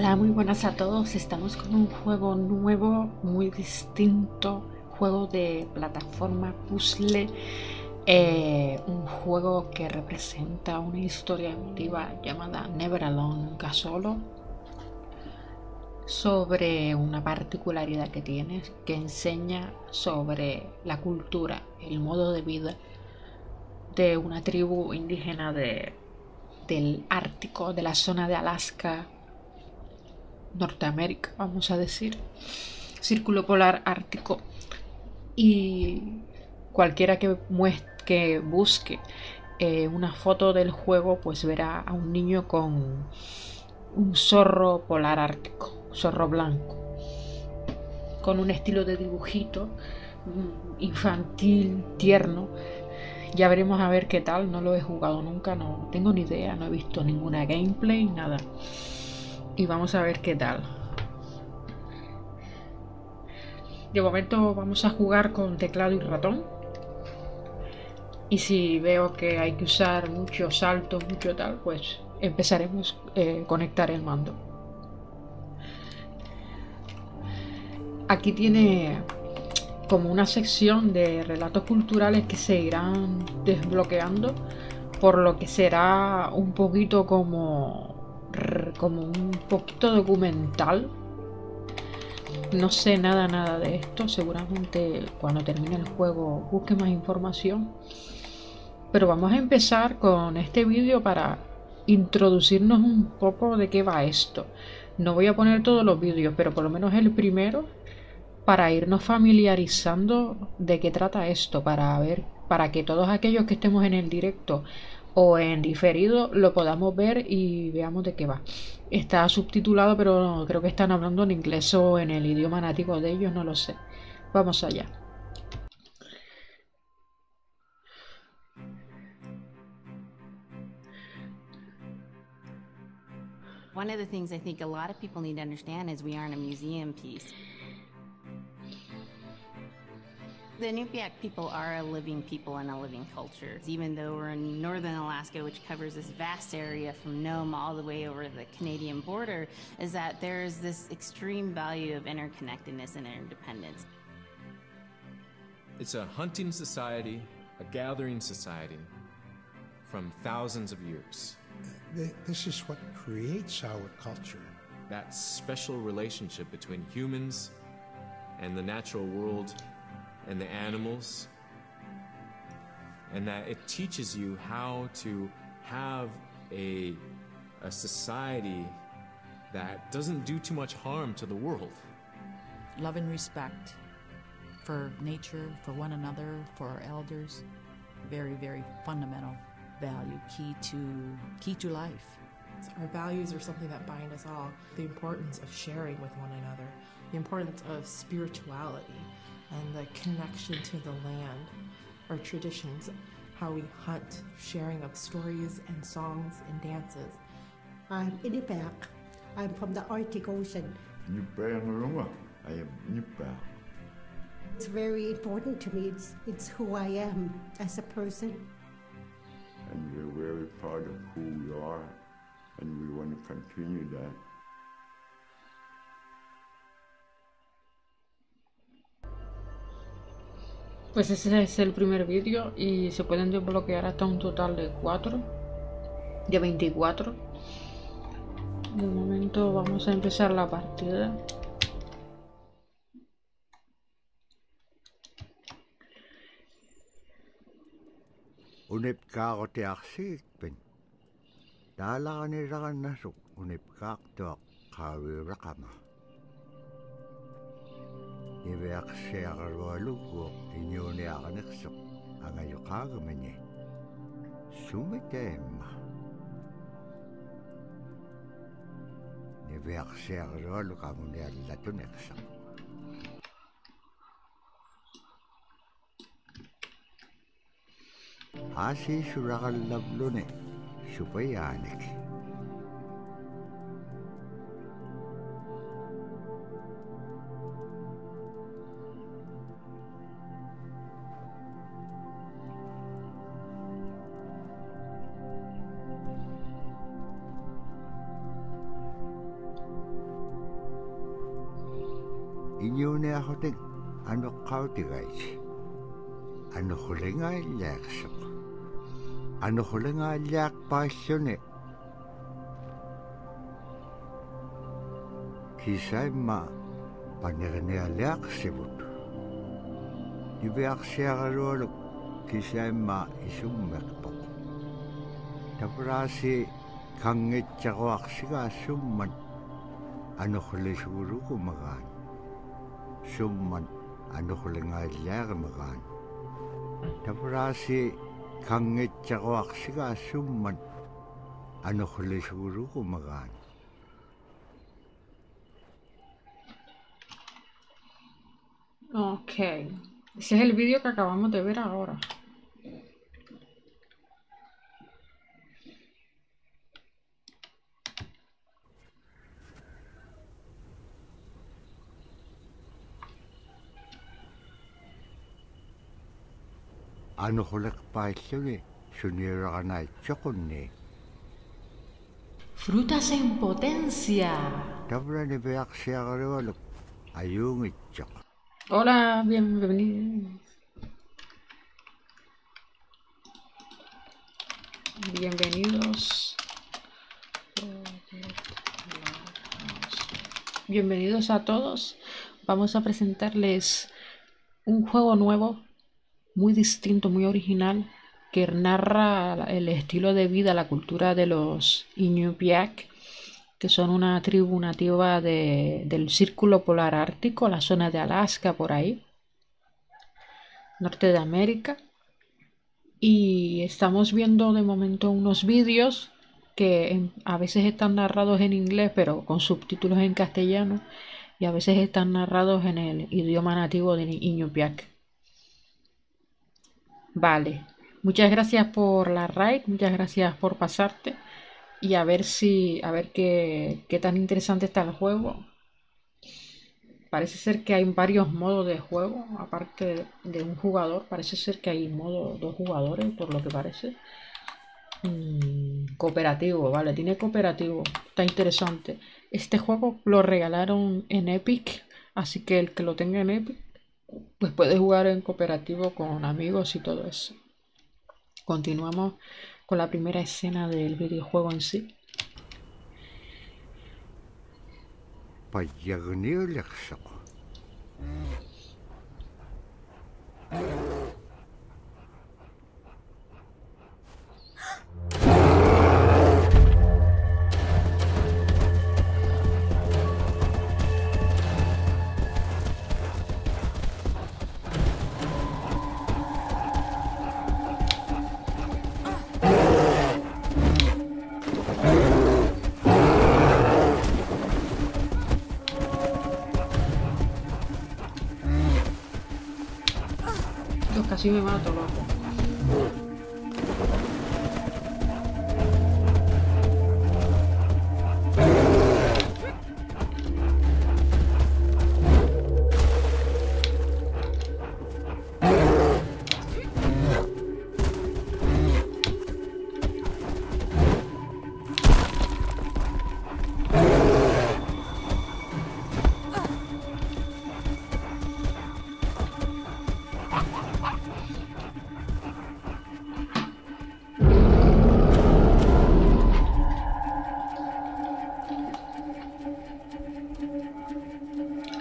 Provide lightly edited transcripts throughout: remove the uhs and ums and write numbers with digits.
Hola, muy buenas a todos. Estamos con un juego nuevo, muy distinto, juego de plataforma puzzle, un juego que representa una historia emotiva llamada Never Alone, nunca solo, sobre una particularidad que tiene, que enseña sobre la cultura, el modo de vida de una tribu indígena del Ártico, de la zona de Alaska, Norteamérica, vamos a decir, círculo polar ártico. Y cualquiera que busque una foto del juego, pues verá a un niño con un zorro polar ártico, zorro blanco, con un estilo de dibujito infantil, tierno. Ya veremos a ver qué tal. No lo he jugado nunca, no tengo ni idea, no he visto ninguna gameplay, nada. Y vamos a ver qué tal. De momento vamos a jugar con teclado y ratón. Y si veo que hay que usar muchos saltos, mucho tal, pues empezaremos a conectar el mando. Aquí tiene como una sección de relatos culturales que se irán desbloqueando, por lo que será un poquito como un poquito documental. No sé nada de esto, seguramente cuando termine el juego busque más información. Pero vamos a empezar con este vídeo para introducirnos un poco de qué va esto. No voy a poner todos los vídeos, pero por lo menos el primero, para irnos familiarizando de qué trata esto, para que todos aquellos que estemos en el directo o en diferido lo podamos ver y veamos de qué va. Está subtitulado, pero creo que están hablando en inglés o en el idioma nativo de ellos, no lo sé. Vamos allá. One of the things I think a lot of people need to understand is we aren't a museum piece. The Inupiaq people are a living people and a living culture. Even though we're in northern Alaska, which covers this vast area from Nome all the way over the Canadian border, is that there's this extreme value of interconnectedness and interdependence. It's a hunting society, a gathering society from thousands of years. This is what creates our culture. That special relationship between humans and the natural world and the animals, and that it teaches you how to have a society that doesn't do too much harm to the world. Love and respect for nature, for one another, for our elders. Very, very fundamental value, key to life. Our values are something that bind us all. The importance of sharing with one another, the importance of spirituality, and the connection to the land, our traditions, how we hunt, sharing of stories and songs and dances. I'm Inupiaq. I'm from the Arctic Ocean. I am Inupiaq. It's very important to me. It's who I am as a person. And we're very proud of who we are, and we want to continue that. Pues ese es el primer vídeo y se pueden desbloquear hasta un total de 24. De momento vamos a empezar la partida. Unipkaaqutiarsiikpin taalaranilaqannasuk unipkaaqtuaq qaaviuraqama iviaqsiaqarualugguuq iñuuniaqaniqsuq angayoqaagamani sumitaimma iviaqsiaqarualuqamuniallatuniqsaq aasiisuraqallavluni supayaanik Inyuneahotik anuqqautigaisi. Anuqulingaallaaqsuq. Anuqulingaallaaqpaalluni kisaimma panerinealiaqsivut. Iviaqsiaqalualuk kisaimma isummeqpoq. Tapraasi kangitsaquaqsigaassumman anuqlisugurukumagaan. Summan anuqulingaallaaqamagaan. Tapraasi kangitsaquaqsigaassumman anuqlisugurukumagaan. Ok, ese es el vídeo que acabamos de ver ahora. Anuqulekpaalluni suniuraqanaitsoqunni. Frutas en potencia. Tavrani viaqsiaqalualuk ayuungitsoq. Hola, bienvenidos. Bienvenidos. Bienvenidos a todos. Vamos a presentarles un juego nuevo, muy distinto, muy original, que narra el estilo de vida, la cultura de los Iñupiaq, que son una tribu nativa del Círculo Polar Ártico, la zona de Alaska, por ahí, norte de América. Y estamos viendo de momento unos vídeos que a veces están narrados en inglés, pero con subtítulos en castellano, y a veces están narrados en el idioma nativo de Iñupiaq. Vale, muchas gracias por la raid, muchas gracias por pasarte. Y a ver qué tan interesante está el juego. Parece ser que hay varios modos de juego, aparte de un jugador. Parece ser que hay modo 2 jugadores, por lo que parece. Cooperativo, vale, tiene cooperativo. Está interesante. Este juego lo regalaron en Epic, así que el que lo tenga en Epic, pues puede jugar en cooperativo con amigos y todo eso. Continuamos con la primera escena del videojuego en sí. Payagniuliqsuq. Yo casi me mato, loco.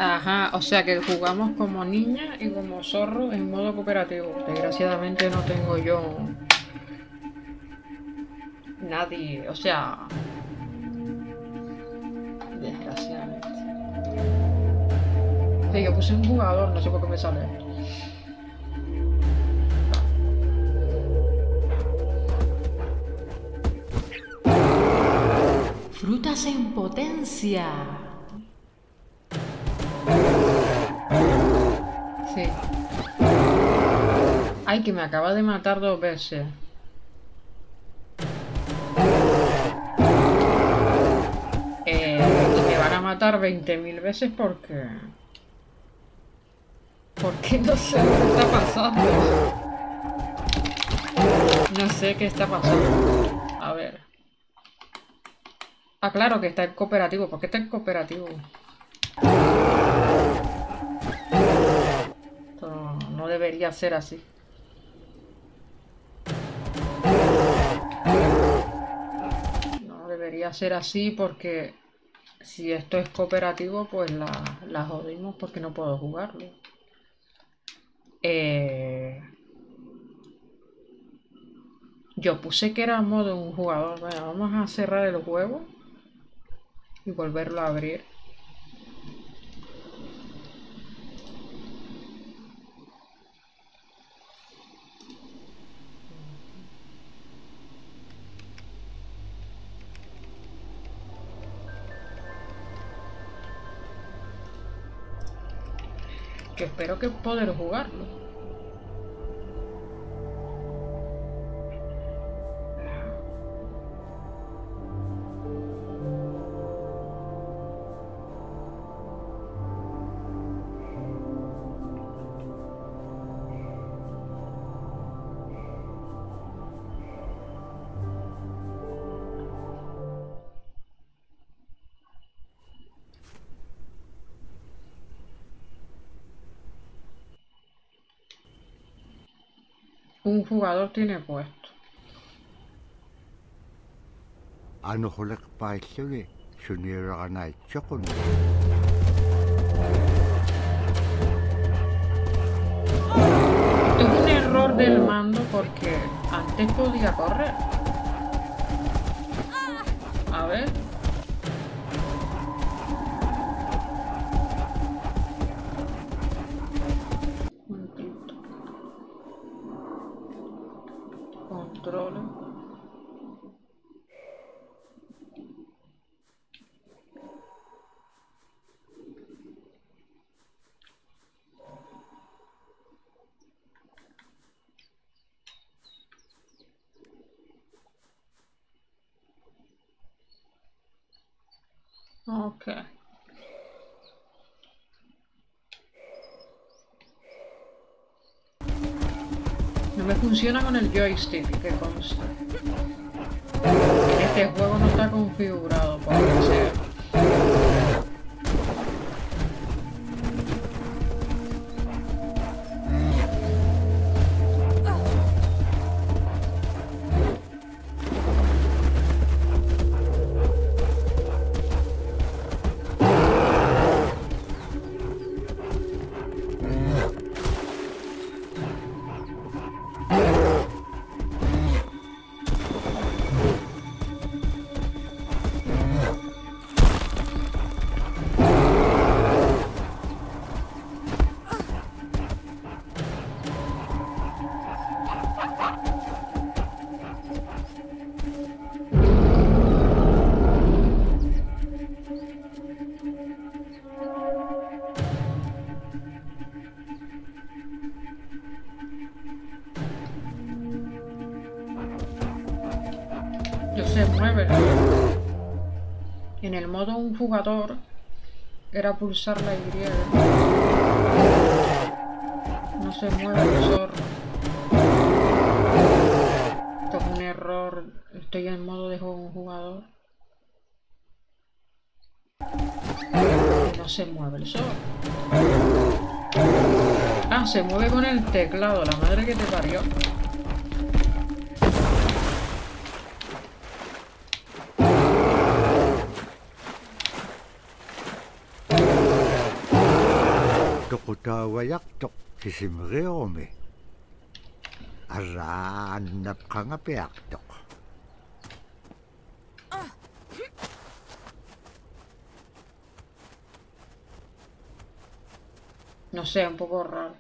Ajá, o sea que jugamos como niña y como zorro en modo cooperativo. Desgraciadamente no tengo yo nadie, o sea, desgraciadamente. Sí, yo puse un jugador, no sé por qué me sale. Frutas en potencia. Sí. Ay, que me acaba de matar 2 veces. Y me van a matar 20.000 veces porque no sé lo que está pasando. No sé qué está pasando. A ver. Ah, claro que está en cooperativo. ¿Por qué está en cooperativo? debería ser así. No debería ser así porque si esto es cooperativo, pues la jodimos porque no puedo jugarlo. Yo puse que era modo un jugador. Bueno, vamos a cerrar el juego y volverlo a abrir. Que espero que poder jugarlo. Un jugador tiene puesto. Anuhulak pailluni suniraganaitsoqun. Es un error del mando porque antes podía correr. A ver. Control. Ok. No me funciona con el joystick, que consta. Este juego no está configurado, por lo que sea. Se mueve. En el modo un jugador era pulsar la Y. No se mueve el zorro. Esto es un error. Estoy en modo de juego un jugador. Y no se mueve el zorro. Ah, se mueve con el teclado. La madre que te parió. Tawayaktok sisimriome. Araan napkangapiaktok. No sé, un poco raro.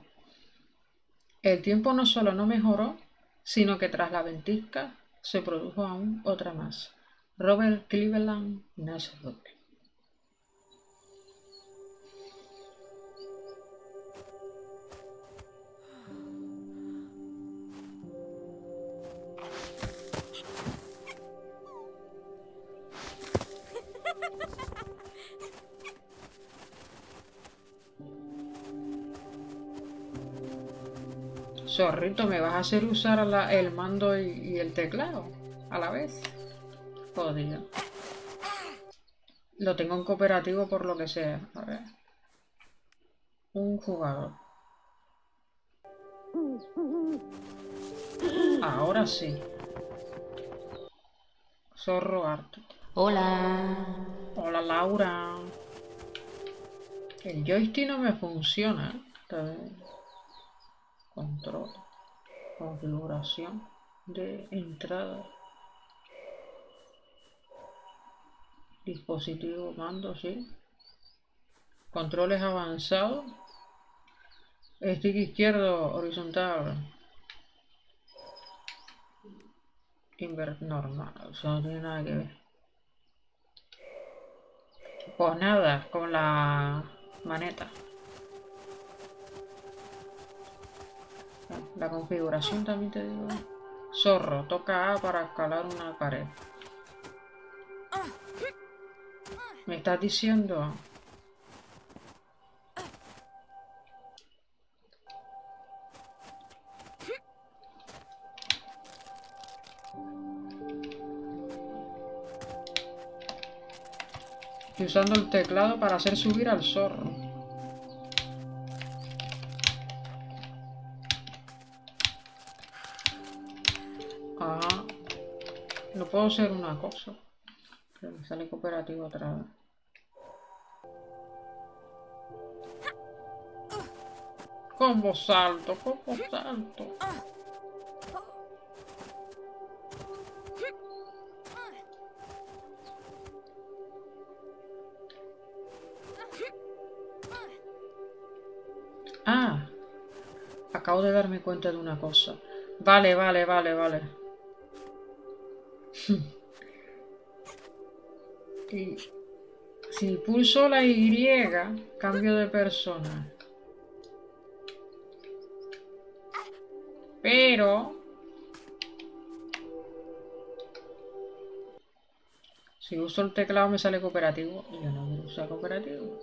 El tiempo no solo no mejoró, sino que tras la ventisca se produjo aún otra más. Robert Cleveland Nashville. Zorrito, ¿me vas a hacer usar el mando y el teclado a la vez? Jodido. Lo tengo en cooperativo por lo que sea. A ver. Un jugador. Ahora sí. Zorro harto. Hola. Hola, Laura. El joystick no me funciona. Control. Configuración de entrada. Dispositivo, mando, sí. Controles avanzados. Stick izquierdo, horizontal. Normal, eso no tiene nada que ver. Pues nada, con la maneta. La configuración también te digo. Zorro, toca A para escalar una pared. Me estás diciendo... Estoy usando el teclado para hacer subir al zorro. Ajá. No puedo hacer una cosa. Que me sale cooperativo otra vez. ¿Cómo salto? ¿Cómo salto? Ah, acabo de darme cuenta de una cosa. Vale. Y si pulso la Y, cambio de persona. Pero... si uso el teclado me sale cooperativo. Y yo no quiero usar cooperativo.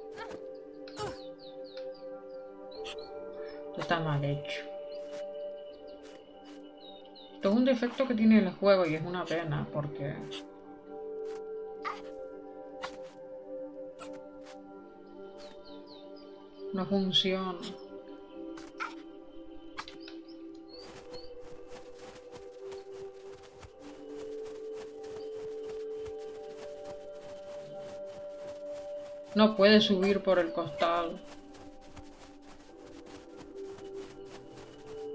Esto está mal hecho. Esto es un defecto que tiene el juego y es una pena porque... no funciona. No puede subir por el costado.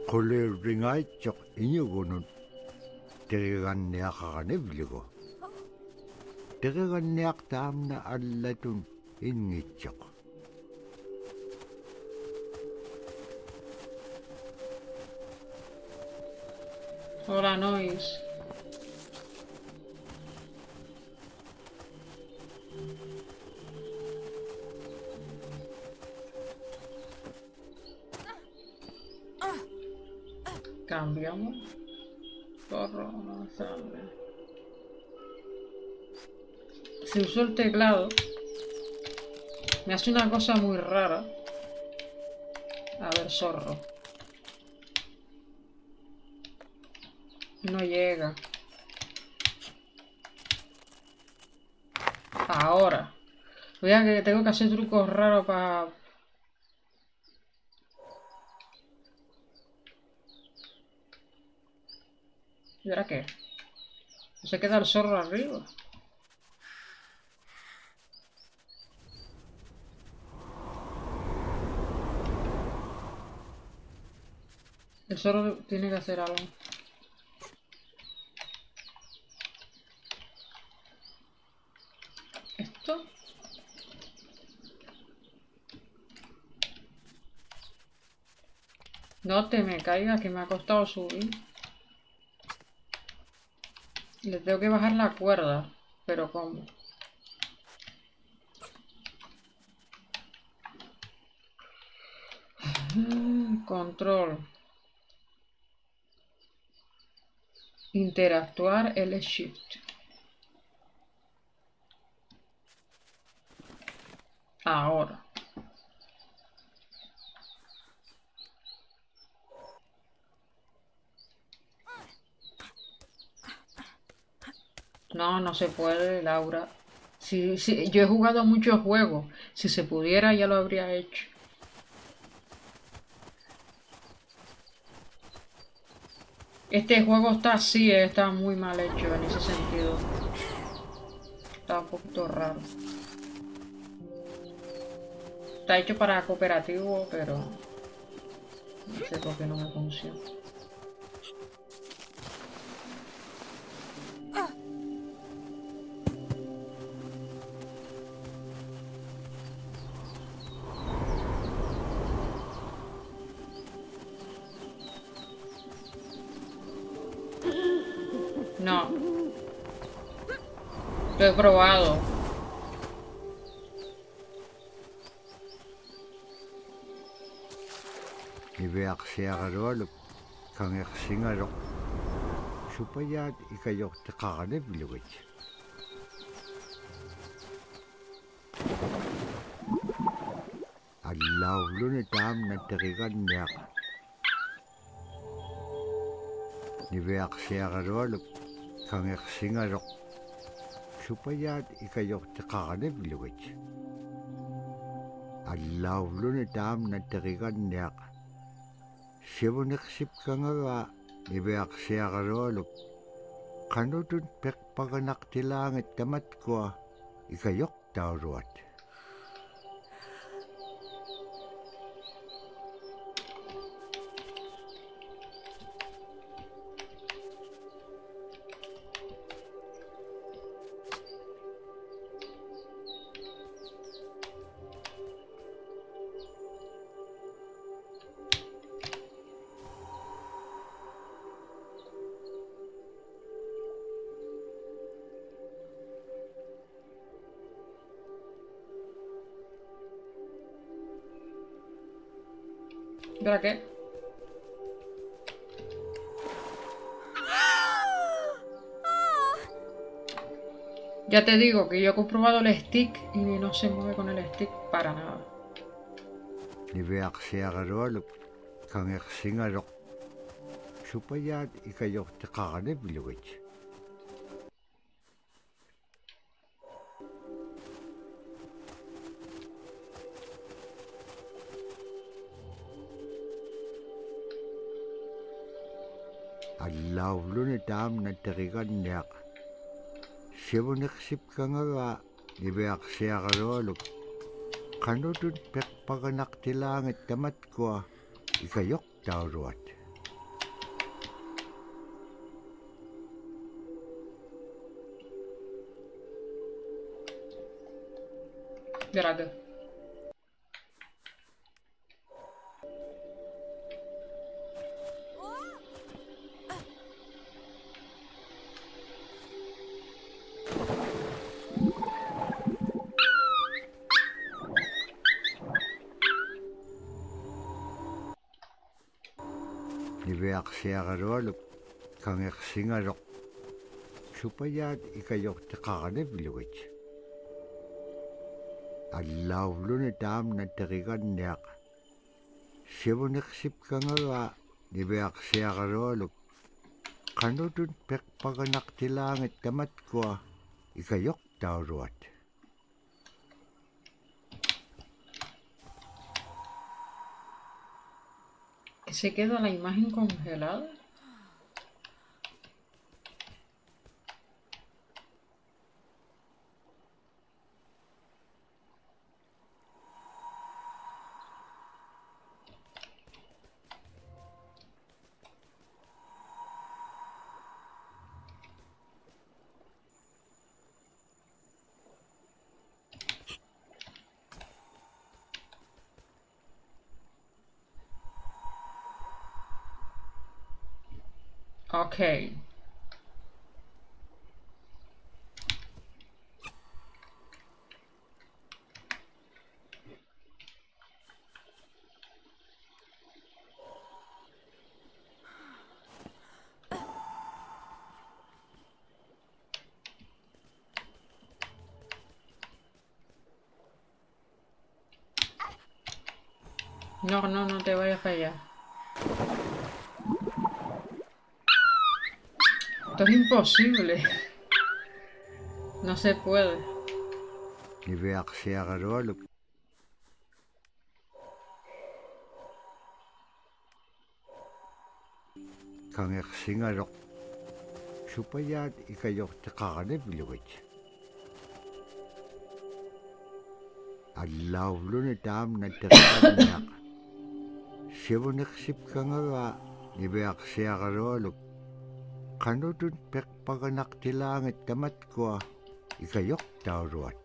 Kole ringay chok inyugunun. Tegan niakaganib ligo. Tegan niak tam na allatun ingitchok. Hola, Noise. Cambiamos. Zorro, avanzable. Si uso el teclado, me hace una cosa muy rara. A ver, zorro. No llega. Ahora. Vean que tengo que hacer trucos raros para... ¿Y ahora qué? Se queda el zorro arriba. El zorro tiene que hacer algo. ¿Esto? No te me caigas, que me ha costado subir. Le tengo que bajar la cuerda. ¿Pero cómo? Control. Interactuar L Shift. Ahora. No, no se puede, Laura. Si, yo he jugado muchos juegos. Si se pudiera, ya lo habría hecho. Este juego está así, está muy mal hecho en ese sentido. Está un poquito raro. Está hecho para cooperativo, pero no sé por qué no me funciona. No. Lo he probado. Ивеарсиагалуалуп кангерсингалоқ супаяат икайортеқаранавлугит аллаулуни таамна териганниақ ивеарсиагалуалуп кангерсингалоқ супаяат икайортеқаранавлугит аллаулуни таамна териганниақ сивунерсипкангага ивеарсиагалуалуп канутун перпаганартилаангат таматкуа икайортаулуат ¿Para qué? Ya te digo que yo he comprobado el stick y no se mueve con el stick para nada. ивеарсиагалуалуп кангерсингалоқ супаяат икайортеқаранавлугит аллаулуни таамна териганниақ сивунерсипкангага ивеарсиагалуалуп канутун перпаганартилаангат таматкуа икайортаулуат ¿Para qué? ивеарсиагалуалуп кангерсингалоқ супаяат икайортеқаранавлугит аллаулуни таамна териганниақ сивунерсипкангага ивеарсиагалуалуп канутун перпаганартилаангат таматкуа икайортаулуат ¿Se queda la imagen congelada? Okay. No, no, no te vayas para allá. Esto es imposible. No se puede. ивеарсиагалуалуп kangeksingalok supaya ikayok takakanip luwit. Alaw lo na dam na takakanyak. Siwanaksip ka nga nibeak siya karolok. Kano dun pekpaganak tilangit tamat ko ikayok tawruat.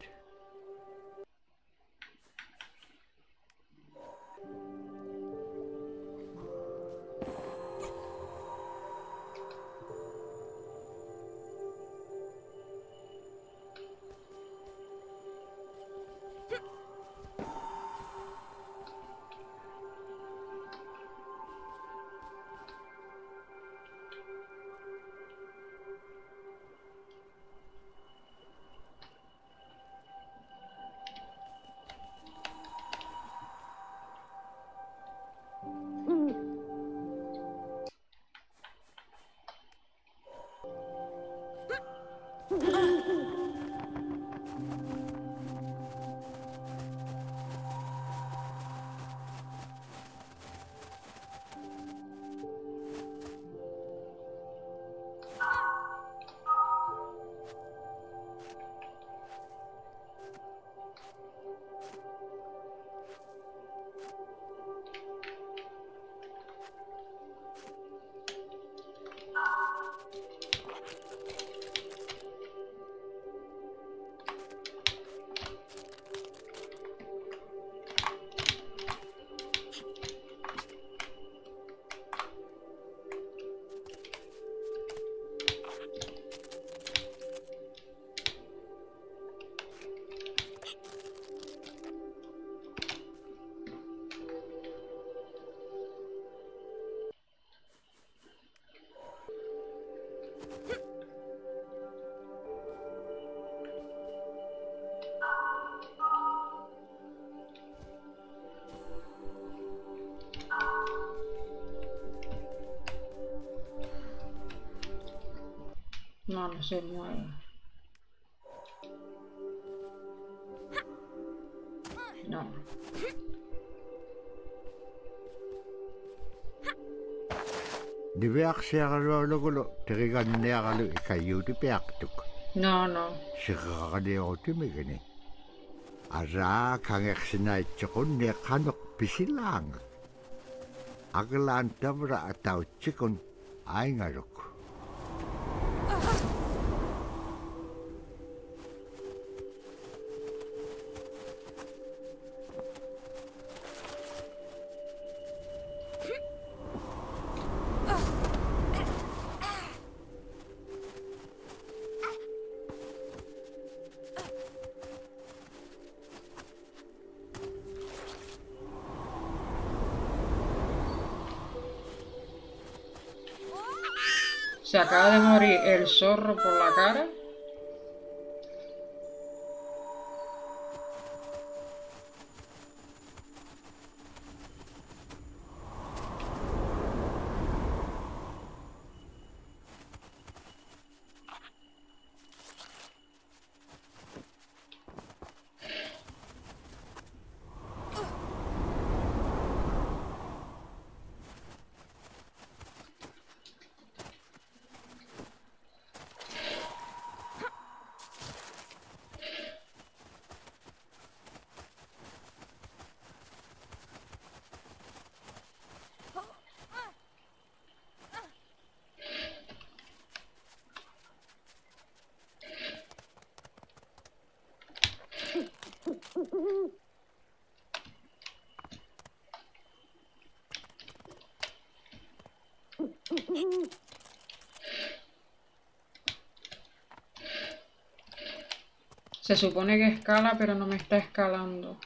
No, no se mueve. No. Nibeak siya karolok terigan niya kalu ikayu di piaktuk. No, no. Siya kakaniyo timigani. Ara kangeksinay chikon niya kanok pisilang. Agalan tabra ataw chikon ay ngarok. Se acaba de morir el zorro por la cara. Se supone que escala, pero no me está escalando.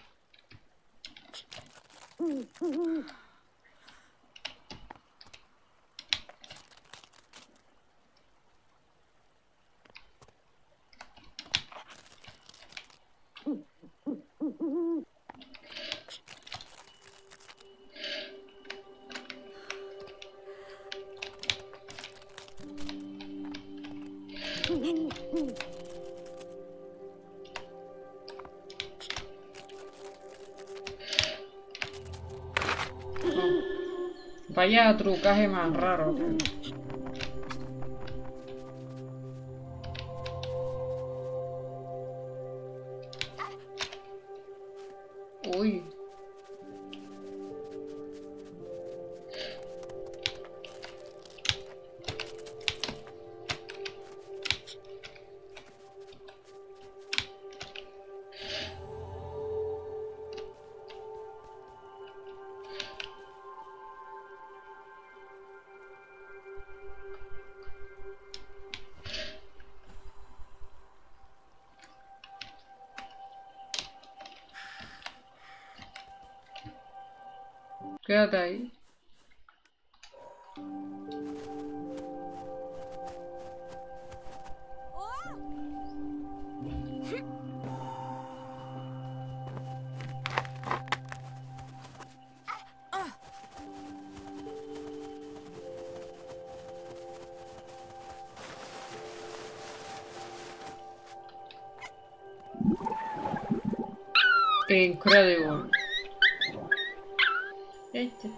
Vaya trucaje más raro, tío. Uy. Quédate ahí. Incredible. Este.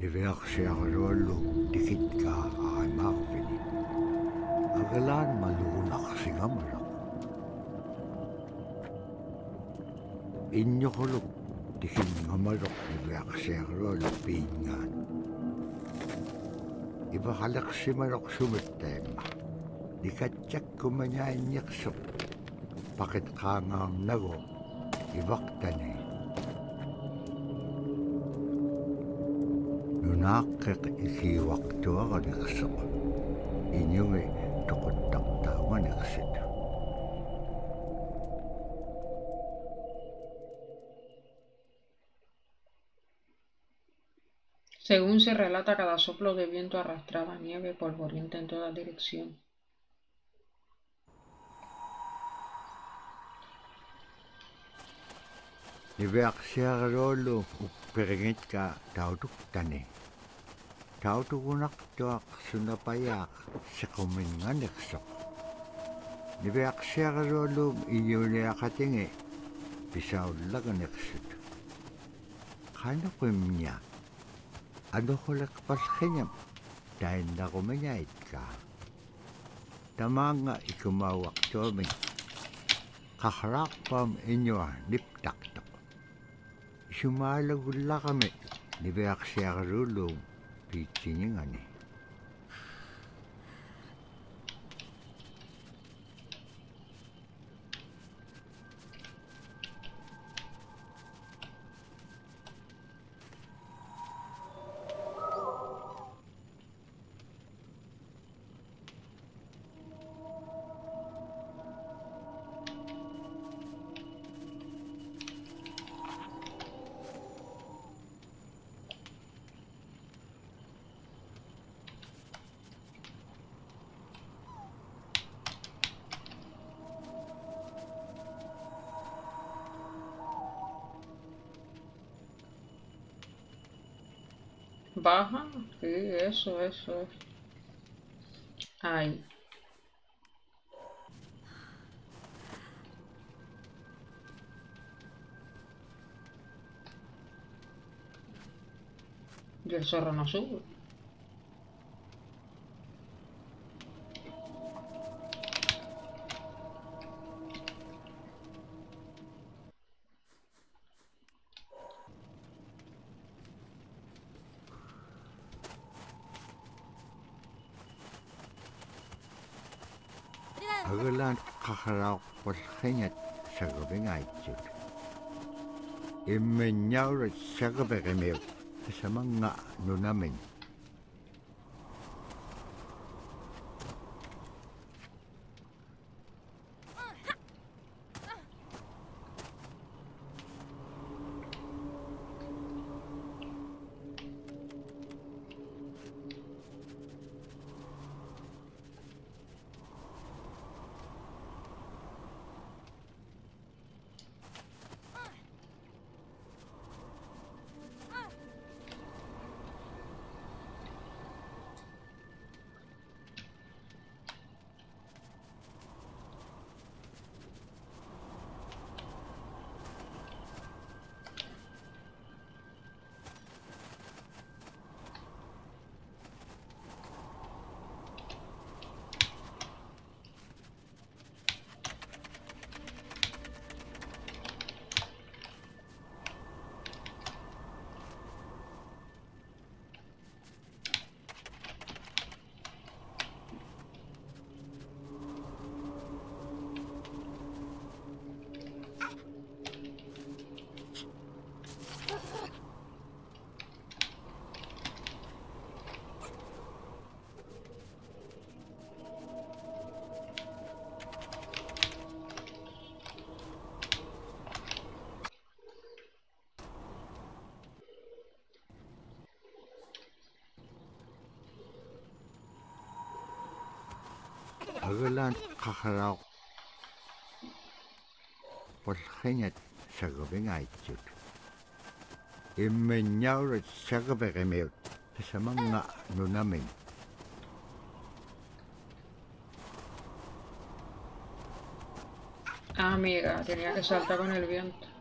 Iverksiarluollu tikitkaa aimarvini. Agalaan maluunaqsingamalaq. Inñoquluk tikinngamaluq iverksiarluollu piingaan. Ivaqaleqsimaluq sumittaimma. Nikatjakkumañainniqsuq. Paqitqaangaarnagu ivaqtani. Nunaaqqiq ikiuaqtuaraniqsuq. Iñungi toquttaqtauganiqsit. Según se relata, cada soplo de viento arrastraba nieve polvorienta en toda dirección. Iverksiarluollu upperingitkaa tautuktani. Tautugunaqtuaq sunapayaaq sequminganiqsoq. Niverksiarluolluum iñuuniaqatingi pisaullaganiqsut. Qanuqimña anuquliqpallqiñam tainnaqumiñaitkaa. Tamaanga ikumauaqtuami qaqraaqpaam iñua niptaqtoq. Sumaalagullaqami niverksiarluolluum piitsiningani. Baja, sí, eso. Ahí. Y el zorro no sube. Agalan kakaraw polhenyat sagabing aichut. Imenyaw sagabing sa mga nunamin. Agalan kakaraw polhenyat sagabing aichut. Imenyaw sagabing sa mga nunamin. Ah, amiga, tenía que saltar con el viento.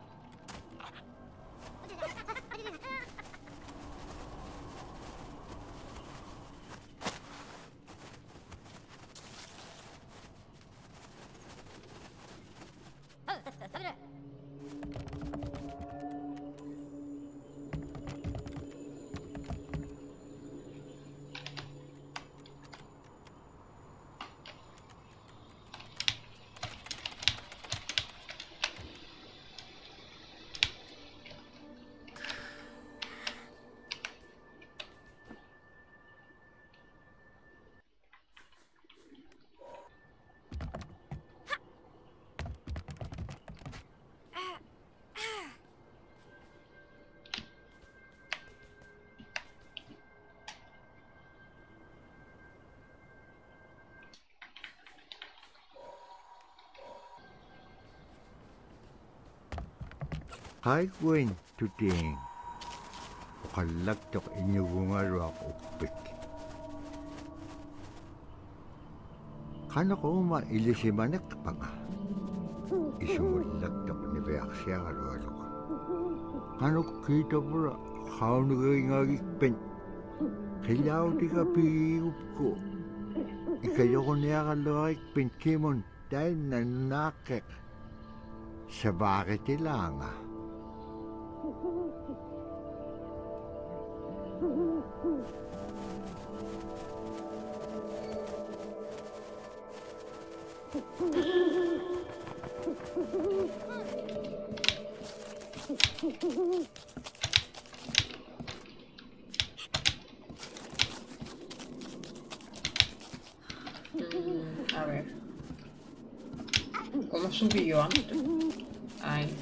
Kay Gwen tuting. Kalagtok inyugungaru ako upik. Kano ko ilisimanak pa nga. Isumulagtok ni Beak siya karualo ko. Kano kita pura kaunagay ngagikpen. Kailaw di ka piyup ko. Ikayo ko niya kalawikpen kimon dahil nanakek. Sa bakit ilang A ver. ¿Cómo subí yo antes? Ay.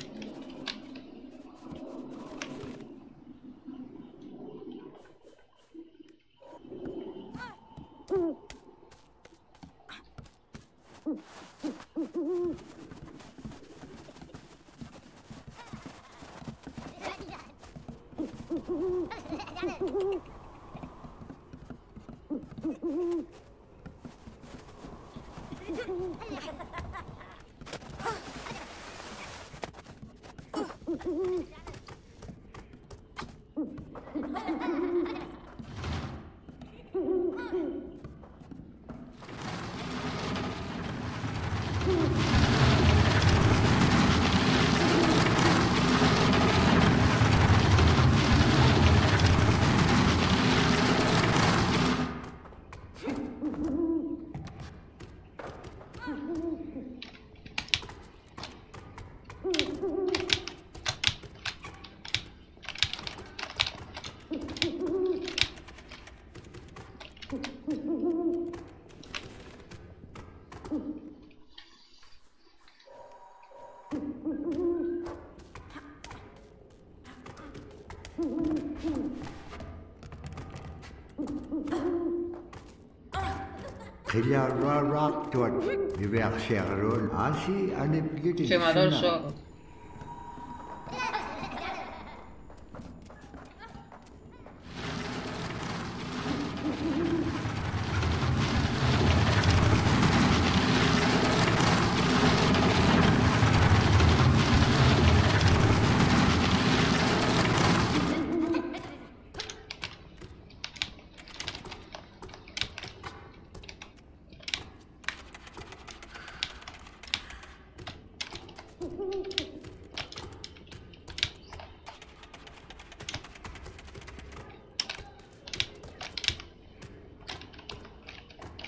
Kaya rarak tuat dibeak syagrol asi ane pigit Se mató el zorro.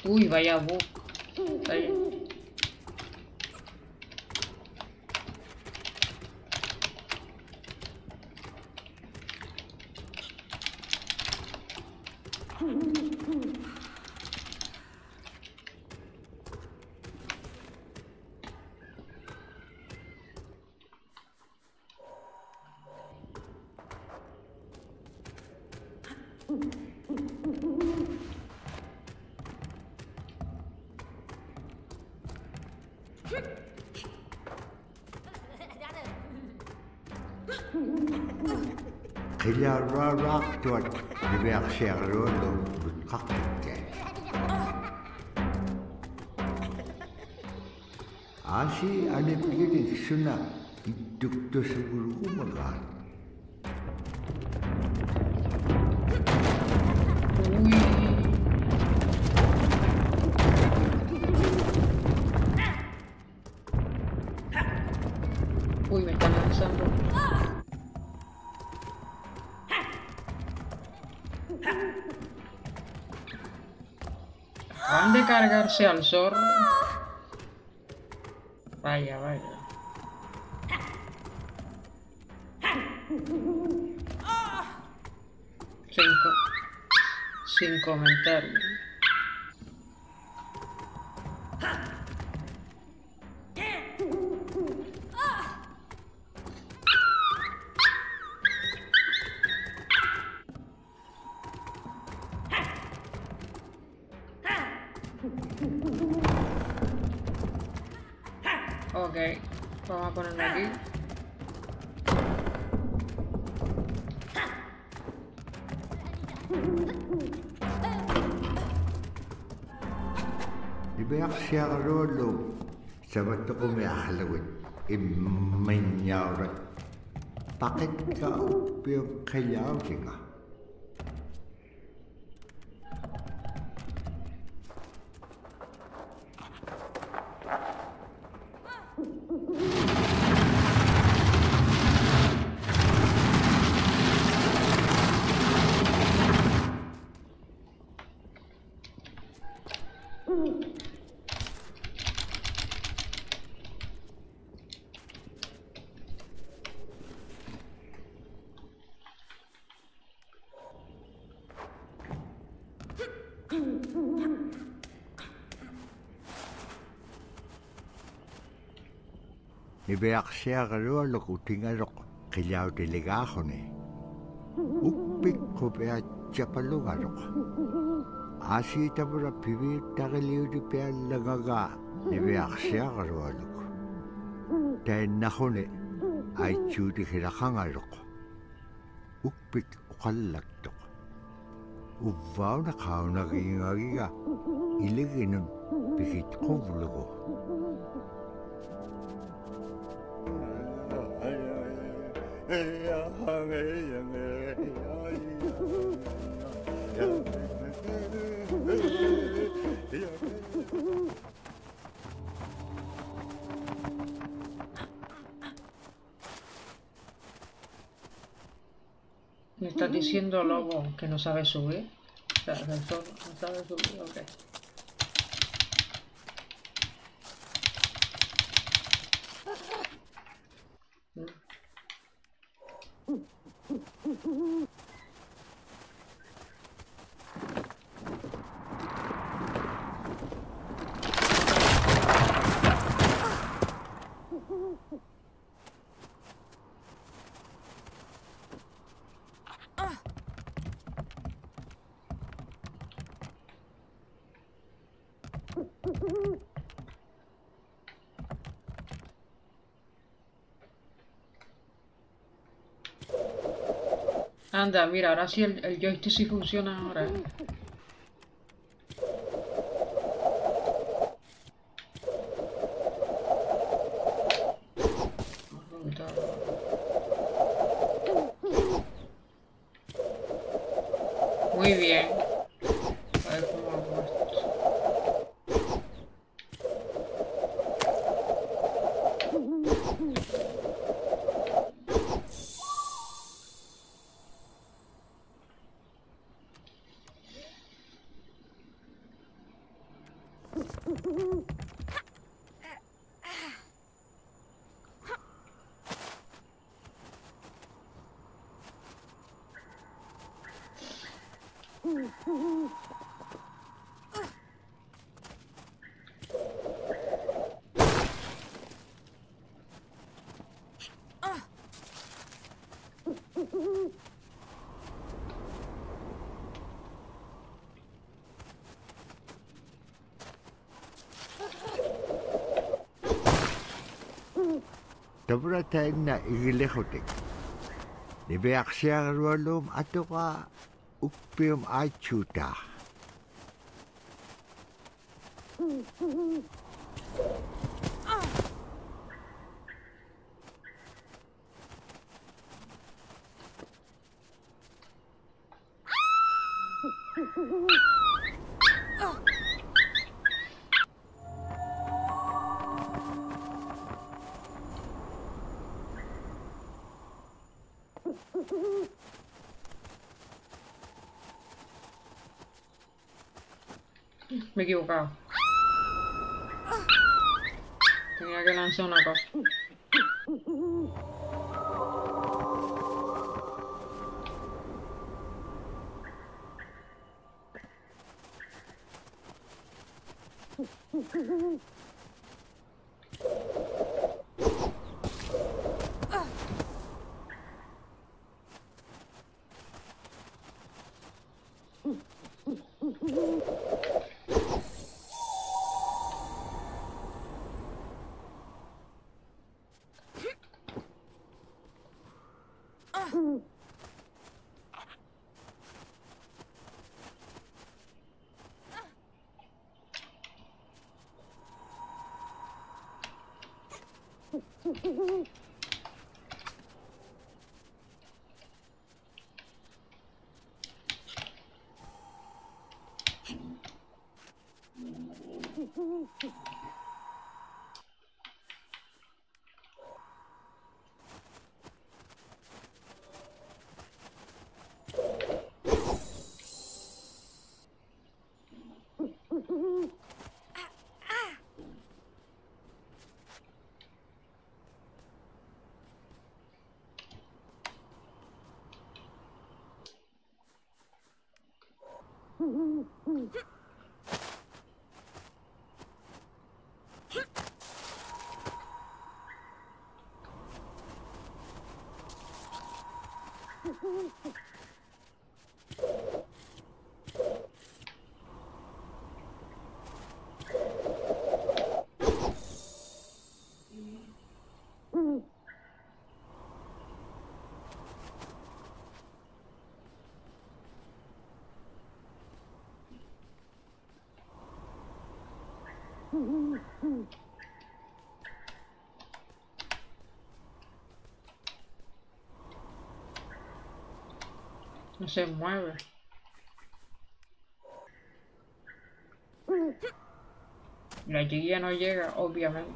Uy, vaya bug. Vaya. Kaya rarak tuat dibeak syagrol kakte. Asi ane pigit suna iduk to siguro umagan. Uy, me están lanzando. Van de cargarse al zorro. Vaya, vaya. Sin comentario. Ok, vamos a ponerlo aquí. Dibeak syagrol sabat ko may ahalawit imenyawrat. Bakit ka upiyong kayaw tinga? Dibeak syagrol kutingarok kayaw delegahone. Upik ko pea chapalungarok. Asi tabura pibi tagaliw di pea lagaga dibeak syagrol. Dahil nahone ay chudi hirakangarok. Upik ukalagtok. Uvaw na kao nagingagiga. Iliginun bigit kovlugo. Me estás diciendo, lobo, que no sabe subir. O sea, que el zorro no sabe subir, ok. Anda, mira, ahora sí el joystick sí funciona ahora. Muy bien. A ver cómo hago esto. Tabra taina igilehotek. Nebeaksiarualum atoka ukpium achuta. Me he equivocado. Tenía que lanzar una cosa. No se mueve. La guía no llega, obviamente.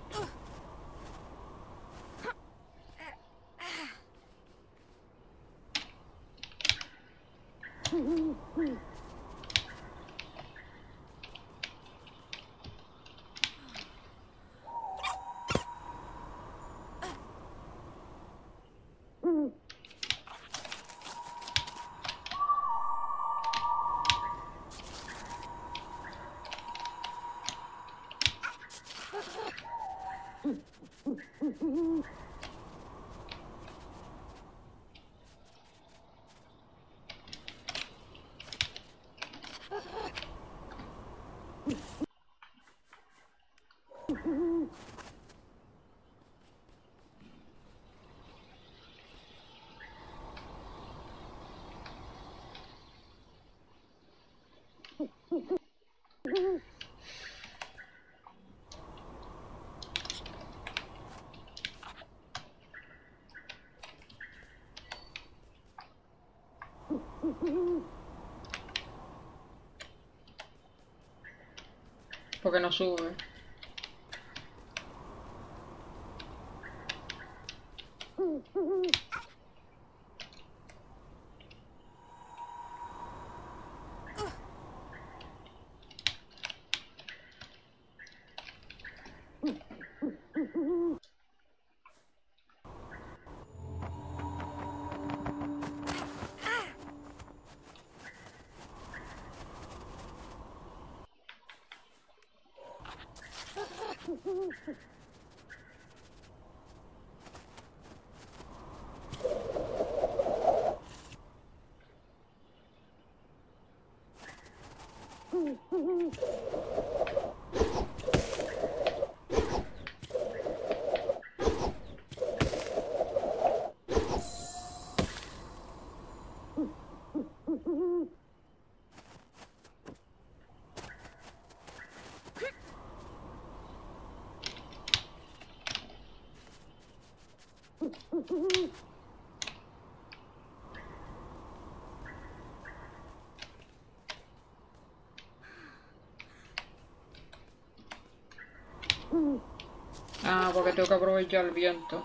Porque no sube. Ah, porque tengo que aprovechar el viento.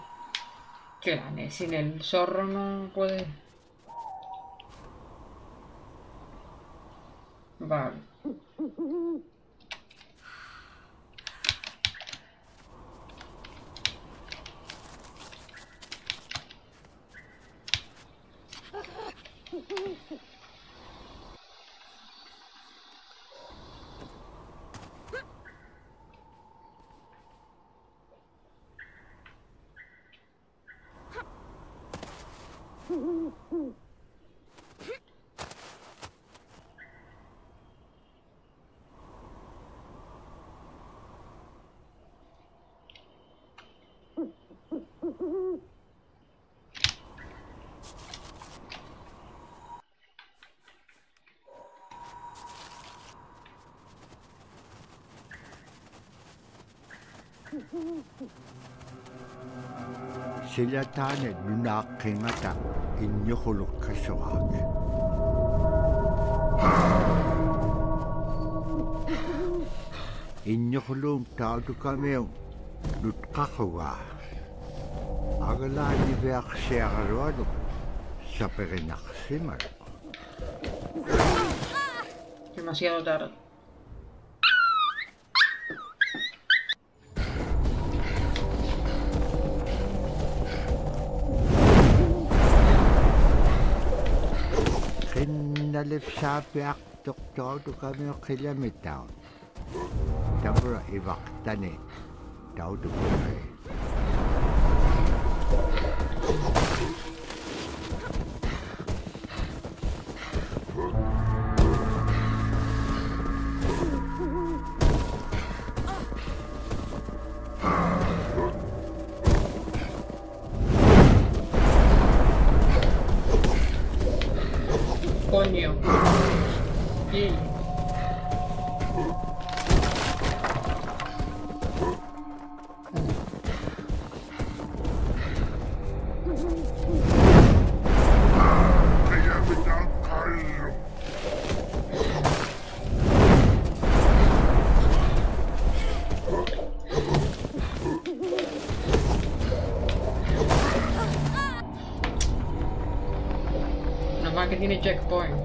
Que sin el zorro no puede. Vale. Sila taane lunaaqqingata innyuqulukkassuqaak. Innyuquluum tautukamium nutqaqugaa. Agalaaniviaqsiaqalualuq saperinaqsimalu. Demasiado tarde. Qinnalipsaapiaq tautukamiu qillamitaun. Tamura ivaqtani tautukamai. Coño. Sí. Nada más que tiene checkpoint.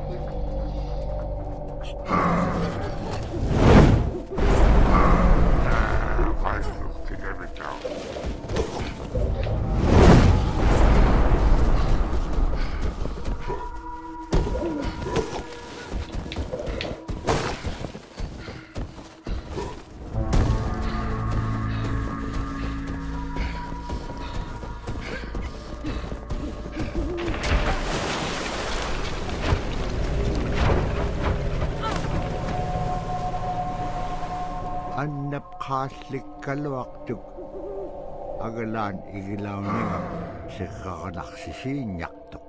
Annapqaallikkaluaqtuk agalaan igilauniga siqqaqanaqsisiiñaqtuq.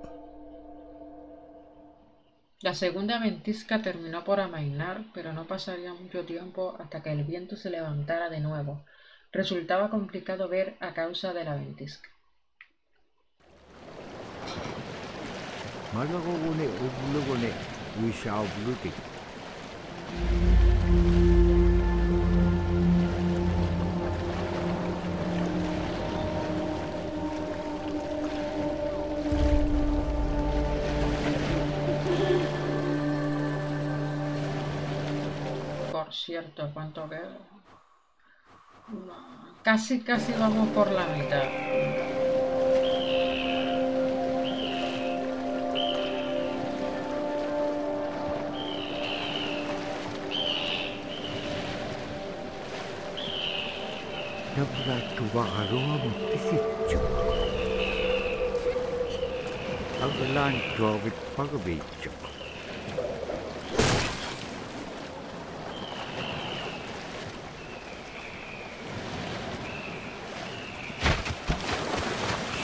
La segunda ventisca terminó por amainar, pero no pasaría mucho tiempo hasta que el viento se levantara de nuevo. Resultaba complicado ver a causa de la ventisca. Malagone ublugone wisha ubluti. Por cierto, ¿cuánto queda? Casi vamos por la mitad. Dabra tuwakaroa mo pisityo. Agalan tuwawit pagabityo.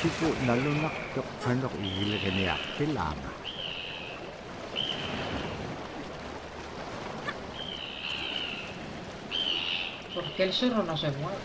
Sipo nalunak tok kanok igilagan niya kilama. ¿Por qué el cerro no se mueve?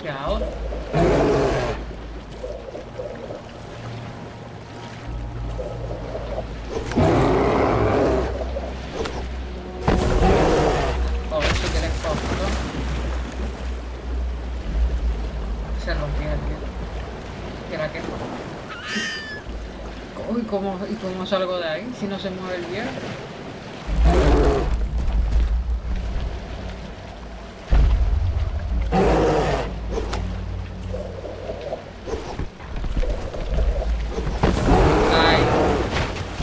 ¿Qué ahora? A ver si quieres corto. Se rompía el pie. ¿Y ahora qué? Uy, ¿cómo salgo de ahí si no se mueve el hierro?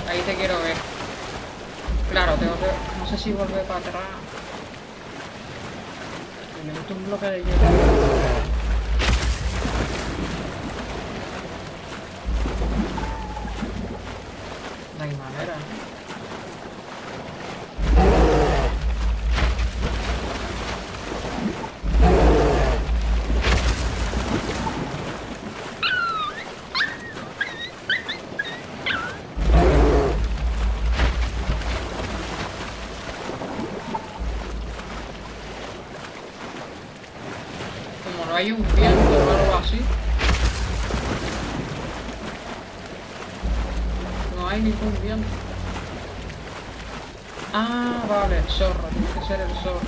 Ahí te quiero ver. Claro, tengo que... No sé si volver para atrás. Me meto un bloque de hielo. No hay manera. Como no hay un viento o algo así. No hay ningún viento. Ah, vale, el zorro. Tiene que ser el zorro.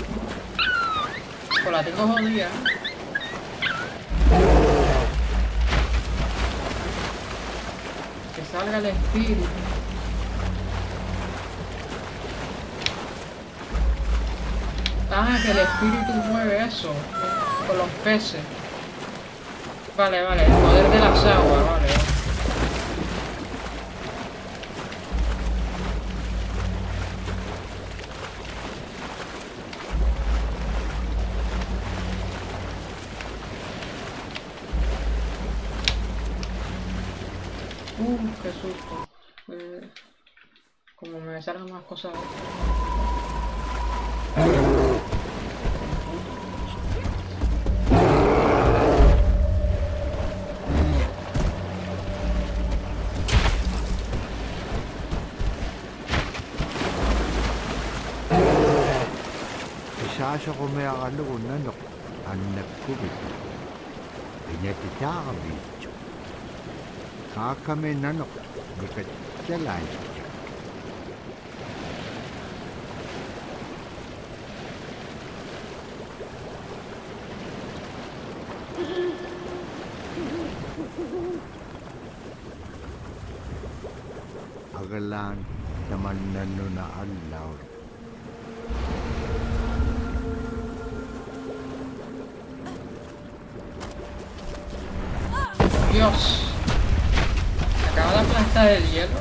Pues la tengo jodida. Que salga el espíritu. Ah, que el espíritu mueve eso. Con los peces. Vale, vale. El poder de las aguas, vale. Qué susto. Como me salgan más cosas. taso ko may akalo ko nanok. Anak ko bito. Pinatitaka bito. Kakame nanok. Nikat jalan. Agalan naman na alaw. Dios, acaba de aplastar el hielo.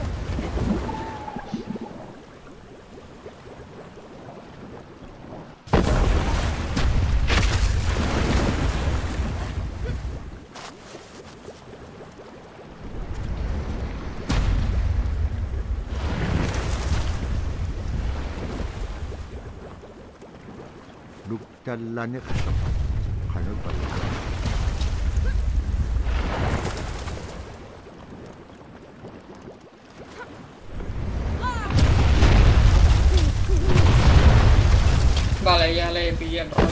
Luktalannya kesempat. Kalau balik. Vale, ya le pillé el rollo.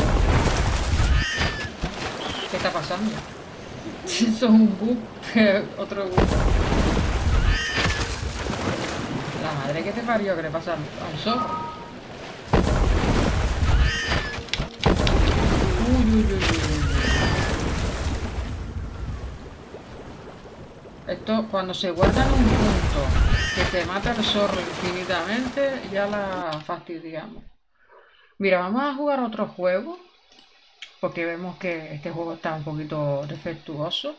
¿Qué está pasando? Eso es un bug, otro bug. La madre que te parió, ¿qué le pasa al zorro? Uy, uy, uy, uy, uy. Esto, cuando se guarda en un punto que te mata el zorro infinitamente, ya la fastidiamos. Mira, vamos a jugar otro juego, porque vemos que este juego está un poquito defectuoso.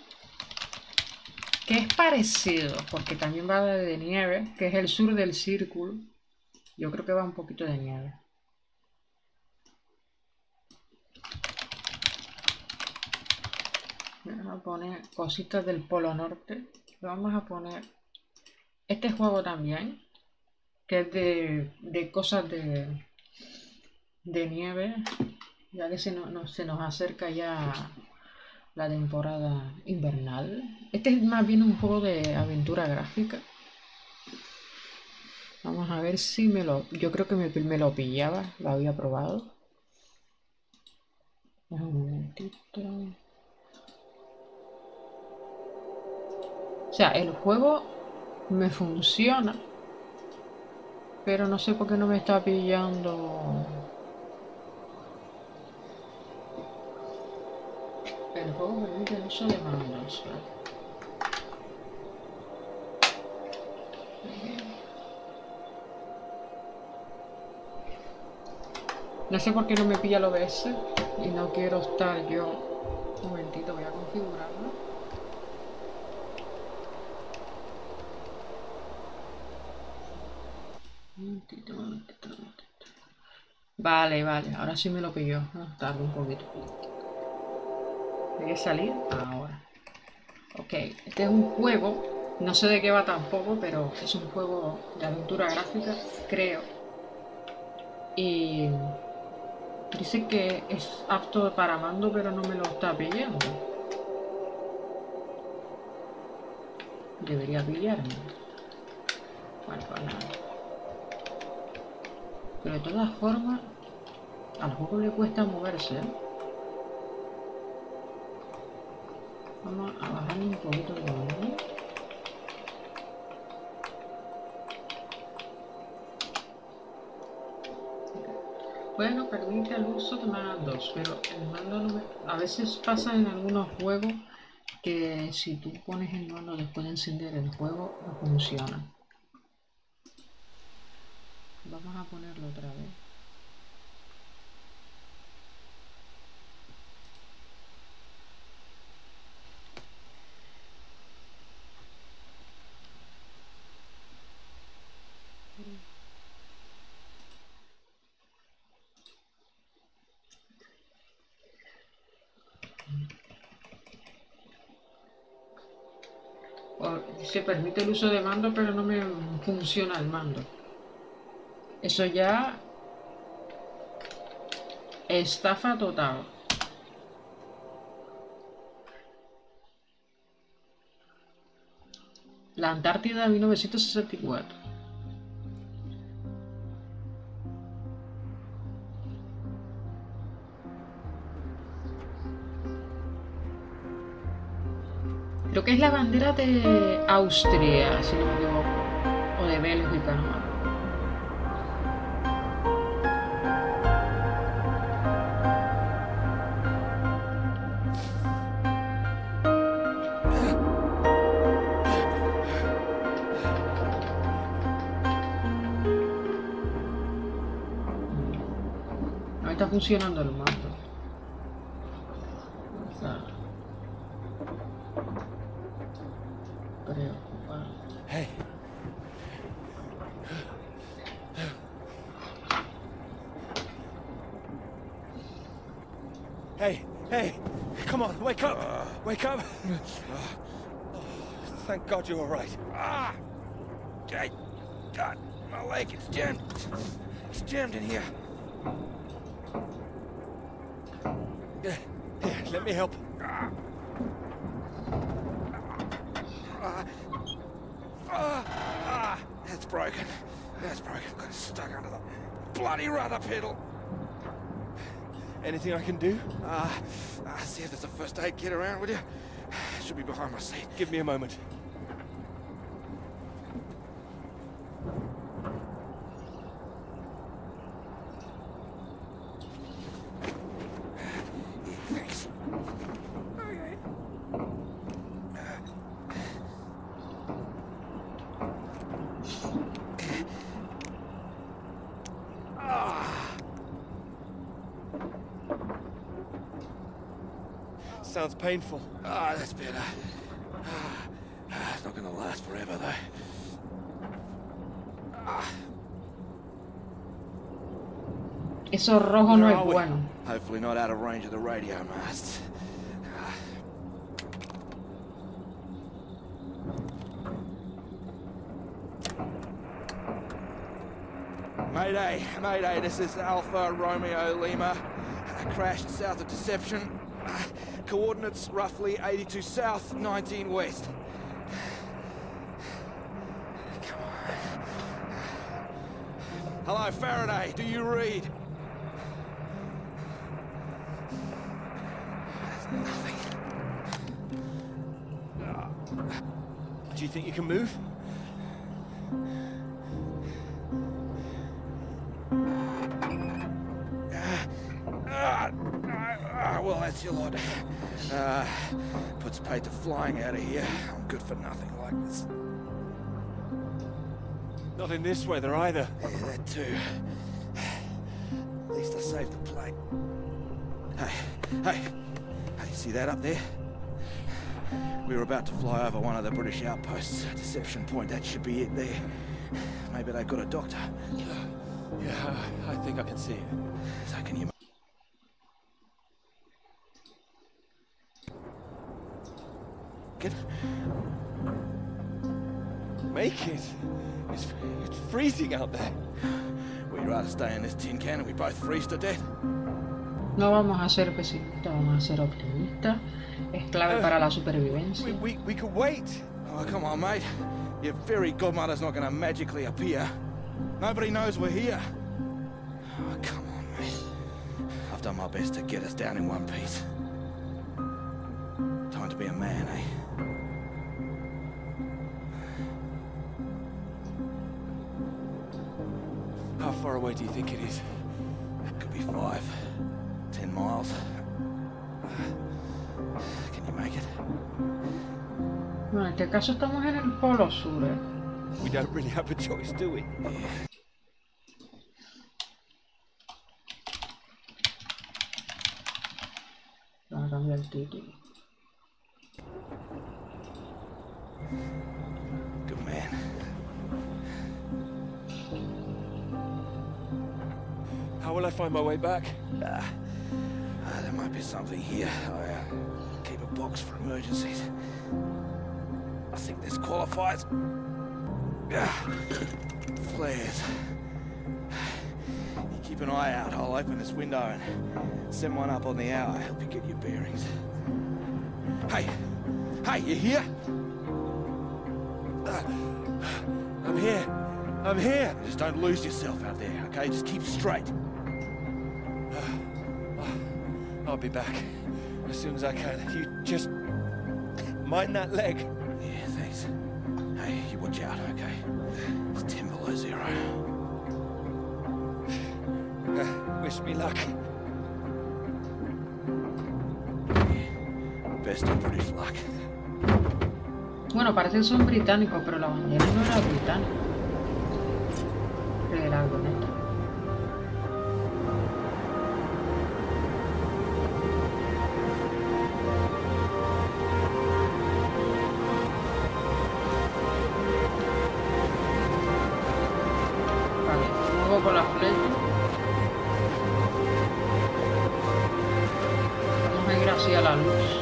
Que es parecido, porque también va de nieve, que es el sur del círculo. Yo creo que va un poquito de nieve. Vamos a poner cositas del Polo Norte. Vamos a poner este juego también, que es de cosas de nieve, ya que se nos acerca ya la temporada invernal. Este es más bien un juego de aventura gráfica. Vamos a ver si yo creo que me lo pillaba, lo había probado. Un momentito. O sea, el juego me funciona, pero no sé por qué no me está pillando. El juego permite el uso de mandos. No sé por qué no me pilla el OBS y no quiero estar yo. Un momentito, voy a configurarlo. Un momentito. Vale, ahora sí me lo pilló. Tarde un poquito. Voy a salir ahora. Ok, este es un juego, no sé de qué va tampoco, pero es un juego de aventura gráfica, creo. Y dice que es apto para mando, pero no me lo está pillando. Debería pillarme. Bueno, pues nada. Pero de todas formas, al juego le cuesta moverse, ¿eh? Vamos a bajarle un poquito de volumen. Bueno, permite el uso de mandos, pero el mando no a veces pasa en algunos juegos que si tú pones el mando después de encender el juego, no funciona. Vamos a ponerlo otra vez. Se permite el uso de mando, pero no me funciona el mando. Eso ya estafa total. La Antártida 1964. que es la bandera de Austria, si no me equivoco, o de Bélgica, ¿no? No está funcionando el mando. Hey. Hey, come on, wake up! Wake up! Thank God you're all right. Hey, God, my leg, it's jammed. It's jammed in here. Here, let me help. That's broken. That's broken. Got it stuck under the bloody rudder pedal. Anything I can do? See if there's a first aid kit around, will you? Should be behind my seat. Give me a moment. Thanks. Okay. Sounds painful. That's better. It's not gonna last forever, though. Eso rojo no es bueno. Hopefully not out of range of the radio masts. Mayday, Mayday, this is Alpha Romeo Lima. Crashed south of Deception. Coordinates roughly 82 south, 19 west. Come on. Hello, Faraday, do you read? Nothing. Do you think you can move? Well, that's your lot. Puts paid to flying out of here. I'm good for nothing like this. Not in this weather either. Yeah, that too. At least I saved the plane. Hey, see that up there? We were about to fly over one of the British outposts. Deception Point, that should be it there. Maybe they've got a doctor. Yeah, I think I can see it. So can you... Make it. It's freezing out there. We'd rather stay in this tin can and we both freeze to death. No vamos a ser pesimistas, vamos a ser optimistas. Es clave para la supervivencia. We could wait. Oh, come on, mate. Your fairy godmother's not going to magically appear. Nobody knows we're here. Oh, come on, mate. I've done my best to get us down in one piece. Time to be a man, eh? How far away do you think it is? Could be 5, 10 miles. Can you make it? Bueno, en este caso estamos en el Polo Sur. We don't really have a choice, do we? Yeah. Vamos a cambiar el título. Good man. How will I find my way back? There might be something here. I keep a box for emergencies. I think this qualifies. Flares. You keep an eye out. I'll open this window and send one up on the hour. Help you get your bearings. Hey, you here? I'm here. I'm here. Just don't lose yourself out there, okay? Just keep straight. I'll be back as soon as I can. You just mind that leg. Yeah, thanks. Hey, you watch out, okay? It's 10 below zero. Wish me luck. Best of British luck. Bueno, parece que son británicos, pero la bandera no era británica. Era algo neto. Vale, muevo con la flecha. Vamos a ir hacia la luz.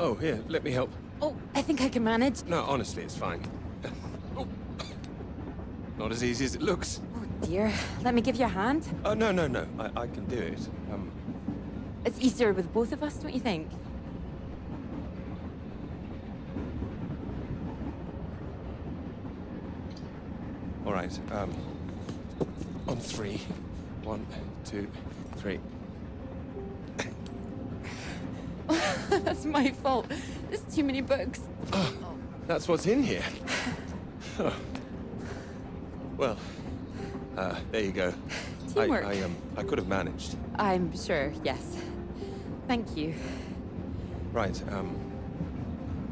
Oh, here, let me help. Oh, I think I can manage. No, honestly, it's fine. Oh. Not as easy as it looks. Oh dear. Let me give you a hand. Oh, no, no, no. I can do it. It's easier with both of us, don't you think? All right, on three. 1, 2, 3. That's my fault. There's too many books. Oh, that's what's in here. Oh. Well, there you go. Teamwork. I could have managed. I'm sure, yes. Thank you. Right,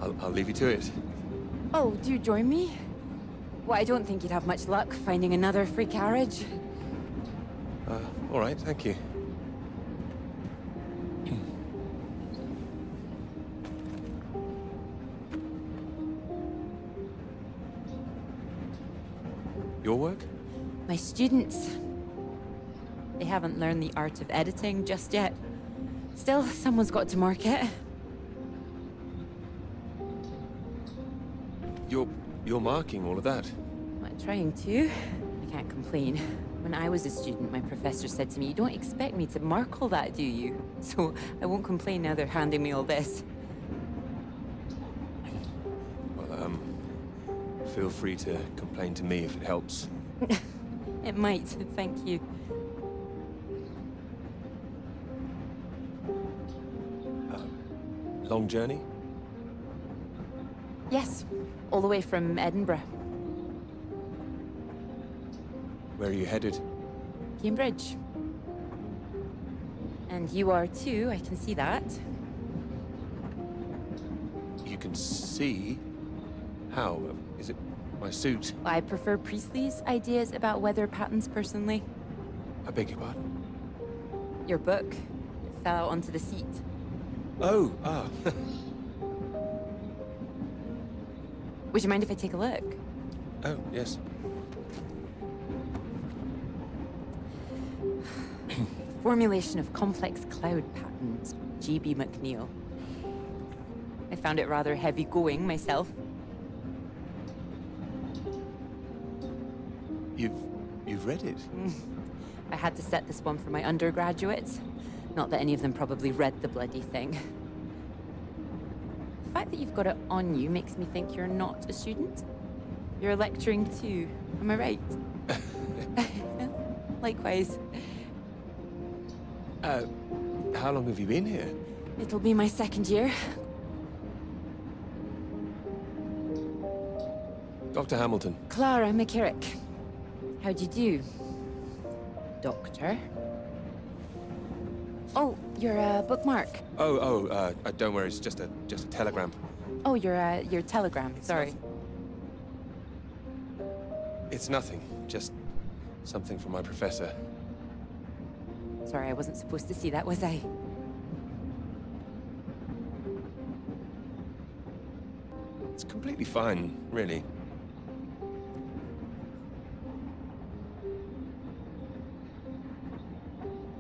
I'll leave you to it. Oh, do you join me? Well, I don't think you'd have much luck finding another free carriage. All right, thank you. Your work? My students. They haven't learned the art of editing just yet. Still, someone's got to mark it. You're marking all of that? I'm trying to. I can't complain. When I was a student, my professor said to me, "You don't expect me to mark all that, do you?" So I won't complain now they're handing me all this. Well, feel free to complain to me if it helps. It might, thank you. Long journey? Yes, all the way from Edinburgh. Where are you headed? Cambridge. And you are too, I can see that. You can see? How? Is it my suit? I prefer Priestley's ideas about weather patterns personally. I beg your pardon? Your book. It fell out onto the seat. Oh, Would you mind if I take a look? Oh, yes. Formulation of complex cloud patterns, J.B. McNeill. I found it rather heavy-going myself. You've read it? I had to set this one for my undergraduates. Not that any of them probably read the bloody thing. The fact that you've got it on you makes me think you're not a student. You're lecturing too, am I right? Likewise. How long have you been here? It'll be my second year. Dr. Hamilton. Clara McKirrick. How'd you do, Doctor? Oh, you're a bookmark. Don't worry, it's just a telegram. Oh, your telegram, sorry. It's nothing. Just something from my professor. Sorry, I wasn't supposed to see that, was I? It's completely fine, really.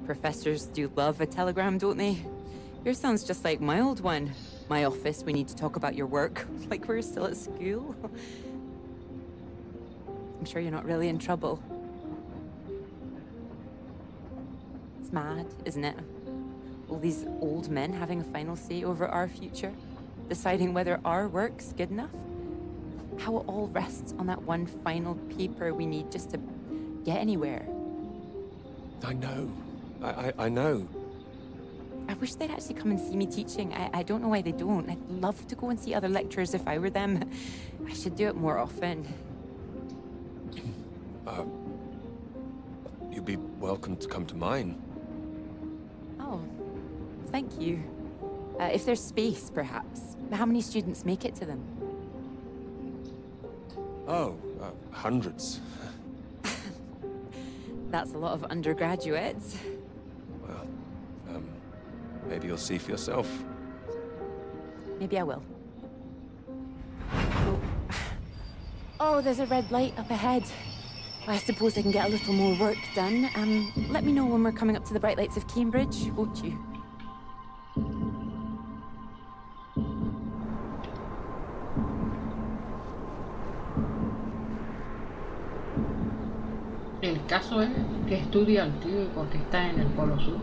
Professors do love a telegram, don't they? Yours sounds just like my old one. My office, we need to talk about your work. Like we're still at school. I'm sure you're not really in trouble. It's mad, isn't it? All these old men having a final say over our future, deciding whether our work's good enough. How it all rests on that one final paper we need just to get anywhere. I know. I know. I wish they'd actually come and see me teaching. I don't know why they don't. I'd love to go and see other lecturers if I were them. I should do it more often. You'd be welcome to come to mine. Oh, thank you. If there's space, perhaps. How many students make it to them? Oh, hundreds. That's a lot of undergraduates. Well, maybe you'll see for yourself. Maybe I will. Oh, there's a red light up ahead. I suppose I can get a little more work done. Let me know when we're coming up to the bright lights of Cambridge, won't you? El caso es que estudia el tío y porque está en el Polo Sur.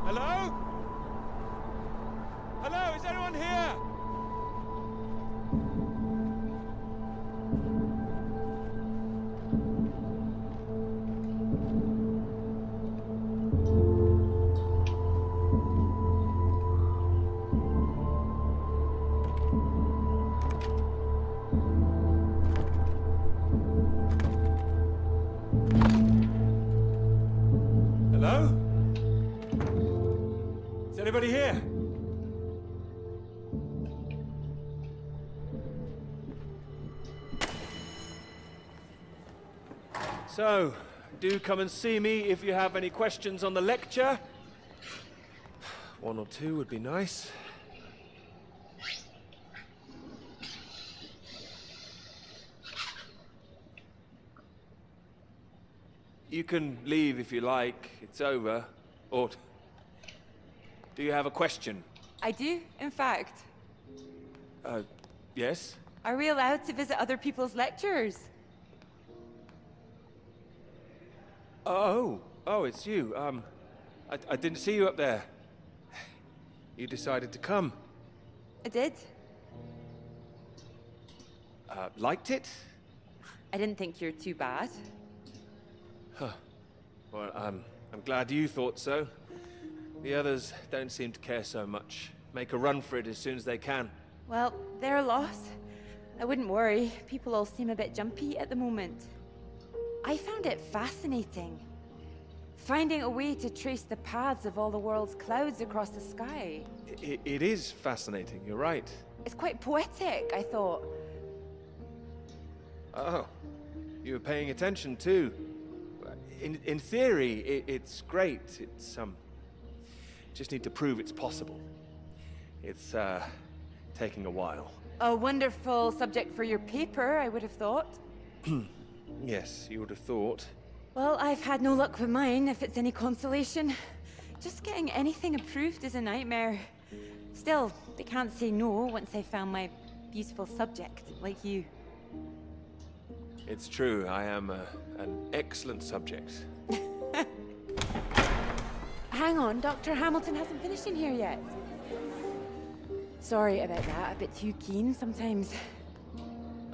Hello? Hello, is anyone here? Hello? Is anybody here? So, do come and see me if you have any questions on the lecture. One or two would be nice. You can leave if you like. It's over. Or do you have a question? I do, in fact. Yes? Are we allowed to visit other people's lectures? Oh, it's you. I didn't see you up there. You decided to come. I did. Liked it? I didn't think you're too bad. Huh. Well, I'm glad you thought so. The others don't seem to care so much. Make a run for it as soon as they can. Well, they're a loss. I wouldn't worry. People all seem a bit jumpy at the moment. I found it fascinating. Finding a way to trace the paths of all the world's clouds across the sky. It is fascinating, you're right. It's quite poetic, I thought. Oh, you were paying attention too. In theory, it's great. It's, just need to prove it's possible. It's, taking a while. A wonderful subject for your paper, I would have thought. Yes, you would have thought. Well, I've had no luck with mine, if it's any consolation. Just getting anything approved is a nightmare. Still, they can't say no once they've found my beautiful subject like you. It's true, I am an excellent subject. Hang on, Dr. Hamilton hasn't finished in here yet. Sorry about that, a bit too keen sometimes.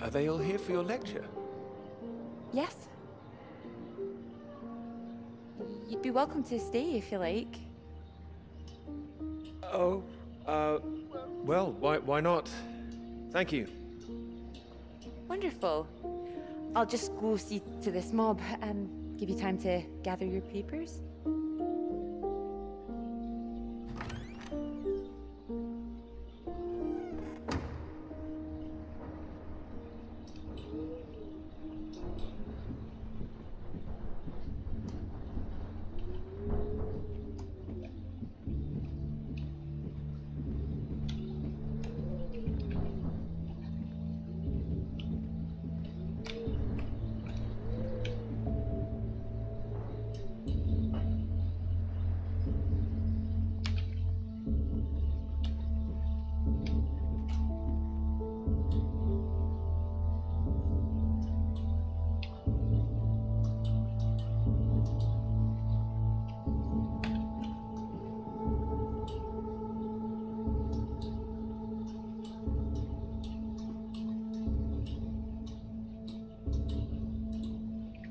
Are they all here for your lecture? Yes. You'd be welcome to stay if you like. Oh, well, why not? Thank you. Wonderful. I'll just go see to this mob and give you time to gather your papers.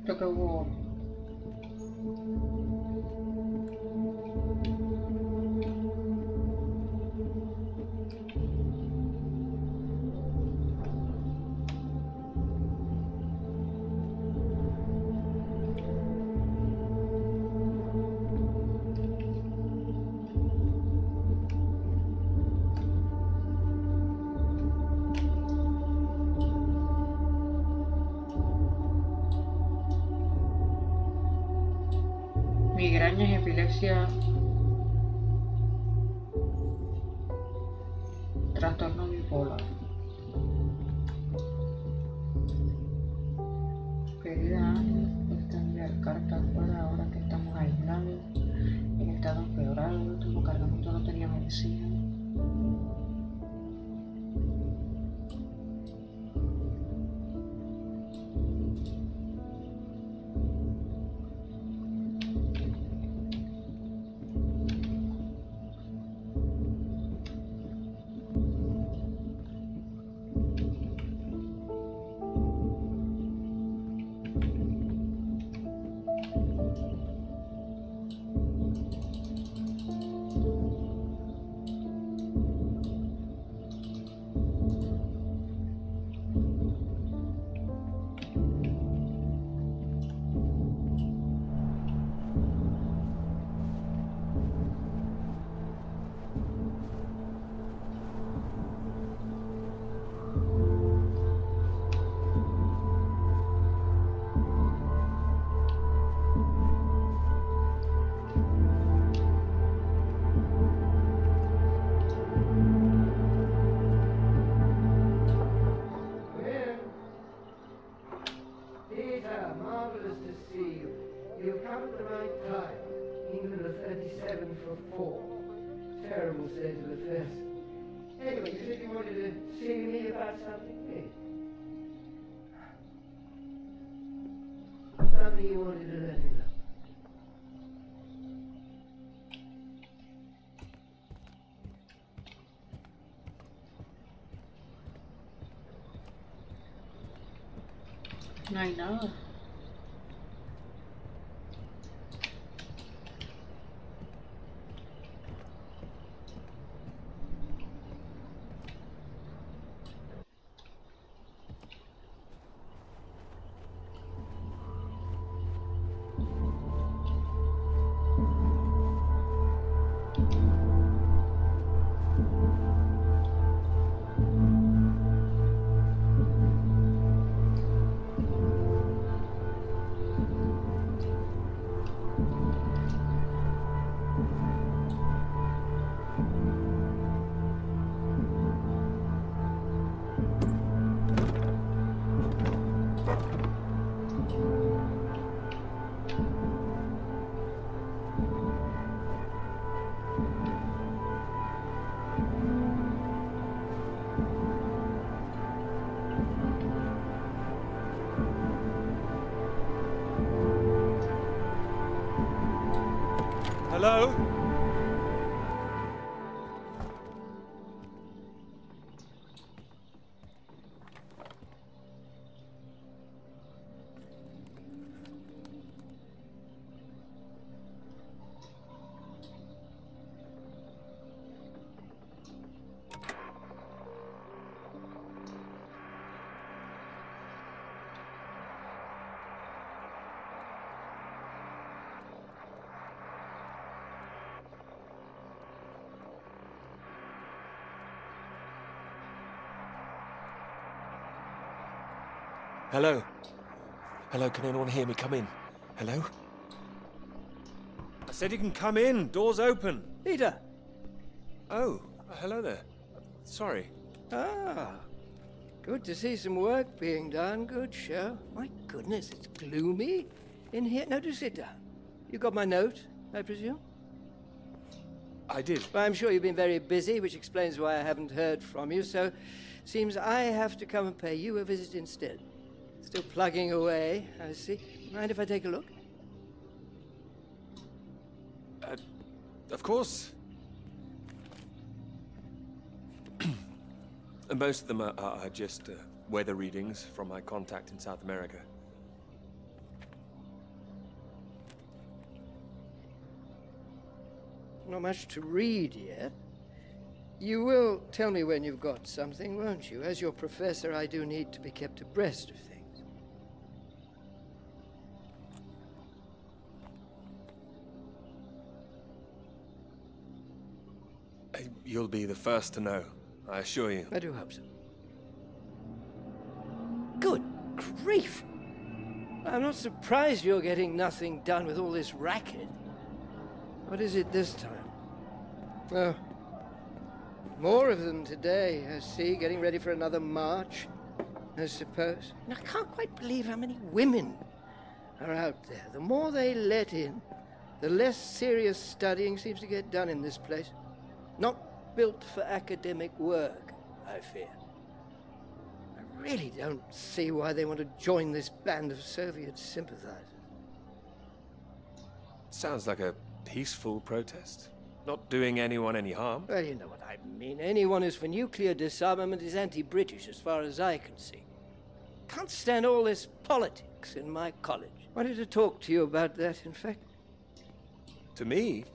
Creo que hubo... migrañas, epilepsia, trastorno bipolar. Querida Ana, puedes enviar cartas fuera ahora que estamos aislados, en estado empeorado, el último cargamento no tenía medicina. Marvelous to see you. You've come at the right time. England are 37 for 4. Terrible state of affairs. Anyway, you said you wanted to see me about something, eh? Something you wanted to let me know. No hay nada. Hello? Hello? Hello, can anyone hear me? Come in. Hello? I said you can come in. Door's open. Peter. Oh, hello there. Sorry. Ah, good to see some work being done. Good show. My goodness, it's gloomy in here. No, do sit down. You got my note, I presume? I did. Well, I'm sure you've been very busy, which explains why I haven't heard from you, so seems I have to come and pay you a visit instead. Still plugging away, I see. Mind if I take a look? Of course. Most of them are just weather readings from my contact in South America. Not much to read yet. You will tell me when you've got something, won't you? As your professor, I do need to be kept abreast of things. You'll be the first to know, I assure you. I do hope so. Good grief! I'm not surprised you're getting nothing done with all this racket. What is it this time? Oh, more of them today, I see, getting ready for another march, I suppose. And I can't quite believe how many women are out there. The more they let in, the less serious studying seems to get done in this place. Not built for academic work, I fear. I really don't see why they want to join this band of Soviet sympathizers. Sounds like a peaceful protest. Not doing anyone any harm. Well, you know what I mean. Anyone who's for nuclear disarmament is anti-British, as far as I can see. Can't stand all this politics in my college. Wanted to talk to you about that, in fact. To me?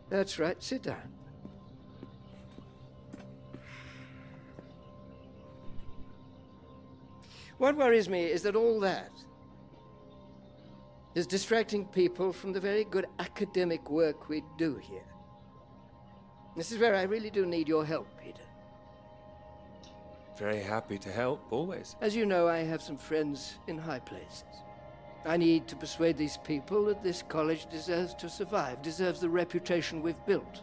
That's right. Sit down. What worries me is that all that is distracting people from the very good academic work we do here. This is where I really do need your help, Peter. Very happy to help, always. As you know, I have some friends in high places. I need to persuade these people that this college deserves to survive, deserves the reputation we've built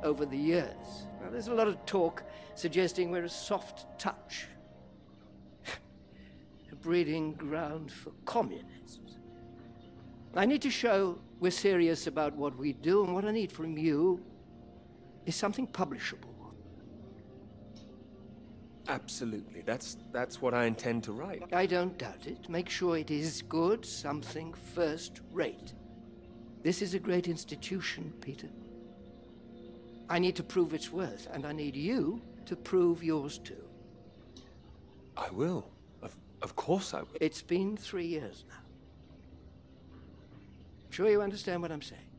over the years. Now, there's a lot of talk suggesting we're a soft touch. A breeding ground for communists. I need to show we're serious about what we do, and what I need from you is something publishable. Absolutely. That's what I intend to write. I don't doubt it. Make sure it is good, something first rate. This is a great institution, Peter. I need to prove its worth, and I need you to prove yours too. I will. Of course I will. It's been 3 years now. Sure you understand what I'm saying?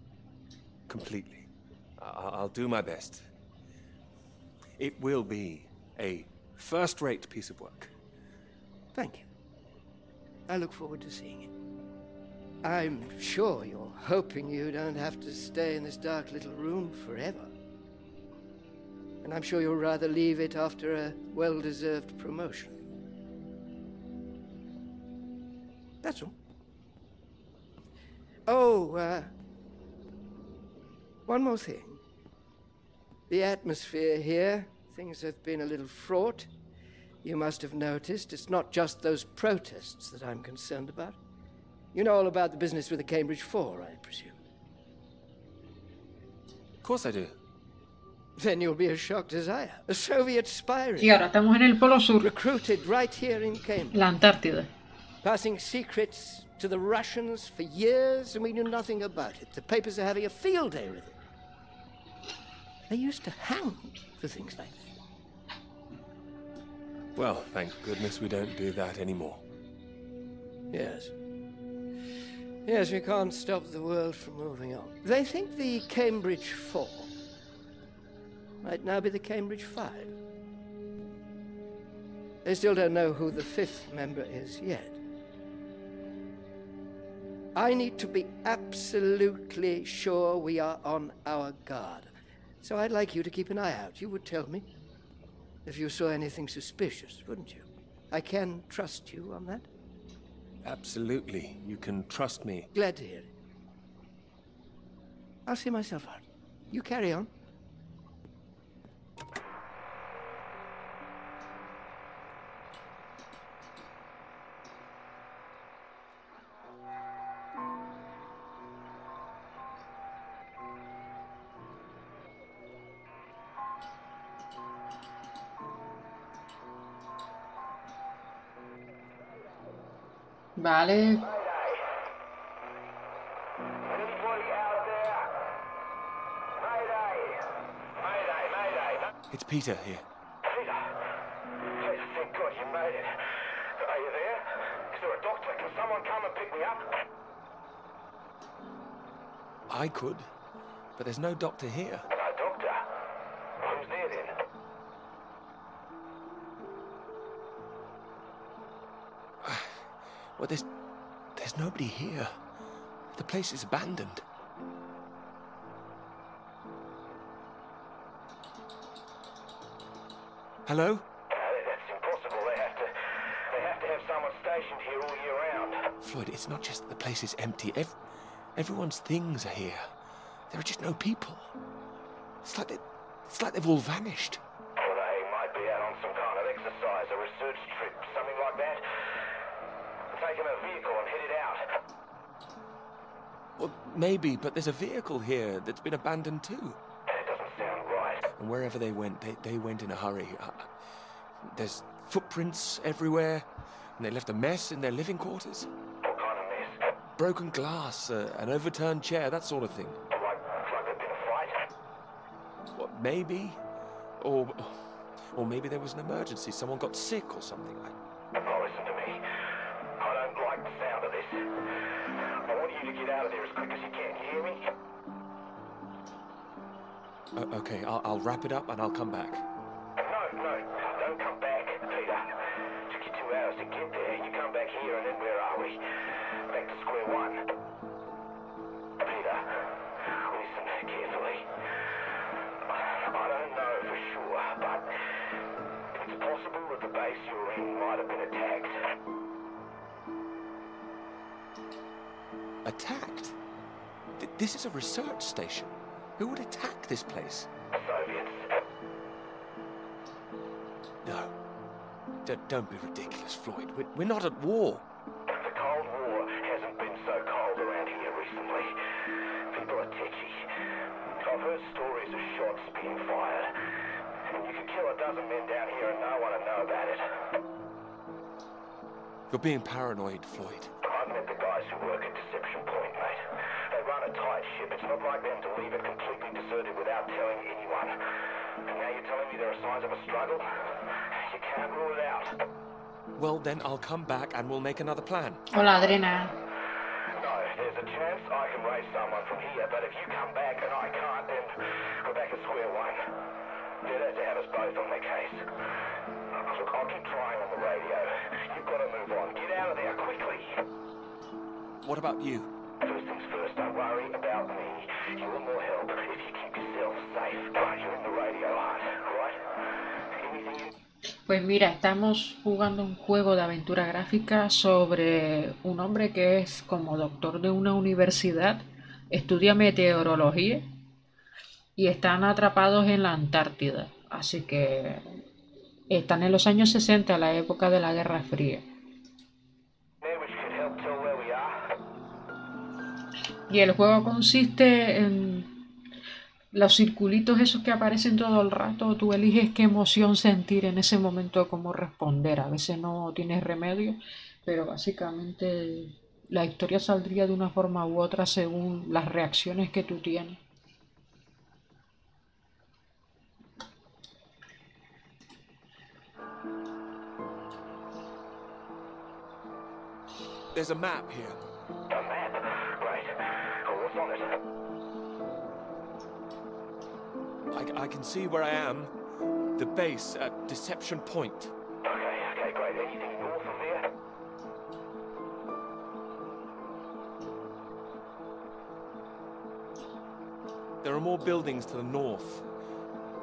Completely. I'll do my best. It will be a first-rate piece of work. Thank you. I look forward to seeing it. I'm sure you're hoping you don't have to stay in this dark little room forever. And I'm sure you'll rather leave it after a well-deserved promotion. That's all. Oh, one more thing. The atmosphere here, things have been a little fraught. You must have noticed it's not just those protests that I'm concerned about. You know all about the business with the Cambridge Four, I presume. Of course I do. Then you'll be as shocked as I am. A Soviet spy ring. Y ahora estamos en el Polo Sur, Recruited right here in Cambridge. la Antártida. Passing secrets to the Russians for years, and we knew nothing about it. The papers are having a field day with it. They used to hang for things like that. Well, thank goodness we don't do that anymore. Yes. Yes, we can't stop the world from moving on. They think the Cambridge 4 might now be the Cambridge 5. They still don't know who the 5th member is yet. I need to be absolutely sure we are on our guard. So I'd like you to keep an eye out. You would tell me if you saw anything suspicious, wouldn't you? I can trust you on that? Absolutely. You can trust me. Glad to hear it. I'll see myself out. You carry on. Vale. It's Peter here. Peter? Peter, thank God you made it. Are you there? Is there a doctor? Can someone come and pick me up? I could, but there's no doctor here. No doctor? Who's there then? Well, there's nobody here. The place is abandoned. Hello? That's impossible. They have to have someone stationed here all year round. Floyd, it's not just that the place is empty. Everyone's things are here. There are just no people. It's like they've all vanished. Well, they might be out on some kind of exercise, a research trip, something like that. Taking a vehicle and headed out. Well, maybe, but there's a vehicle here that's been abandoned too. That doesn't sound right. And wherever they went, they went in a hurry. There's footprints everywhere, and they left a mess in their living quarters. What kind of mess? Broken glass, an overturned chair, that sort of thing. Like there'd been a fight? What, maybe? Or maybe there was an emergency. Someone got sick or something. Oh, listen to me. I don't like the sound of this. I want you to get out of there as quick as you can. You hear me? Okay, I'll wrap it up and I'll come back. No, don't come back, Peter. Took you 2 hours to get there. You come back here and then where are we? Back to square one. Peter, listen carefully. I don't know for sure, but it's possible that the base you're in might have been attacked. Attacked? This is a research station. Who would attack this place? Soviets. No. Don't be ridiculous, Floyd. We're not at war. The Cold War hasn't been so cold around here recently. People are tetchy. I've heard stories of shots being fired. And you could kill a dozen men down here and no one would know about it. You're being paranoid, Floyd. I've met the guys who work at Deception Point, mate. They run a tight ship. It's not like them to leave it completely deserted without telling anyone. And now you're telling me there are signs of a struggle? You can't rule it out. Well, then I'll come back and we'll make another plan. Hola, Adriana. No, there's a chance I can raise someone from here, but if you come back and I can't, then we're back at square one. They'd have to have us both on their case. Look, I'll keep trying on the radio. You've got to move on. Get out of there, quickly. What about you? First things first, don't worry about me. You want more help if you keep yourself safe. You're in the radio hunt, right? Anything you... Pues mira, estamos jugando un juego de aventura gráfica sobre un hombre que es como doctor de una universidad, estudia meteorología y están atrapados en la Antártida. Así que están en los años 60, la época de la Guerra Fría. Y el juego consiste en los circulitos esos que aparecen todo el rato. Tú eliges qué emoción sentir en ese momento, cómo responder. A veces no tienes remedio, pero básicamente la historia saldría de una forma u otra según las reacciones que tú tienes. There's a map here. A map? Great. What's on it? I can see where I am. The base at Deception Point. Okay, great. Anything north of there? There are more buildings to the north.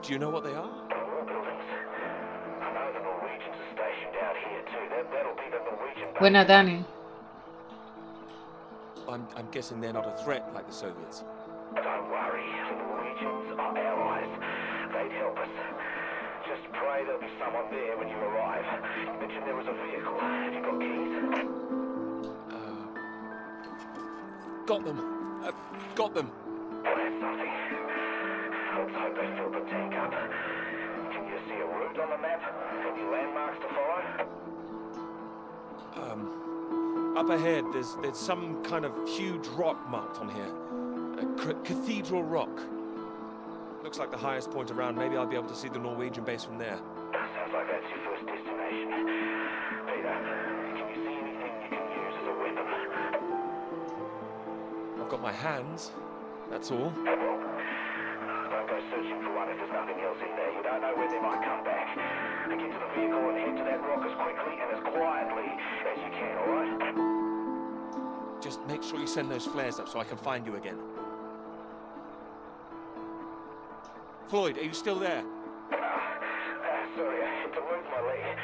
Do you know what they are? More buildings? I know the Norwegians are stationed out here too. That'll be the Norwegian base. Buena, Dani. I'm guessing they're not a threat like the Soviets. Don't worry. The Norwegians are allies. They'd help us. Just pray there'll be someone there when you arrive. You mentioned there was a vehicle. Have you got keys? Got them. Got them. Well, that's something. Let's hope they filled the tank up. Can you see a route on the map? Any landmarks to follow? Up ahead, there's some kind of huge rock marked on here. A cathedral rock. Looks like the highest point around. Maybe I'll be able to see the Norwegian base from there. Sounds like that's your first destination. Peter, can you see anything you can use as a weapon? I've got my hands. That's all. Well, don't go searching for one if there's nothing else in there. You don't know when they might come back. Get to the vehicle and head to that rock as quickly and as quietly as you can, alright? Just make sure you send those flares up so I can find you again. Floyd, are you still there? Sorry, I had to move my leg.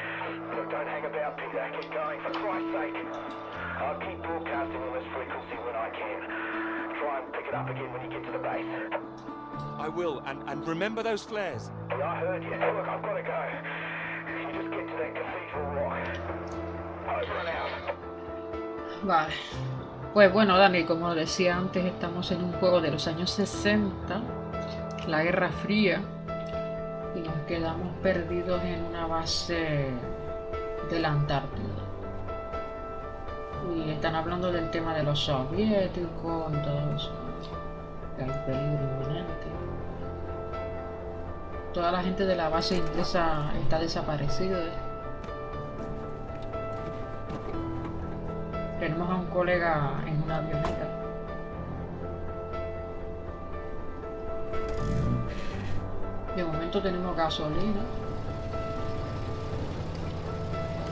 Look, don't hang about, Peter. Keep going, for Christ's sake. I'll keep broadcasting on this frequency when I can. Try and pick it up again when you get to the base. I will, and remember those flares. Yeah, I heard you. Look, I've got to go. You just get to that cathedral rock. Over and out. Vale. Pues bueno, Dani, como decía antes, estamos en un juego de los años 60, la Guerra Fría, y nos quedamos perdidos en una base de la Antártida. Y están hablando del tema de los soviéticos y todo eso, que hay peligro inminente. Toda la gente de la base inglesa está desaparecida. Tenemos a un colega en una avioneta. De momento tenemos gasolina.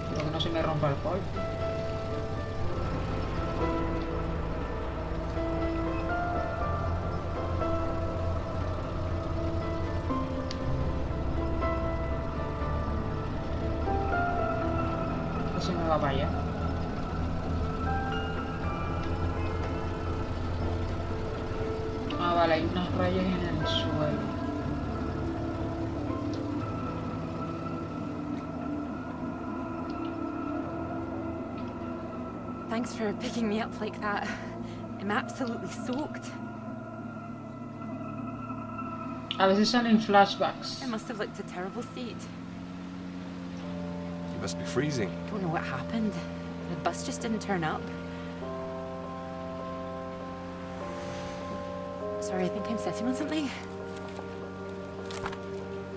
Espero que no se me rompa el polvo. Se me va para allá. Ah, vale, hay unas rayas en el suelo. Thanks for picking me up like that. I'm absolutely soaked. A veces salen flashbacks. I must have looked a terrible state. You must be freezing. Don't know what happened. The bus just didn't turn up. Sorry, I think I'm sitting on something.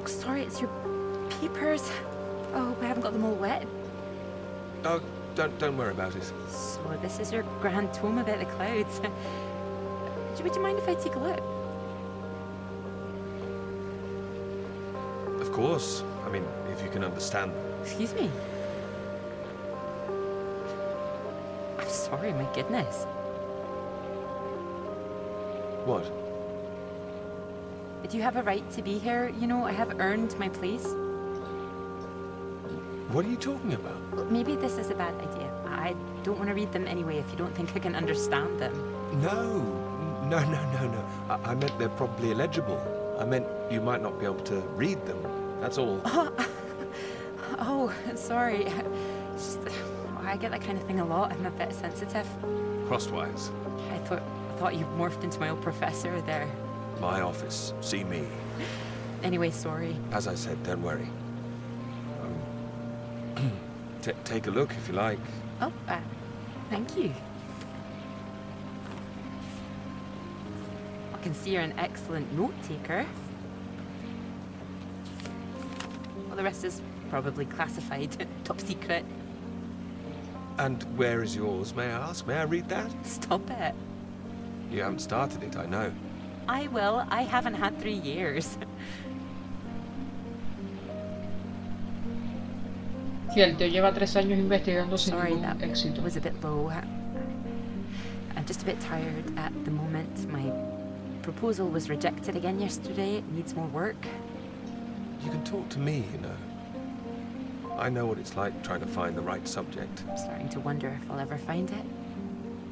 Oh, sorry, it's your papers. Oh, I haven't got them all wet. Oh, don't worry about it. So this is your grand tome about the clouds. Would you mind if I take a look? Of course. I mean, if you can understand them. Excuse me? I'm sorry, my goodness. What? Do you have a right to be here? You know, I have earned my place. What are you talking about? Maybe this is a bad idea. I don't want to read them anyway if you don't think I can understand them. No. I meant they're probably illegible. I meant you might not be able to read them. That's all. Oh, sorry. I get that kind of thing a lot. I'm a bit sensitive. Crosswise. I thought you morphed into my old professor there. My office. See me. Anyway, sorry. As I said, don't worry. Take a look if you like. Oh, thank you. I can see you're an excellent note-taker. Well, the rest is probably classified, top secret. And where is yours, may I ask? May I read that? Stop it. You haven't started it, I know. I will. I haven't had 3 years. Sí, el tío lleva 3 años investigando sin ningún éxito. It was a bit low. I'm just a bit tired at the moment. My proposal was rejected again yesterday. It needs more work. You can talk to me, you know. I know what it's like trying to find the right subject. I'm starting to wonder if I'll ever find it.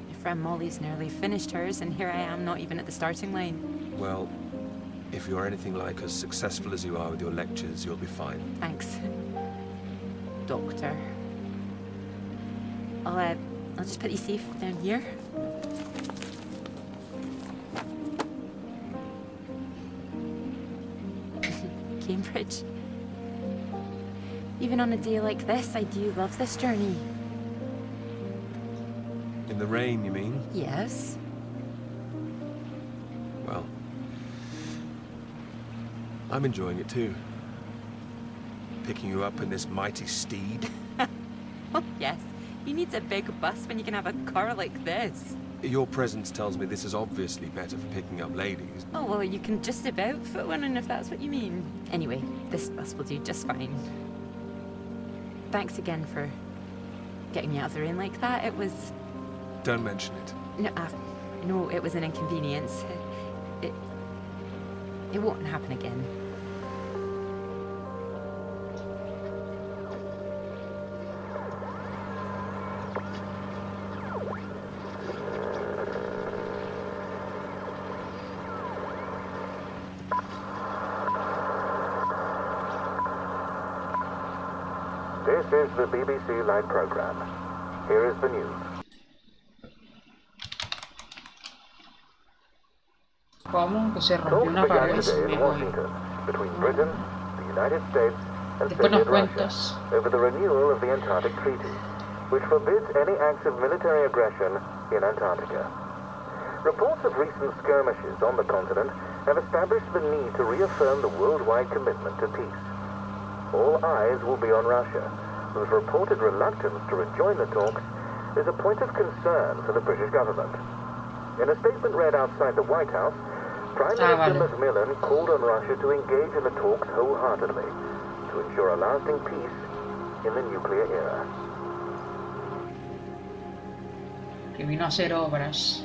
My friend Molly's nearly finished hers, and here I am, not even at the starting line. Well, if you're anything like as successful as you are with your lectures, you'll be fine. Thanks, Doctor. I'll just put you safe down here. Cambridge. Even on a day like this, I do love this journey. In the rain, you mean? Yes. Well, I'm enjoying it too. Picking you up in this mighty steed. Oh, yes. Who needs a big bus when you can have a car like this? Your presence tells me this is obviously better for picking up ladies. Oh, well, you can just about fit one in if that's what you mean. Anyway, this bus will do just fine. Thanks again for getting me out of the rain like that. It was... Don't mention it. No, it was an inconvenience. It won't happen again. This is the BBC Live program. Here is the news. ¿Cómo? Que se rompió Talks una began pared. today in Washington between Britain, the United States, and Después nos Soviet Russia cuentas. over the renewal of the Antarctic Treaty, which forbids any acts of military aggression in Antarctica. Reports of recent skirmishes on the continent have established the need to reaffirm the worldwide commitment to peace. All eyes will be on Russia, whose reported reluctance to rejoin the talks is a point of concern for the British government. In a statement read outside the White House, Prime Minister Macmillan called on Russia to engage in the talks wholeheartedly to ensure a lasting peace in the nuclear era. Que vino a hacer obras.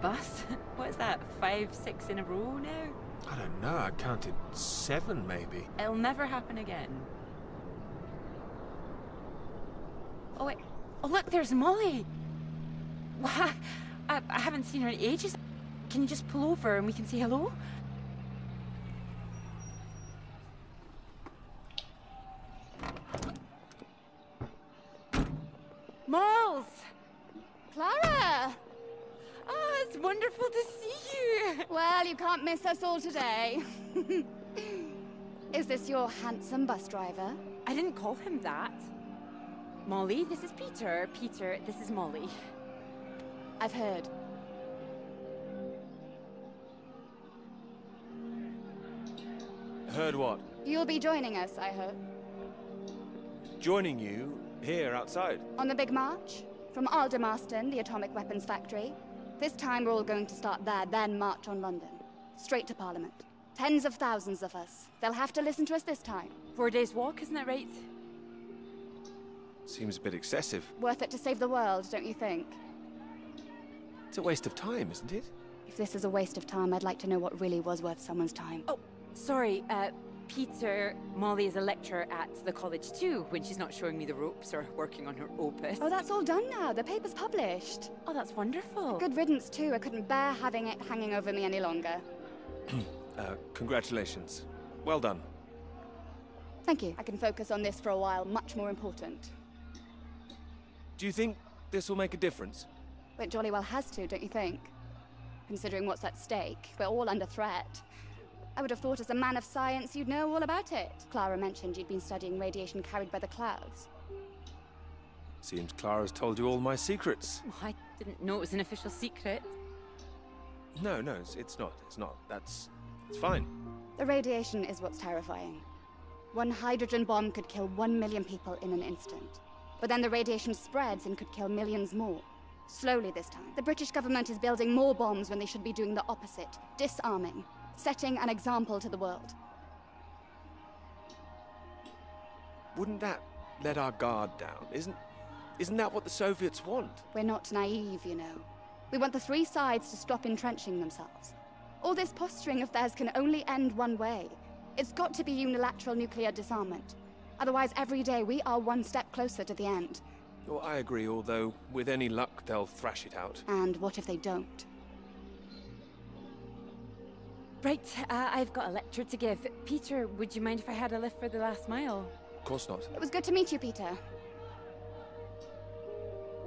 Bus? What is that, 5, 6 in a row now? I don't know, I counted 7 maybe. It'll never happen again. Oh wait, oh look, there's Molly! Wow, I haven't seen her in ages. Can you just pull over and we can say hello? Moles! Clara! Oh, it's wonderful to see you! Well, you can't miss us all today. Is this your handsome bus driver? I didn't call him that. Molly, this is Peter. Peter, this is Molly. I've heard. Heard what? You'll be joining us, I hope. Joining you here outside? On the big march? From Aldermaston, the atomic weapons factory. This time we're all going to start there, then march on London. Straight to Parliament. Tens of thousands of us. They'll have to listen to us this time. 4 days walk, isn't that right? Seems a bit excessive. Worth it to save the world, don't you think? It's a waste of time, isn't it? If this is a waste of time, I'd like to know what really was worth someone's time. Oh, sorry, Peter, Molly is a lecturer at the college too, when she's not showing me the ropes or working on her opus. Oh, that's all done now. The paper's published. Oh, that's wonderful. Good riddance too. I couldn't bear having it hanging over me any longer. Congratulations. Well done. Thank you. I can focus on this for a while. Much more important. Do you think this will make a difference? Well, it jolly well has to, don't you think? Considering what's at stake, we're all under threat. I would have thought as a man of science you'd know all about it. Clara mentioned you'd been studying radiation carried by the clouds. Seems Clara's told you all my secrets. Well, I didn't know it was an official secret. No, it's not. It's fine. The radiation is what's terrifying. One hydrogen bomb could kill 1 million people in an instant. But then the radiation spreads and could kill millions more. Slowly this time. The British government is building more bombs when they should be doing the opposite. Disarming. Setting an example to the world. Wouldn't that let our guard down? Isn't that what the Soviets want? We're not naive, you know. We want the three sides to stop entrenching themselves. All this posturing of theirs can only end one way. It's got to be unilateral nuclear disarmament. Otherwise, every day we are one step closer to the end. Well, I agree, although with any luck they'll thrash it out. And what if they don't? Right, I've got a lecture to give. Peter, would you mind if I had a lift for the last mile? Of course not. It was good to meet you, Peter.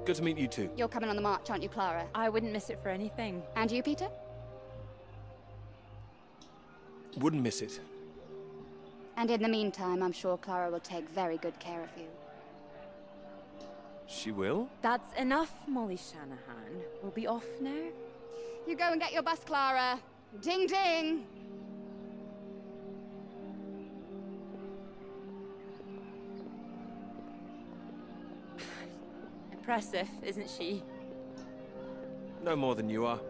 Good to meet you too. You're coming on the march, aren't you, Clara? I wouldn't miss it for anything. And you, Peter? Wouldn't miss it. And in the meantime, I'm sure Clara will take very good care of you. She will? That's enough, Molly Shanahan. We'll be off now. You go and get your bus, Clara. Ding ding! Impressive, isn't she? No more than you are.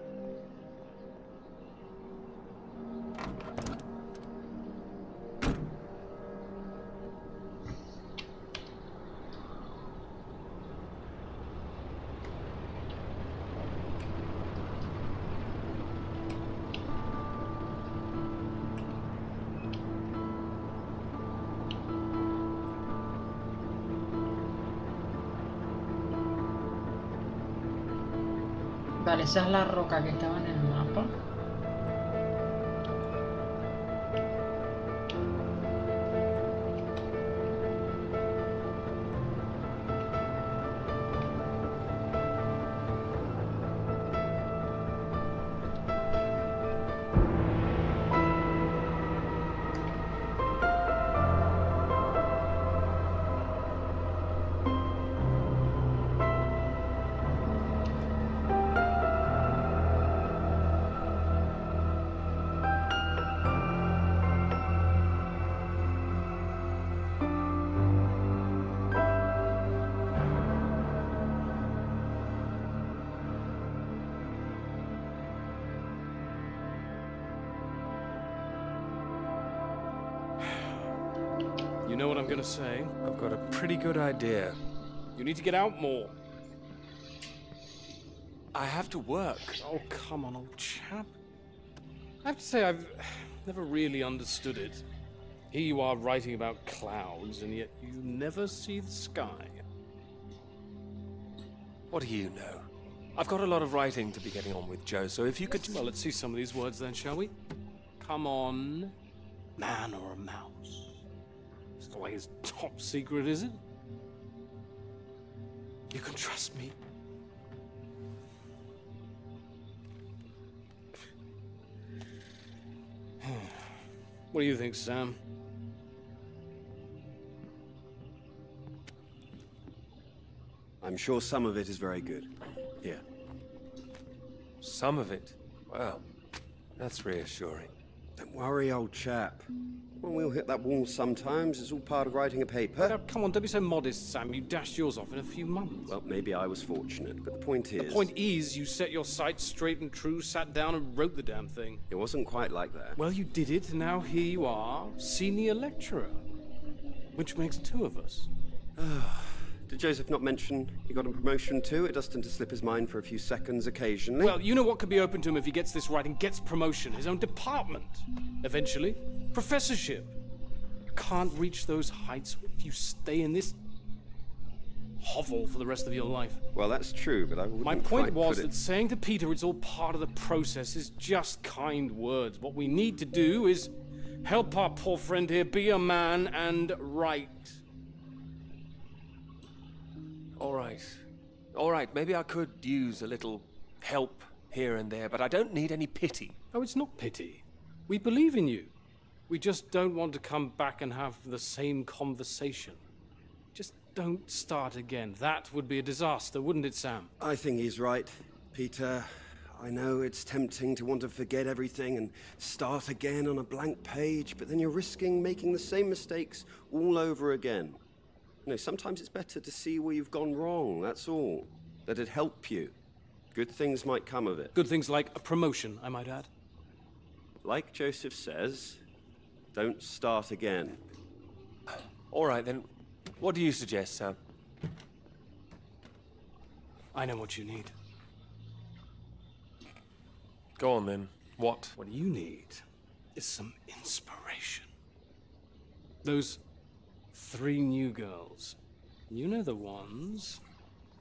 Vale, esa es la roca que estaba en el mapa. You know what I'm gonna say? I've got a pretty good idea. You need to get out more. I have to work. Oh, come on, old chap. I have to say, I've never really understood it. Here you are writing about clouds, and yet you never see the sky. What do you know? I've got a lot of writing to be getting on with, Joe, so if you could... Well, let's see some of these words then, shall we? Come on. Man or a mouse? It's the latest top secret, is it? You can trust me. What do you think, Sam? I'm sure some of it is very good. Here. Some of it? Well, that's reassuring. Don't worry, old chap. Well, we'll hit that wall sometimes. It's all part of writing a paper. Now, come on, don't be so modest, Sam. You dashed yours off in a few months. Well, maybe I was fortunate, but the point is... The point is, you set your sights straight and true, sat down and wrote the damn thing. It wasn't quite like that. Well, you did it, and now here you are, senior lecturer. Which makes two of us. Did Joseph not mention he got a promotion too? It does tend to slip his mind for a few seconds occasionally. Well, you know what could be open to him if he gets this right and gets promotion. His own department. Eventually. Professorship. can't reach those heights if you stay in this hovel for the rest of your life. Well, that's true, but I wouldn't My point quite was put it... that saying to Peter it's all part of the process is just kind words. What we need to do is help our poor friend here be a man and right. All right. All right, maybe I could use a little help here and there, but I don't need any pity. Oh, it's not pity. We believe in you. We just don't want to come back and have the same conversation. Just don't start again. That would be a disaster, wouldn't it, Sam? I think he's right, Peter. I know it's tempting to want to forget everything and start again on a blank page, but then you're risking making the same mistakes all over again. You know, sometimes it's better to see where you've gone wrong, that's all. That'd help you. Good things might come of it. Good things like a promotion, I might add. Like Joseph says, don't start again. All right, then. What do you suggest, Sam? I know what you need. Go on, then. What? What you need is some inspiration. Those 3 new girls. You know the ones.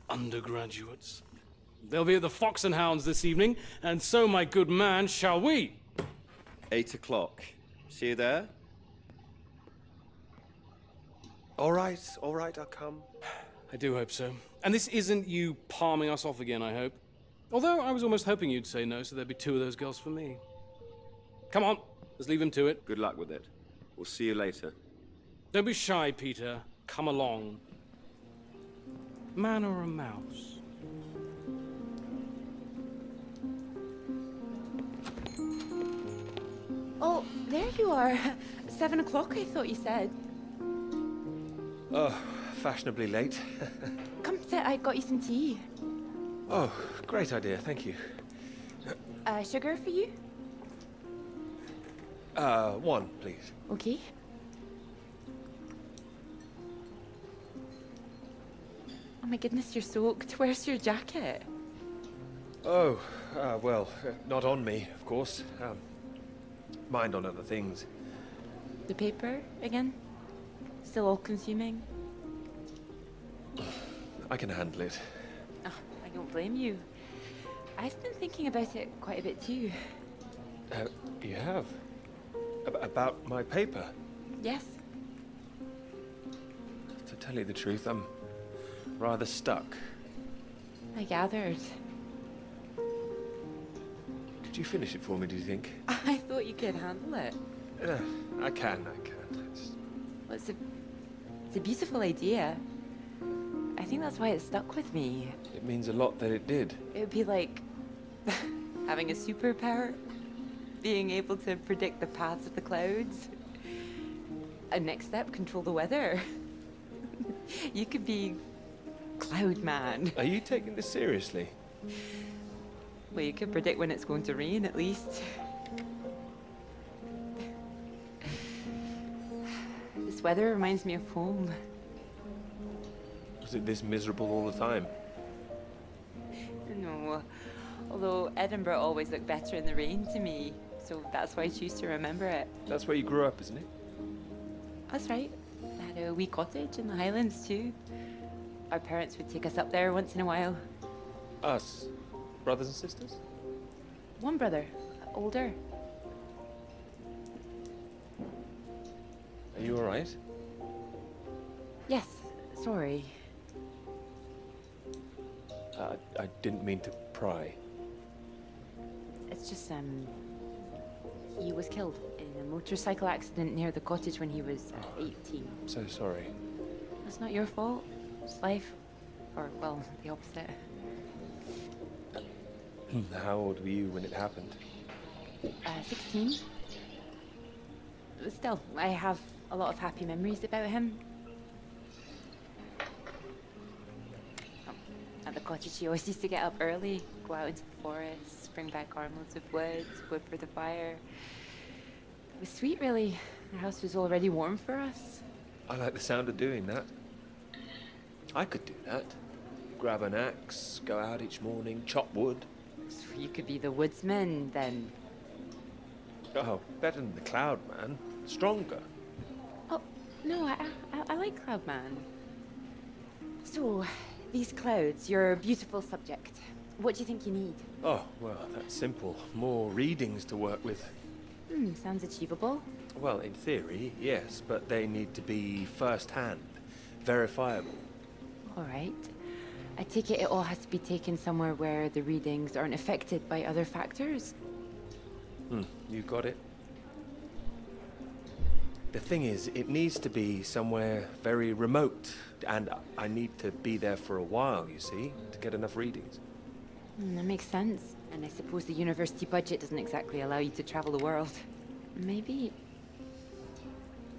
Undergraduates. They'll be at the Fox and Hounds this evening, and so, my good man, shall we? 8 o'clock. See you there? All right, I'll come. I do hope so. And this isn't you palming us off again, I hope. Although I was almost hoping you'd say no, so there'd be 2 of those girls for me. Come on, let's leave him to it. Good luck with it. We'll see you later. Don't be shy, Peter. Come along. Man or a mouse? Oh, there you are. 7 o'clock, I thought you said. Oh, fashionably late. Come sit, I got you some tea. Oh, great idea, thank you. Sugar for you? 1, please. Okay. Oh my goodness, you're soaked. Where's your jacket? Oh, well, not on me, of course. Mind on other things. The paper again? Still all-consuming? I can handle it. Oh, I don't blame you. I've been thinking about it quite a bit too. You have? About my paper? Yes. To tell you the truth, I'm rather stuck. I gathered. Could you finish it for me, do you think? I thought you could handle it. I can. Well, it's a beautiful idea. I think that's why it stuck with me. It means a lot that it did. It would be like having a superpower, being able to predict the paths of the clouds. A next step, control the weather. You could be Cloud Man. Are you taking this seriously? Well, you could predict when it's going to rain, at least. This weather reminds me of home. Was it this miserable all the time? No, although Edinburgh always looked better in the rain to me, so that's why I choose to remember it. That's where you grew up, isn't it? That's right. I had a wee cottage in the Highlands too. Our parents would take us up there once in a while. Us? Brothers and sisters? One brother, older. Are you alright? Yes, sorry. I didn't mean to pry. It's just, he was killed in a motorcycle accident near the cottage when he was 18. I'm so sorry. It's not your fault. It's life. Or, well, the opposite. How old were you when it happened? 16. Still, I have a lot of happy memories about him. At the cottage, he always used to get up early, go out into the forest, bring back armloads of wood, wood for the fire. It was sweet, really. The house was already warm for us. I like the sound of doing that. I could do that. Grab an axe, go out each morning, chop wood. So you could be the woodsman, then. Oh, better than the Cloud Man. Stronger. Oh, No, I like Cloudman. So, these clouds, your beautiful subject. What do you think you need? Oh, well, that's simple. More readings to work with. Sounds achievable. Well, in theory, yes, but they need to be first-hand, verifiable. All right. I take it all has to be taken somewhere where the readings aren't affected by other factors? You got it. The thing is, it needs to be somewhere very remote, and I need to be there for a while, you see, to get enough readings. That makes sense. And I suppose the university budget doesn't exactly allow you to travel the world. Maybe...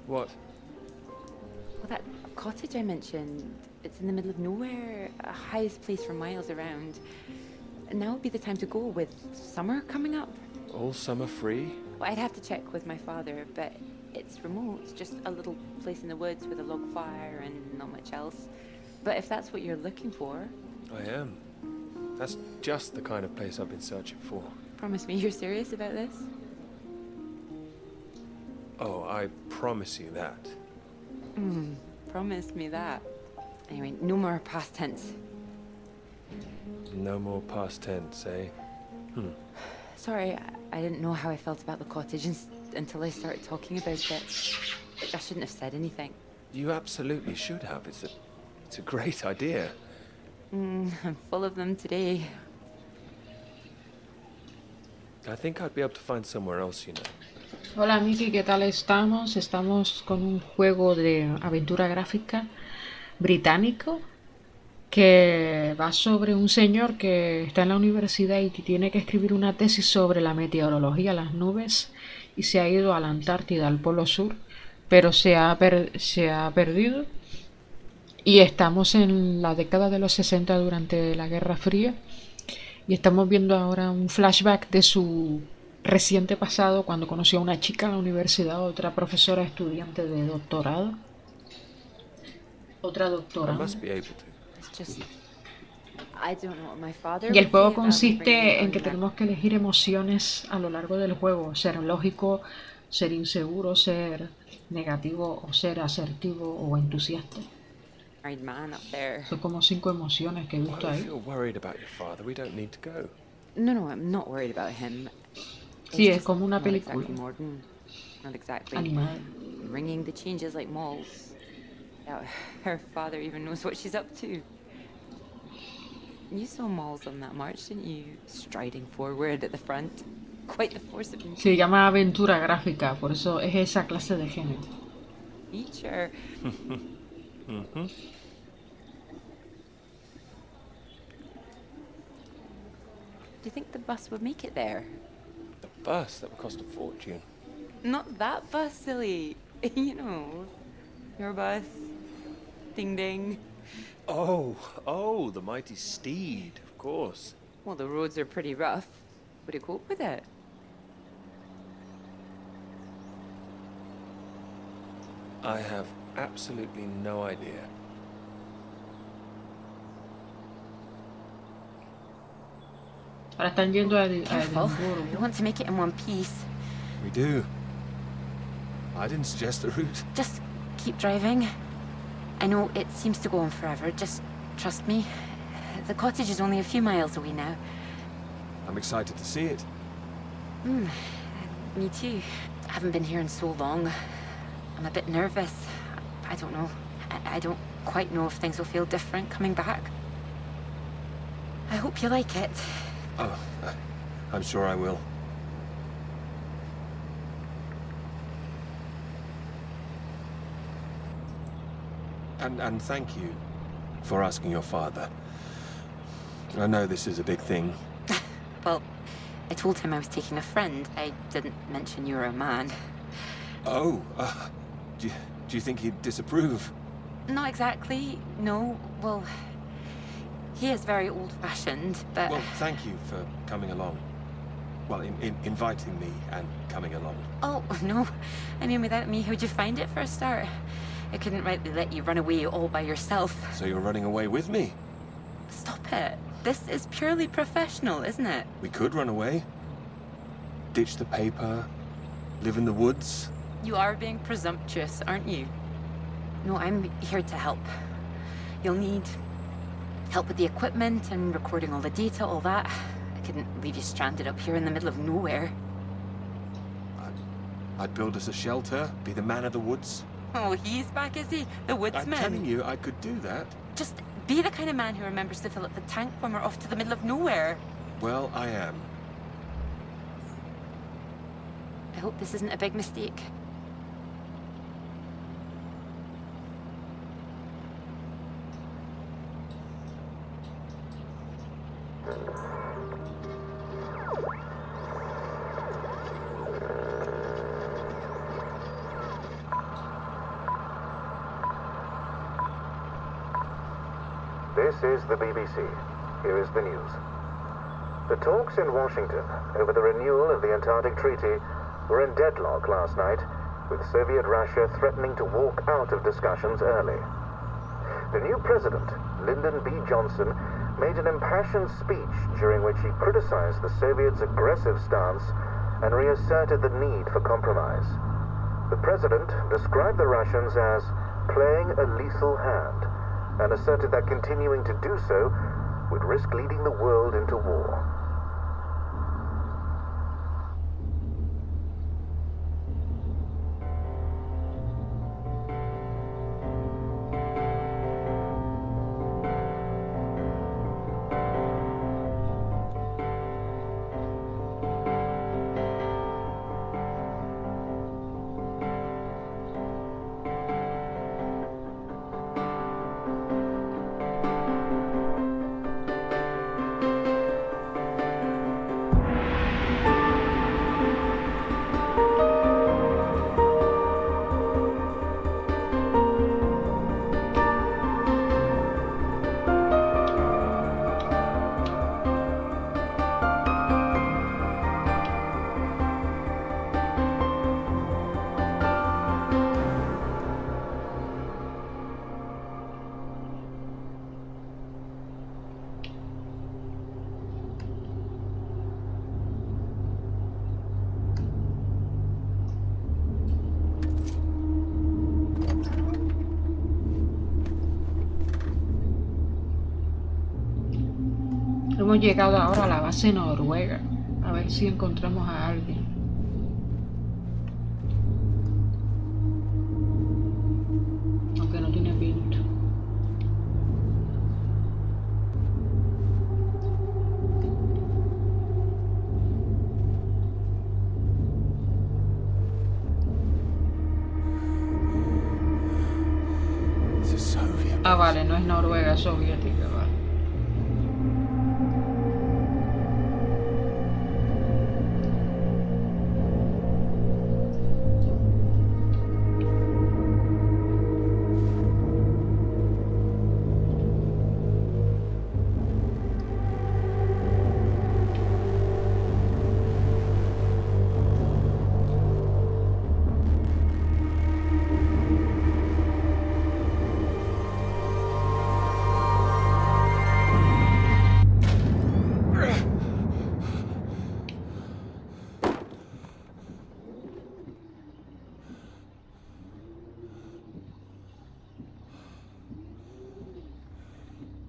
What? Well, that cottage I mentioned, it's in the middle of nowhere, highest place for miles around. Now would be the time to go with summer coming up. All summer free? Well, I'd have to check with my father, but it's remote. It's just a little place in the woods with a log fire and not much else. But if that's what you're looking for... I am. That's just the kind of place I've been searching for. Promise me you're serious about this? Oh, I promise you that. Promise me that. Anyway, no more past tense. No more past tense, eh? Sorry, I didn't know how I felt about the cottage until I started talking about it. I shouldn't have said anything. You absolutely should have. It's a great idea. I'm full of them today. I think I'd be able to find somewhere else, you know. Hola Miki, ¿qué tal estamos? Estamos con un juego de aventura gráfica británico que va sobre un señor que está en la universidad y que tiene que escribir una tesis sobre la meteorología, las nubes, y se ha ido a la Antártida, al Polo Sur, pero se ha perdido. Y estamos en la década de los 60 durante la Guerra Fría y estamos viendo ahora un flashback de su reciente pasado cuando conoció a una chica en la universidad, otra profesora estudiante de doctorado. Otra doctora. Y el juego consiste en que tenemos que elegir emociones a lo largo del juego, ser lógico, ser inseguro, ser negativo o ser asertivo o entusiasta. Son como 5 emociones que he visto ahí. No, I'm not worried about him. Sí, es como una película Not exactly. animada. Ringing the changes like malls. Her father even knows what she's up to. You saw Malls on that march, didn't you? Striding forward at the front. Quite the force of... Se llama aventura gráfica, por eso es esa clase de género. Feature. Do you think the bus would make it there? The bus? That would cost a fortune. Not that bus, silly. You know, your bus. Ding ding. Oh, the mighty steed, of course. Well, the roads are pretty rough. Would you cope with it? I have absolutely no idea. Ahora están yendo a Careful. You want to make it in one piece. We do. I didn't suggest the route. Just keep driving. I know it seems to go on forever. Just trust me. The cottage is only a few miles away now. I'm excited to see it. Me too. I haven't been here in so long. I'm a bit nervous. I don't know. I don't quite know if things will feel different coming back. I hope you like it. Oh, I'm sure I will. And thank you for asking your father. I know this is a big thing. Well, I told him I was taking a friend. I didn't mention you were a man. Oh, do you think he'd disapprove? Not exactly, no. Well, he is very old-fashioned, but... Well, thank you for coming along. Well, inviting me and coming along. Oh, no. I mean, without me, how'd you find it for a start? I couldn't rightly let you run away all by yourself. So you're running away with me? Stop it. This is purely professional, isn't it? We could run away. Ditch the paper. Live in the woods. You are being presumptuous, aren't you? No, I'm here to help. You'll need help with the equipment and recording all the data, all that. I couldn't leave you stranded up here in the middle of nowhere. I'd build us a shelter, be the man of the woods. Oh, he's back, is he? The woodsman? I'm telling you, I could do that. Just be the kind of man who remembers to fill up the tank when we're off to the middle of nowhere. Well, I am. I hope this isn't a big mistake. This is the BBC. Here is the news. The talks in Washington over the renewal of the Antarctic Treaty were in deadlock last night, with Soviet Russia threatening to walk out of discussions early. The new president, Lyndon B. Johnson, made an impassioned speech during which he criticized the Soviets' aggressive stance and reasserted the need for compromise. The president described the Russians as playing a lethal hand and asserted that continuing to do so would risk leading the world into war. Hemos llegado ahora a la base noruega. A ver si encontramos a alguien. Aunque no tiene pinta. Ah, vale, no es Noruega, es soviética, vale.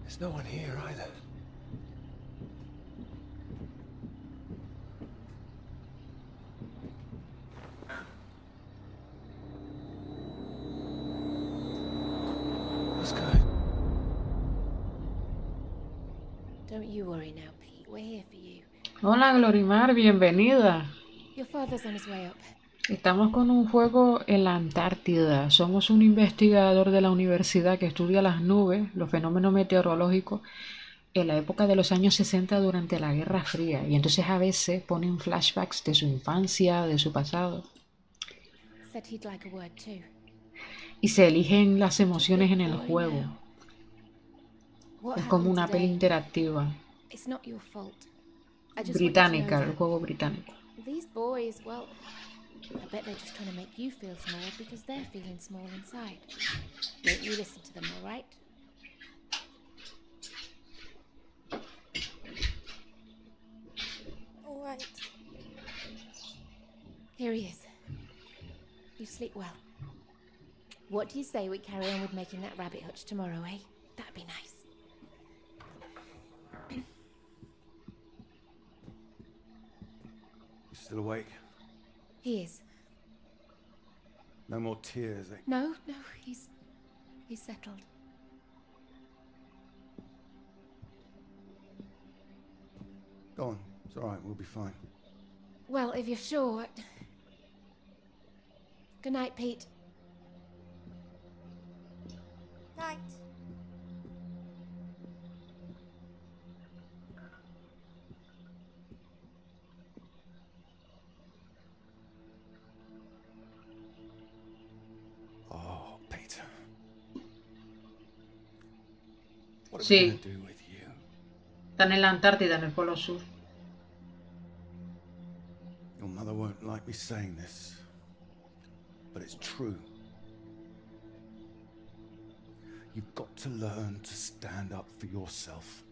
There's no one here either. What's good? Don't you worry now, Pete. We're here for you. Hola Glorimar, bienvenida. Your father's on his way up. Estamos con un juego en la Antártida. Somos un investigador de la universidad que estudia las nubes, los fenómenos meteorológicos en la época de los años 60 durante la Guerra Fría. Y entonces a veces ponen flashbacks de su infancia, de su pasado. Said he'd like a word too. Y se eligen las emociones en el juego. Es como una peli interactiva. It's not your fault. Británica, el juego británico. These boys, well, I bet they're just trying to make you feel small because they're feeling small inside. Don't you listen to them, all right? All right. Here he is. You sleep well. What do you say we carry on with making that rabbit hutch tomorrow, eh? That'd be nice. Still awake? He is. No more tears, eh? No, he's settled. Go on. It's all right. We'll be fine. Well, if you're sure. Good night, Pete. Night. Oh, Peter. What are we Sí. gonna do with you? Están en la Antártida, en el Polo Sur. Your mother won't like me saying this, but it's true. You've got to learn to stand up for yourself.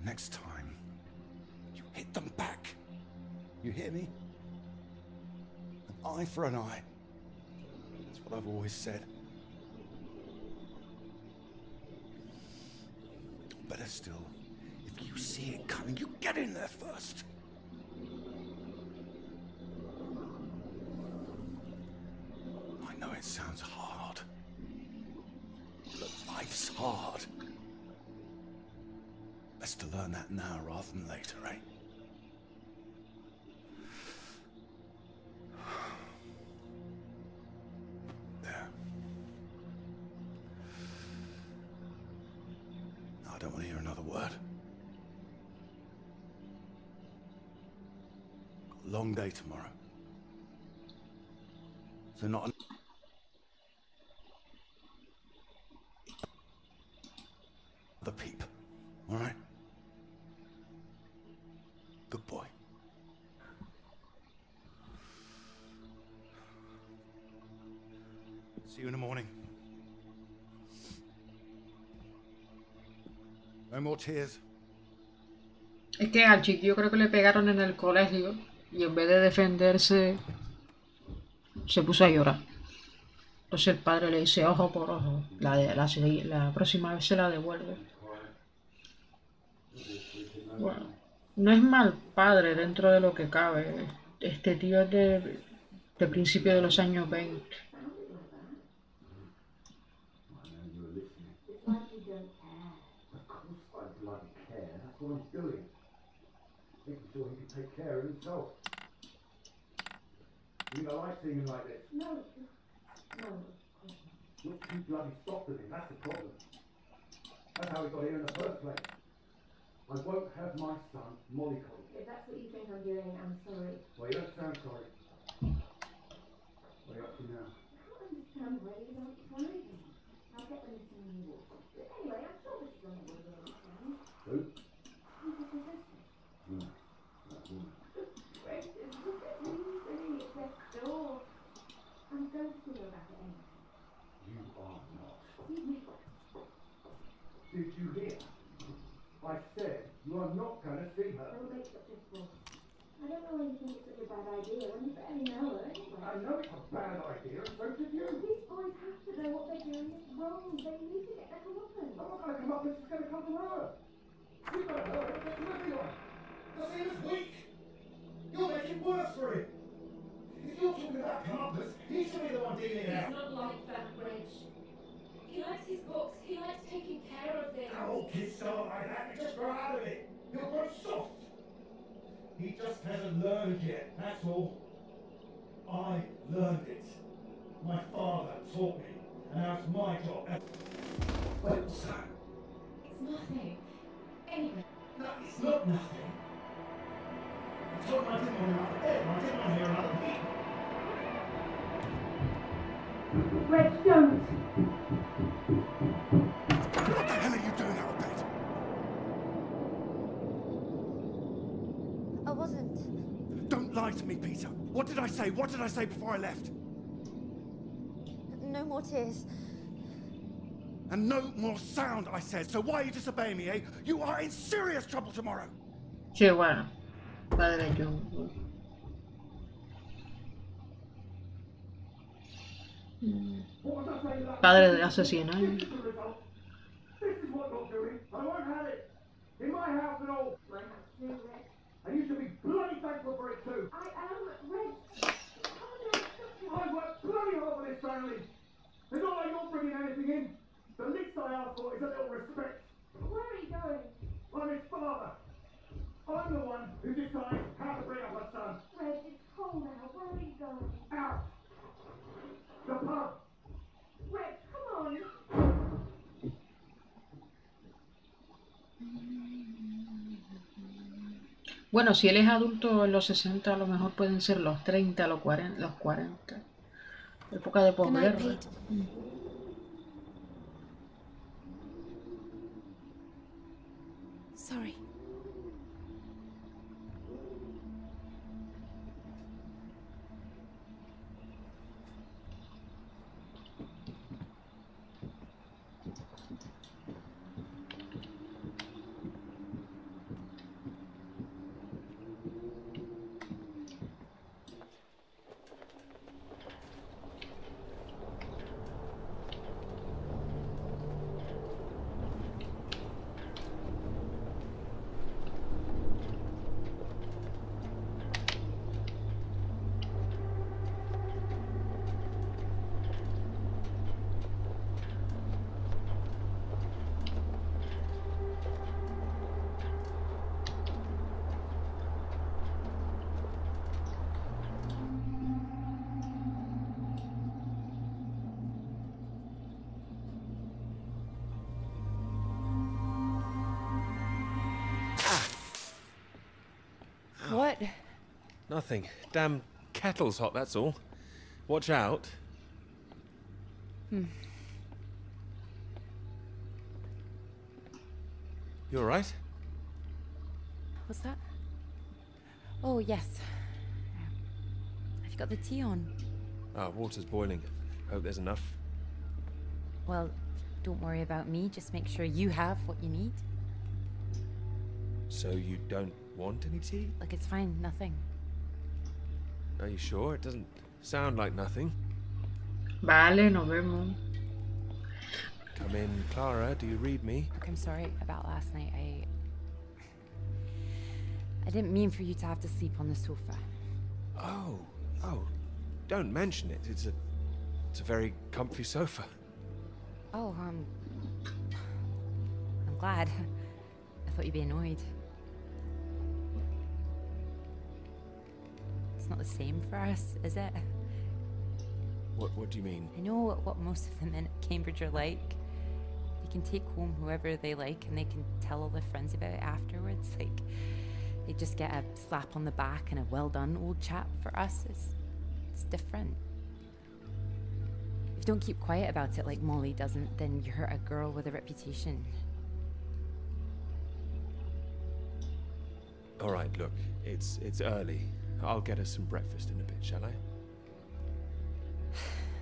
Next time, you hit them back. You hear me? An eye for an eye. That's what I've always said. Better still, if you see it coming, you get in there first. I know it sounds hard, but life's hard. Best to learn that now rather than later, eh? There. I don't want to hear another word. Got a long day tomorrow. So not another peep, all right? Good boy. See you in the morning. No more tears. Es que al chiquillo creo que le pegaron en el colegio y en vez de defenderse se puso a llorar. Entonces el padre le dice ojo por ojo, la próxima vez se la devuelve. Bueno, no es mal padre dentro de lo que cabe. Este tío es de principios de los años 20. What he's doing. Making sure he can take care of himself. You know, I see him like this. No. You're too bloody soft with him, that's the problem. That's how he got here in the first place. I won't have my son mollycoddled. If that's what you think I'm doing, I'm sorry. Well, you don't sound sorry. What are you up to now? I can't understand why you don't try them. I'll get them some new water. But anyway, I'm sure this is on the way to understand. Who? Gracious, look at me sitting at death's door. I'm going to see her about it anyway. You are not. Excuse me. Did you hear? I said you are not going to see her. Don't make such a fuss. I don't know why you think it's such a bad idea when you barely know her anyway. I know it's a bad idea, and so should you. These boys have to know what they're doing is wrong. They need to get their comeuppance. I'm not going to come up, it's going to come to her. You've got to hurt her to everyone. Does he was weak? You'll make it worse for him. If you're talking about comeuppance, he should be the one dealing it out. He's not like that, Reg. He likes his books. He likes taking care of things. All kids start like that, they just grow out of it. He'll grow soft. He just hasn't learned yet, that's all. I learned it. My father taught me, and now it's my job. Wait, what's that? It's nothing. Anyway. No, it's not nothing. I told him I didn't want another bed, and I didn't want to hear another peep. Reg, don't. What the hell are you doing out of bed? I wasn't. Don't lie to me, Peter. What did I say? What did I say before I left? No more tears. And no more sound, I said. So why are you disobeying me, eh? You are in serious trouble tomorrow. Sí, bueno. Padre John. Padre de hace 100 años. This is what not doing. I won't have it. In my house and all. My house too, Reg. And you should be bloody thankful for it too. I am, Reg. Come on now, stop. I worked bloody hard for this family. It's not like you're bringing anything in. The least I ask for is a little respect. Where are you going? I'm his father. I'm the one who decides how to bring up a son. Reg, it's cold out. Where are you going? Out. The pub. Reg, come on. Bueno, si él es adulto en los 60, a lo mejor pueden ser los 30, los 40, los 40. Época de Good night, posguerra. Pete. Sorry. What? Nothing. Damn kettle's hot, that's all. Watch out. Hmm. You alright? What's that? Oh, yes. Have you got the tea on? Ah, water's boiling. Hope there's enough. Well, don't worry about me. Just make sure you have what you need. So you don't want any tea? Like, it's fine. Nothing. Are you sure? It doesn't sound like nothing. Vale, nos vemos. Come in, Clara. Do you read me? Look, I'm sorry about last night. I didn't mean for you to have to sleep on the sofa. Oh, don't mention it. It's a very comfy sofa. Oh, I'm glad. I thought you'd be annoyed. It's not the same for us, is it? What do you mean? I know what most of the men at Cambridge are like. They can take home whoever they like and they can tell all their friends about it afterwards. Like, they just get a slap on the back and a well done, old chap. For us, it's different. If you don't keep quiet about it like Molly doesn't, then you're a girl with a reputation. All right, look, it's early. I'll get us some breakfast in a bit, shall I?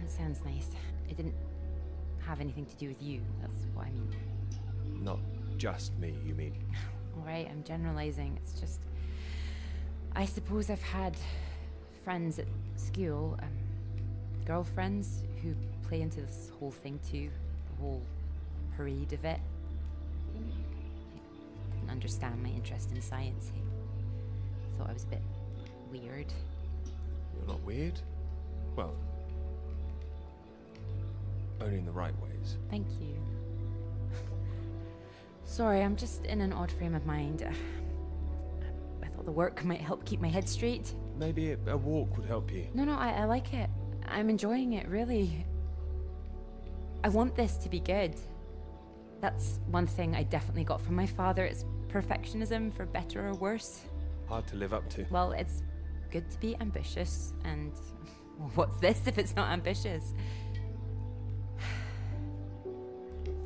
That sounds nice. It didn't have anything to do with you, that's what I mean. Not just me, you mean? Alright, I'm generalizing. It's just, I suppose I've had friends at school, girlfriends who play into this whole thing too, the whole parade of it. I couldn't understand my interest in science. I thought I was a bit weird. You're not weird? Well, only in the right ways. Thank you. Sorry, I'm just in an odd frame of mind. I thought the work might help keep my head straight. Maybe a walk would help you. No, I like it. I'm enjoying it, really. I want this to be good. That's one thing I definitely got from my father. It's perfectionism, for better or worse. Hard to live up to. Well, it's good to be ambitious, and well, what's this if it's not ambitious?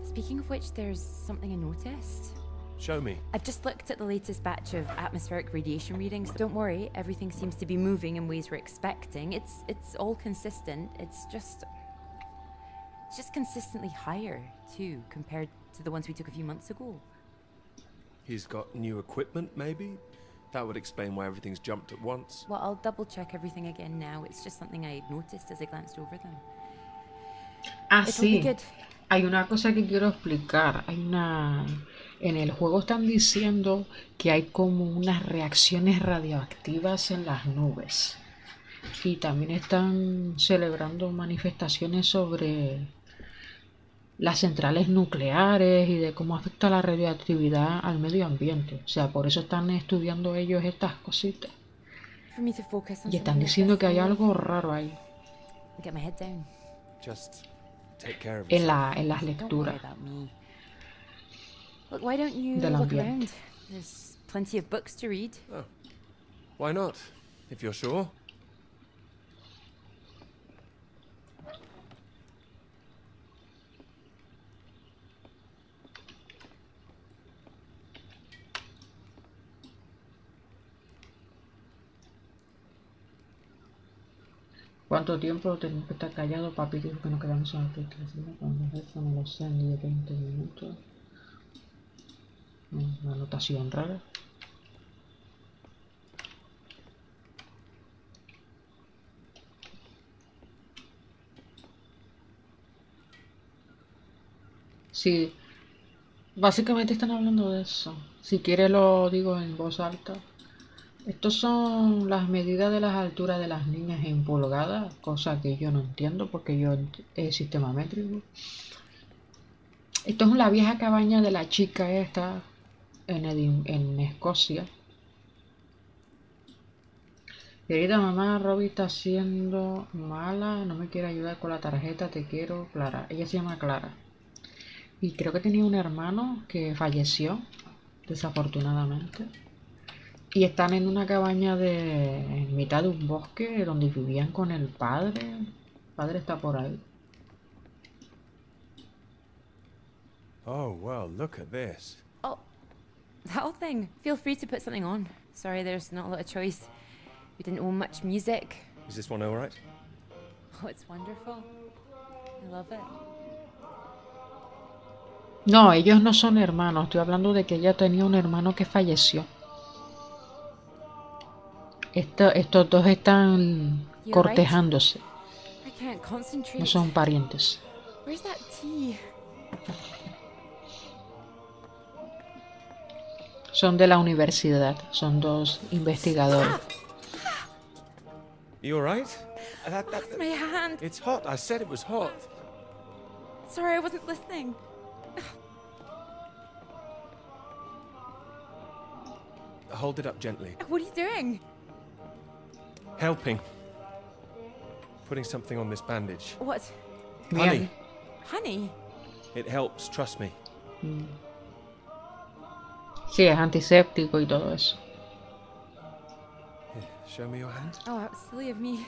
Speaking of which, there's something I noticed. Show me. I've just looked at the latest batch of atmospheric radiation readings. Don't worry, everything seems to be moving in ways we're expecting. It's all consistent. It's just consistently higher too, compared to the ones we took a few months ago. He's got new equipment, maybe? That would explain why everything's jumped at once. Well, I'll double check everything again now. It's just something I noticed as I glanced over them. Ah, It'll be sí. good. Hay una cosa que quiero explicar. En el juego están diciendo que hay como unas reacciones radioactivas en las nubes. Y también están celebrando manifestaciones sobre las centrales nucleares y de cómo afecta la radioactividad al medio ambiente. O sea, por eso están estudiando ellos estas cositas. For me to focus on Y están something like diciendo this que hay anyway. algo raro ahí Get my head down. Just take care of en yourself. las Don't worry lecturas about me. Look, why don't you del look ambiente. around? There's plenty of books to read. Oh, why not? If you're sure. ¿Cuánto tiempo tengo que estar callado? Papi dijo que nos quedamos en el teléfono cuando eso no lo sé, ni de 20 minutos. Una anotación rara. Sí, básicamente están hablando de eso. Si quiere lo digo en voz alta. Estos son las medidas de las alturas de las niñas en pulgadas, cosa que yo no entiendo porque yo es sistema métrico. Esto es la vieja cabaña de la chica esta en Escocia. Querida mamá, Robbie está siendo mala, no me quiere ayudar con la tarjeta, te quiero, Clara. Ella se llama Clara. Y creo que tenía un hermano que falleció, desafortunadamente. Y están en una cabaña en mitad de un bosque donde vivían con el padre. El padre está por ahí. Oh, well, look at this. Oh, that old thing. Feel free to put something on. Sorry, there's not a lot of choice. We didn't own much music. Is this one all right? Oh, it's wonderful. I love it. No, ellos no son hermanos. Estoy hablando de que ella tenía un hermano que falleció. Estos dos están cortejándose. I can't concentrate. No son parientes. Where's that tea? Son de la universidad. Son dos investigadores. You all right? My hand. It's hot. I said it was hot. Sorry, I wasn't listening. Hold it up gently. What are you doing? Helping. Putting something on this bandage. What? Honey. Honey? It helps, trust me. Sí, es antiséptico y todo eso. Here, show me your hand. Oh, that was silly of me.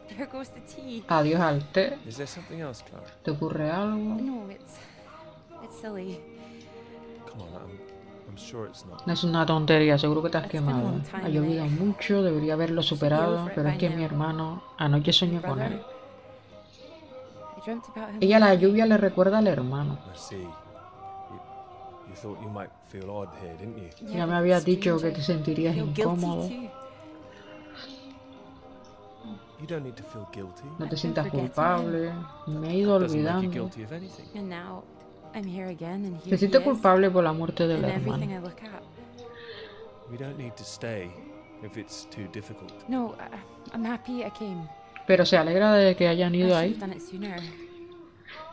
Here goes the tea. Adiós al té. Is there something else, Clara? ¿Te ocurre algo? No, it's silly. Come on, I'm sure it's not. No es una tontería, seguro que te has quemado. Ha llovido mucho, debería haberlo superado, pero es que mi hermano anoche soñó con él. Ella la lluvia le recuerda al hermano. I see. You thought you might feel odd here, didn't you? Ya me habías dicho que te sentirías incómodo. You don't need to feel guilty. No te sientas culpable. Me he ido Doesn't make you olvidando. guilty of anything. And now I'm here again, and here Se siente he is, culpable por la muerte del and everything I hermano. look at. We don't need to stay if it's too difficult. No, I'm happy I came. Pero se alegra de que hayan I ido should ahí. have done it sooner.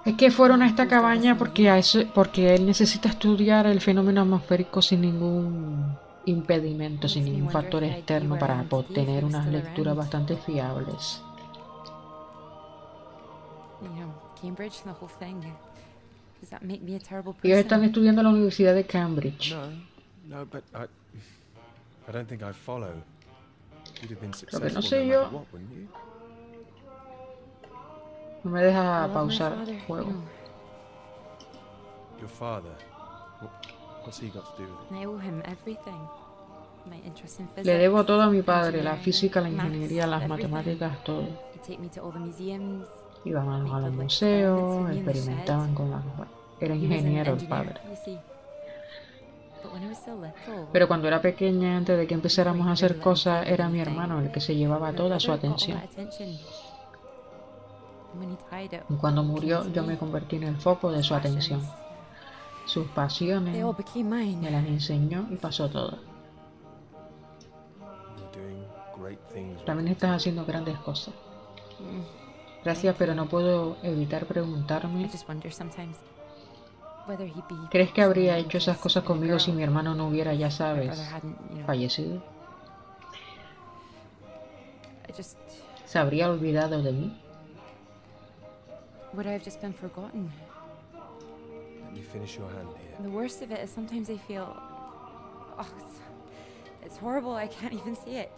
Es que fueron a esta cabaña porque él necesita estudiar el fenómeno atmosférico sin ningún impedimento, sin ningún factor externo para obtener unas lecturas bastante fiables. You know, Cambridge, the whole thing. Does that make me a terrible person? Ellos están estudiando en la Universidad de Cambridge. No, but I don't think I'd follow. You'd have been Lo que no successful sé no yo, matter what, wouldn't you? no me deja I love my pausar father, el juego. you know, Your father. What's he got to do with it? and I owe him everything. My interest in physics. Le debo todo a mi padre, la engineering, física, la maths, ingeniería, las everything. matemáticas, todo. He'd take me to all the museums. Íbamos a los like museos, experiments with me in the experimentaban shed. con las... Era He was an ingeniero el engineer, padre. you see. But when I was so little, Pero cuando era pequeña, antes de que empezáramos a hacer cosas, era mi hermano el que se llevaba my toda su brother got all atención. that attention. Y cuando murió, yo me convertí en el foco de su atención. Sus pasiones me las enseñó y pasó todo. También estás haciendo grandes cosas. Gracias, pero no puedo evitar preguntarme, ¿crees que habría hecho esas cosas conmigo si mi hermano no hubiera, ya sabes, fallecido? ¿Se habría olvidado de mí? Would I have just been forgotten? Let me finish your hand here. And the worst of it is sometimes I feel... Oh, it's horrible, I can't even see it.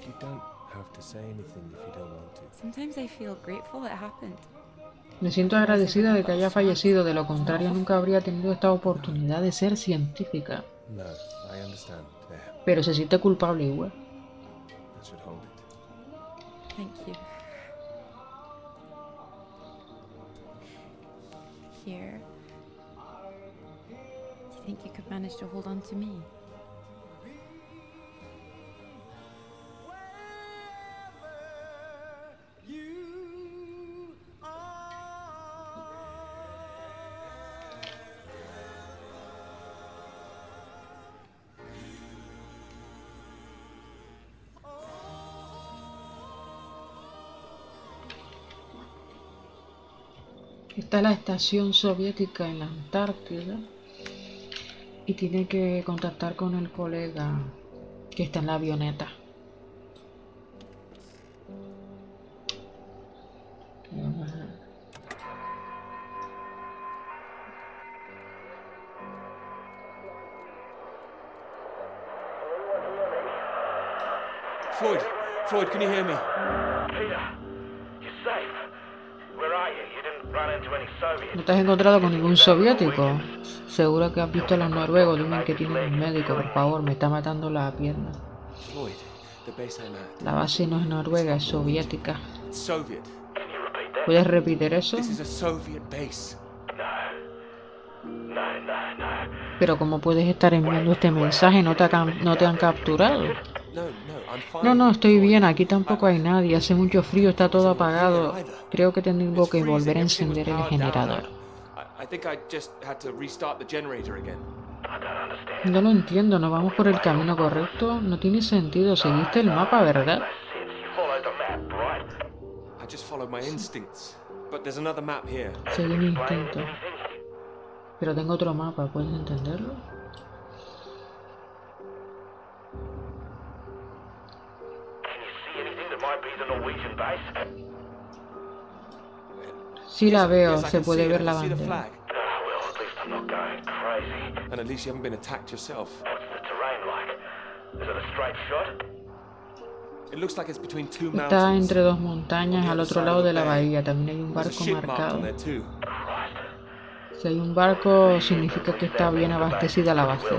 You don't have to say anything if you don't want to. Sometimes I feel grateful it happened. Me siento agradecida de que haya fallecido, de lo contrario nunca habría tenido esta oportunidad de ser científica. No, I understand. There. Pero se siente culpable igual. That should hold it. Thank you. Here. Do you think you could manage to hold on to me? Está la estación soviética en la Antártida y tiene que contactar con el colega que está en la avioneta. Floyd, can you hear me? Peter, you're safe. Where are you? You didn't run into any Soviets. ¿No te has encontrado con ningún soviético? Seguro que has visto a los noruegos. Dime que tienen un médico, por favor. Me está matando la pierna. Floyd, the base I'm at. La base no es noruega, es soviética. It's Soviet. ¿Puedes repetir eso? This is a Soviet base. No. Pero ¿cómo puedes estar enviando este mensaje? ¿No te han capturado? No, estoy bien. Aquí tampoco hay nadie. Hace mucho frío, está todo apagado. Creo que tengo que volver a encender el generador. No lo entiendo. ¿No vamos por el camino correcto? No tiene sentido. Seguiste el mapa, ¿verdad? Seguí mi instinto. Pero tengo otro mapa. ¿Puedes entenderlo? Sí la veo, se puede ver la bandera. Está entre dos montañas al otro lado de la bahía. También hay un barco marcado. Si hay un barco, significa que está bien abastecida la base.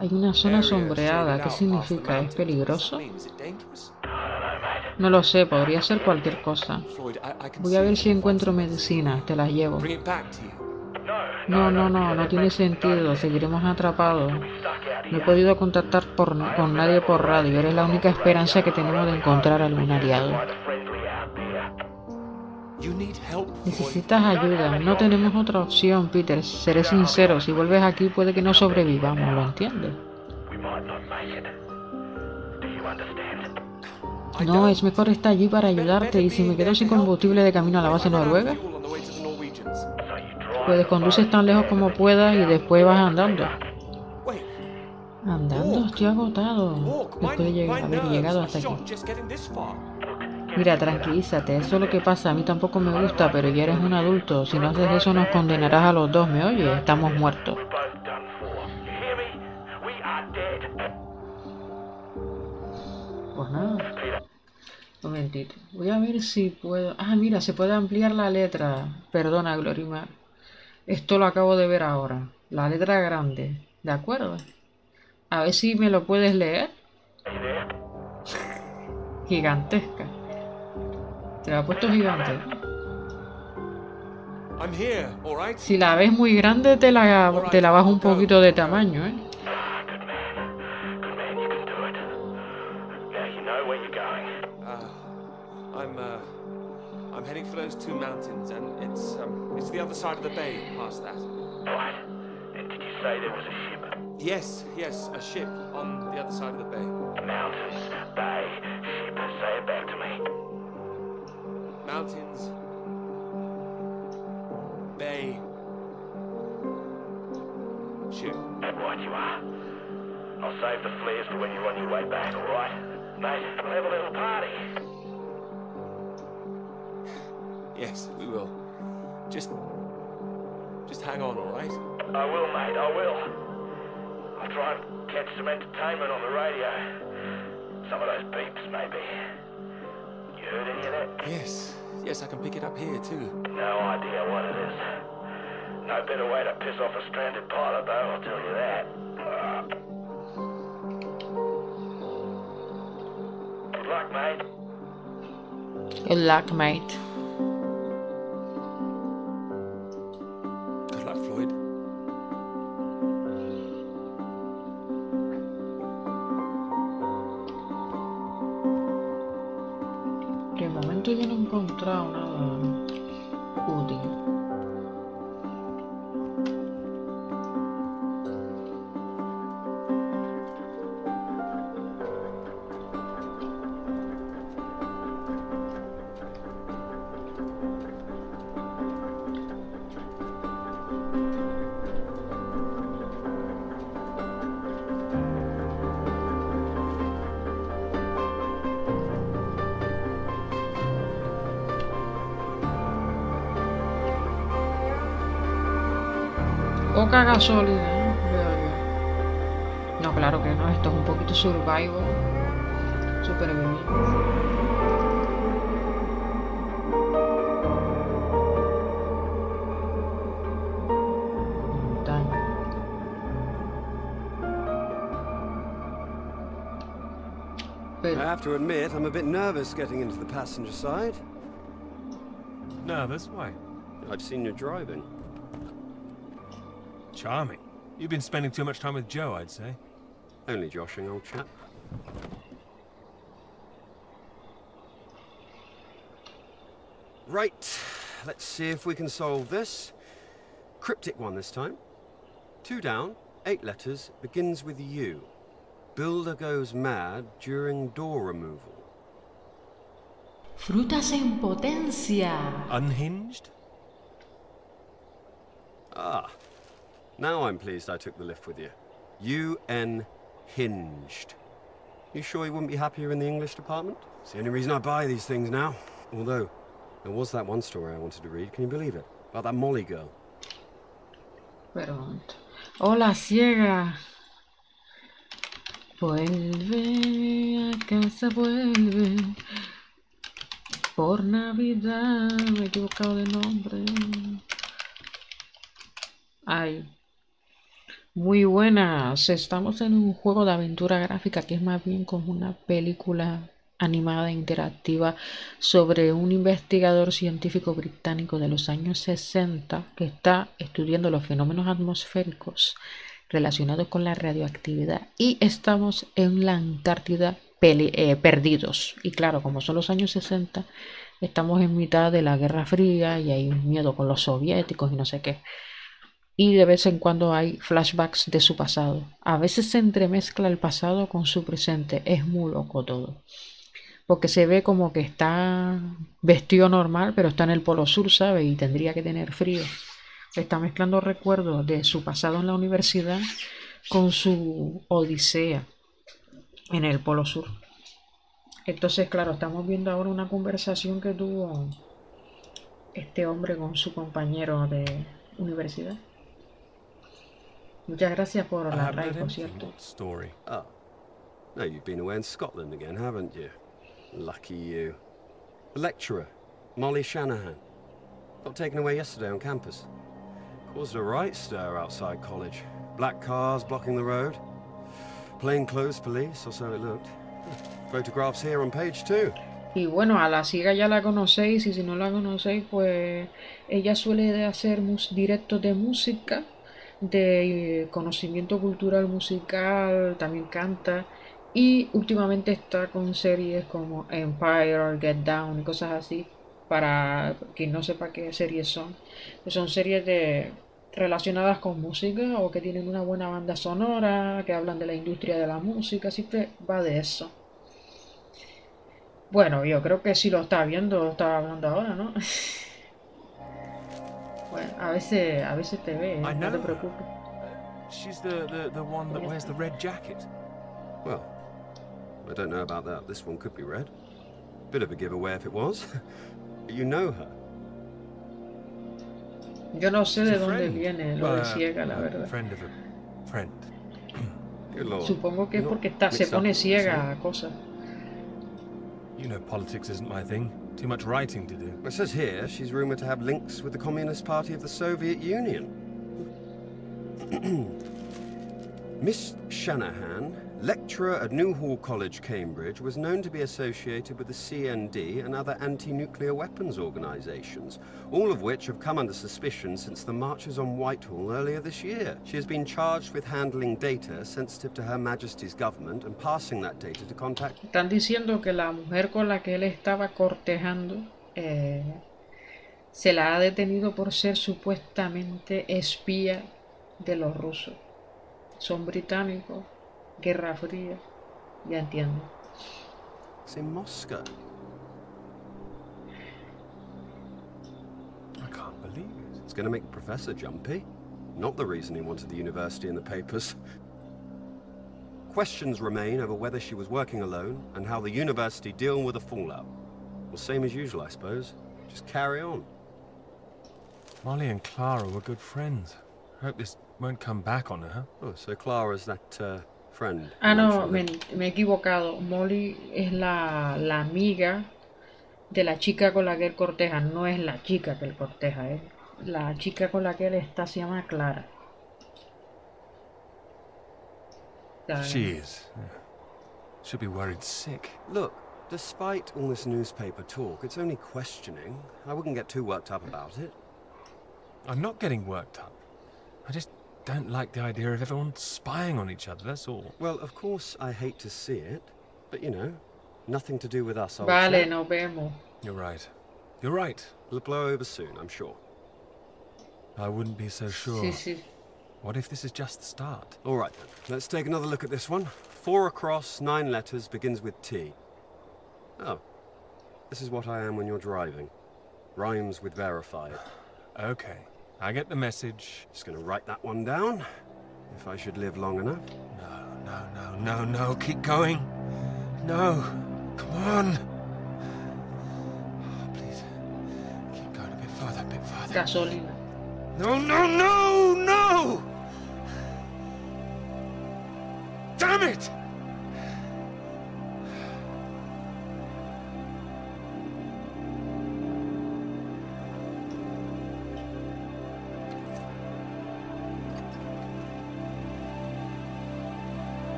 Hay una zona sombreada. ¿Qué significa? ¿Es peligroso? No lo sé, podría ser cualquier cosa. Voy a ver si encuentro medicina, te las llevo. No tiene sentido, seguiremos atrapados. No he podido contactar con nadie por radio, eres la única esperanza que tenemos de encontrar algún aliado. Necesitas ayuda, no tenemos otra opción, Peter, seré sincero, si vuelves aquí puede que no sobrevivamos, ¿lo entiendes? No, es mejor estar allí para ayudarte, y si me quedo sin combustible de camino a la base noruega, pues conduces tan lejos como puedas y después vas andando. Andando, estoy agotado, después de haber llegado hasta aquí. Mira, tranquilízate, eso es lo que pasa, a mí tampoco me gusta, pero ya eres un adulto, si no haces eso nos condenarás a los dos, ¿me oyes? Estamos muertos. Pues nada. Un momentito. Voy a ver si puedo... Ah, mira, se puede ampliar la letra. Perdona, Glorimar. Esto lo acabo de ver ahora. La letra grande. ¿De acuerdo? A ver si me lo puedes leer. Gigantesca. Te la he puesto gigante. Si la ves muy grande, te la bajo un poquito de tamaño, ¿eh? the bay past that. Right. And did you say there was a ship? Yes, a ship on the other side of the bay. Mountains, bay, ship. Say it back to me. Mountains, bay, ship. And right you are. I'll save the flares for when you're on your way back, alright? Mate, we'll have a little party. Yes, we will. Just hang on, alright? I will, mate, I will. I'll try and catch some entertainment on the radio. Some of those beeps, maybe. You heard any of that? Yes, I can pick it up here, too. No idea what it is. No better way to piss off a stranded pilot, though, I'll tell you that. Good luck, mate. Good luck, mate. Good luck, Floyd. De momento yo no he encontrado nada útil. Poca gasolina, veo yo. No, claro que no, esto es un poquito survival. Superviviente. Montaña. I have to admit, I'm a bit nervous getting into the passenger side. Nervous? Why? I've seen you driving. Charming. You've been spending too much time with Joe, I'd say. Only joshing, old chap. Right, let's see if we can solve this. Cryptic one this time. 2 down, 8 letters, begins with U. Builder goes mad during door removal. Frutas en potencia. Unhinged? Ah, now I'm pleased I took the lift with you. Unhinged. You sure you wouldn't be happier in the English department? It's the only reason I buy these things now. Although, there was that one story I wanted to read, can you believe it? About that Molly girl. Pero... Hola, ciega. Vuelve a casa, vuelve. Por Navidad. Me he equivocado de nombre. Ay. Muy buenas. Estamos en un juego de aventura gráfica que es más bien como una película animada interactiva sobre un investigador científico británico de los años 60 que está estudiando los fenómenos atmosféricos relacionados con la radioactividad, y estamos en la Antártida perdidos. Y claro, como son los años 60, estamos en mitad de la Guerra Fría y hay un miedo con los soviéticos y no sé qué. Y de vez en cuando hay flashbacks de su pasado. A veces se entremezcla el pasado con su presente. Es muy loco todo. Porque se ve como que está vestido normal, pero está en el Polo Sur, ¿sabe? Y tendría que tener frío. Está mezclando recuerdos de su pasado en la universidad con su odisea en el Polo Sur. Entonces, claro, estamos viendo ahora una conversación que tuvo este hombre con su compañero de universidad. Muchas gracias por la raid, por cierto. Oh. No, you've been away in Scotland again, haven't you? Lucky you. The lecturer, Molly Shanahan, got taken away yesterday on campus. Caused a right stir outside college. Black cars blocking the road. Plainclothes police, or so it looked. Photographs here on page 2. Y bueno, a la ciega ya la conocéis, y si no la conocéis, pues ella suele hacer directos de música, de conocimiento cultural musical, también canta, y últimamente está con series como Empire, Get Down y cosas así. Para quien no sepa qué series son, son series relacionadas con música o que tienen una buena banda sonora, que hablan de la industria de la música, siempre va de eso. Bueno, yo creo que si lo está viendo, lo está hablando ahora, ¿no? Bueno, a veces te ve, no te preocupes. She's the one that wears the red jacket. Well, I don't know about that. This one could be red. Bit of a giveaway if it was. You know her. Yo no sé de dónde viene lo de ciega, la verdad. Friend of a friend. Good Lord. Supongo que es porque se pone ciega a cosas. You know politics isn't my thing. Too much writing to do. It says here she's rumoured to have links with the Communist Party of the Soviet Union. Miss Shanahan, lecturer at Newhall College, Cambridge, was known to be associated with the CND and other anti-nuclear weapons organisations, all of which have come under suspicion since the marches on Whitehall earlier this year. She has been charged with handling data sensitive to Her Majesty's government and passing that data to contact... Están diciendo que la mujer con la que él estaba cortejando se la ha detenido por ser supuestamente espía de los rusos. Son británicos, Guerra Fría, ya entiendo. It's in Moscow. I can't believe it. It's going to make the professor jumpy. Not the reason he wanted the university in the papers. Questions remain over whether she was working alone and how the university deal with the fallout. Well, same as usual, I suppose. Just carry on. Molly and Clara were good friends. I hope this won't come back on her. Oh, so Clara's that friend. Ah, no, me he equivocado. Molly es la amiga de la chica con la que él corteja. No es la chica que él corteja, ¿eh? La chica con la que él está se llama Clara. She is. Should be worried sick. Look, despite all this newspaper talk, it's only questioning. I wouldn't get too worked up about it. I'm not getting worked up. I just don't like the idea of everyone spying on each other, that's all. Well, of course I hate to see it, but you know, nothing to do with us, old Vale, chap. nos vemos. You're right. You're right. It'll blow over soon, I'm sure. I wouldn't be so sure. Sí, sí. What if this is just the start? All right then, let's take another look at this one. 4 across, 9 letters, begins with T. Oh, this is what I am when you're driving. Rhymes with verified. Okay, I get the message. Just gonna write that one down, if I should live long enough. No, keep going. No, come on. Oh, please, keep going a bit further, Gasolina. No! Damn it!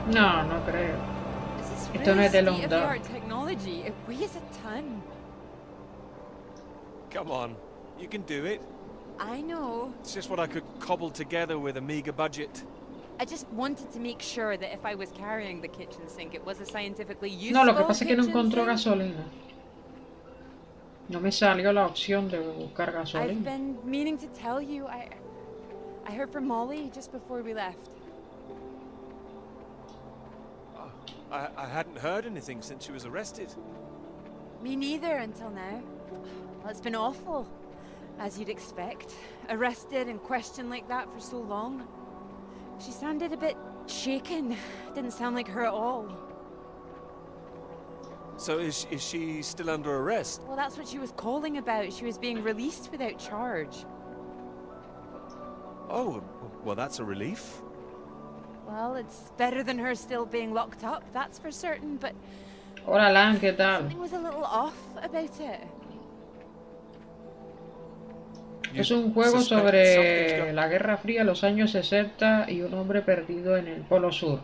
No, no creo. Esto no es de London. Technology. It weighs a ton. Come on, you can do it. I know. It's just what I could cobble together with a meager budget. I just wanted to make sure that if I was carrying the kitchen sink, it was a scientifically useful No, lo que pasa es que no kitchen encontró sink. gasolina. No me salió la opción de buscar I've gasolina. been meaning to tell you. I heard from Molly just before we left. I hadn't heard anything since she was arrested. Me neither until now. Well, it's been awful, as you'd expect. Arrested and questioned like that for so long. She sounded a bit shaken. Didn't sound like her at all. So is she still under arrest? Well, that's what she was calling about. She was being released without charge. Oh, well, that's a relief. Well, it's better than her still being locked up, that's for certain, but... Hola, Lan, ¿qué tal? Something was a little off about it. Es un juego sobre la Guerra Fría, los años 60 y un hombre perdido en el Polo Sur.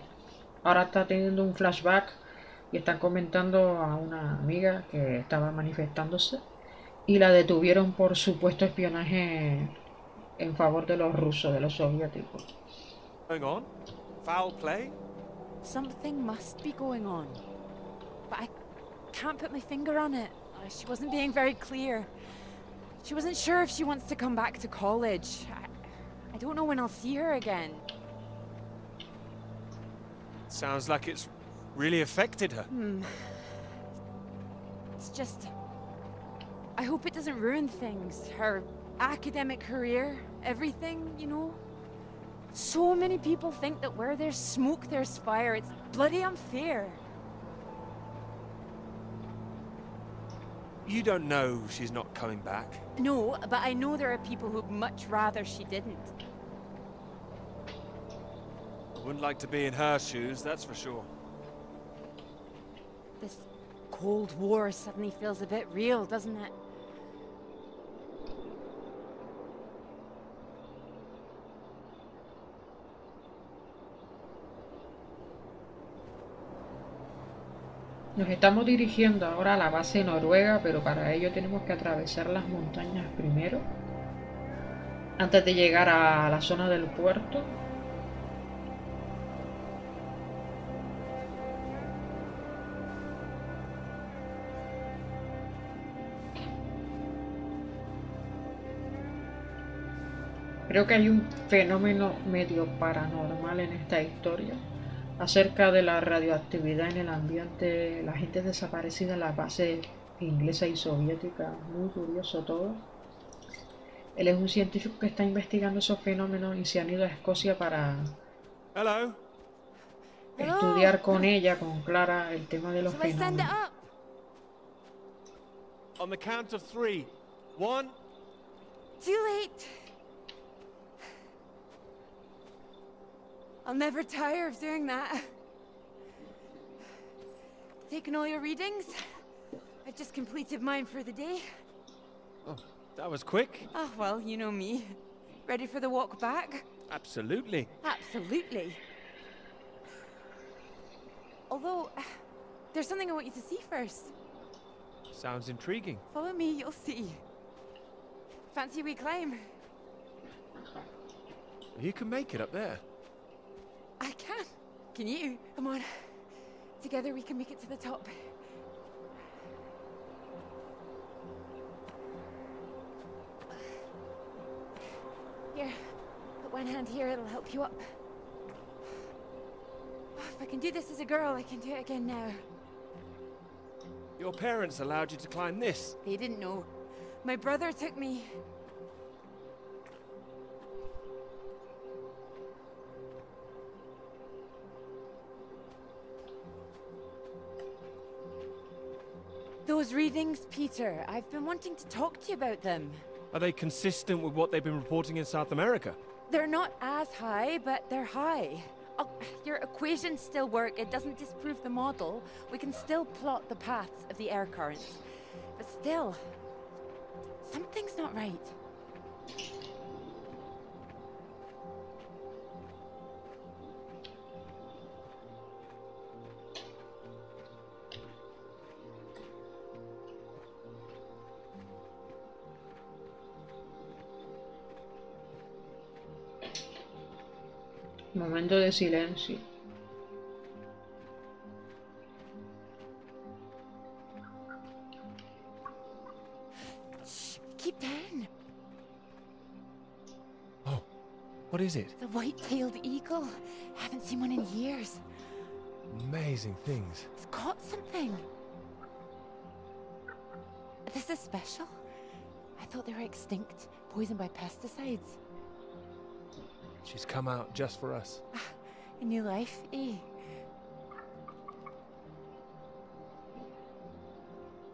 Ahora está teniendo un flashback y está comentando a una amiga que estaba manifestándose y la detuvieron por supuesto espionaje en favor de los rusos, de los soviéticos. Going on? Foul play? Something must be going on. But I can't put my finger on it. She wasn't being very clear. She wasn't sure if she wants to come back to college. I don't know when I'll see her again. Sounds like it's really affected her. It's just... I hope it doesn't ruin things. Her academic career, everything, you know? So many people think that where there's smoke, there's fire. It's bloody unfair. You don't know she's not coming back. No, but I know there are people who'd much rather she didn't. I wouldn't like to be in her shoes, that's for sure. This Cold War suddenly feels a bit real, doesn't it? Nos estamos dirigiendo ahora a la base noruega, pero para ello tenemos que atravesar las montañas primero, antes de llegar a la zona del puerto. Creo que hay un fenómeno medio paranormal en esta historia acerca de la radioactividad en el ambiente, la gente desaparecida en las bases inglesa y soviética. Muy curioso todo. Él es un científico que está investigando esos fenómenos y se han ido a Escocia para estudiar con ella, con Clara, el tema de los fenómenos. On the count of 3. 1. Too late. I'll never tire of doing that. Taking all your readings? I've just completed mine for the day. Oh, that was quick. Oh, well, you know me. Ready for the walk back? Absolutely. Absolutely. Although, there's something I want you to see first. Sounds intriguing. Follow me, you'll see. Fancy we climb? You can make it up there. I can. Can you? Come on. Together we can make it to the top. Here, put one hand here, it'll help you up. If I can do this as a girl, I can do it again now. Your parents allowed you to climb this? They didn't know. My brother took me. Those readings, Peter, I've been wanting to talk to you about them. Are they consistent with what they've been reporting in South America? They're not as high, but they're high. Oh, your equations still work. It doesn't disprove the model. We can still plot the paths of the air currents. But still, something's not right. Momento de silencio. Shh, keep down. Oh, what is it? The white-tailed eagle. Haven't seen one in years. Amazing things. It's caught something. This is special. I thought they were extinct, poisoned by pesticides. She's come out just for us. A new life, eh?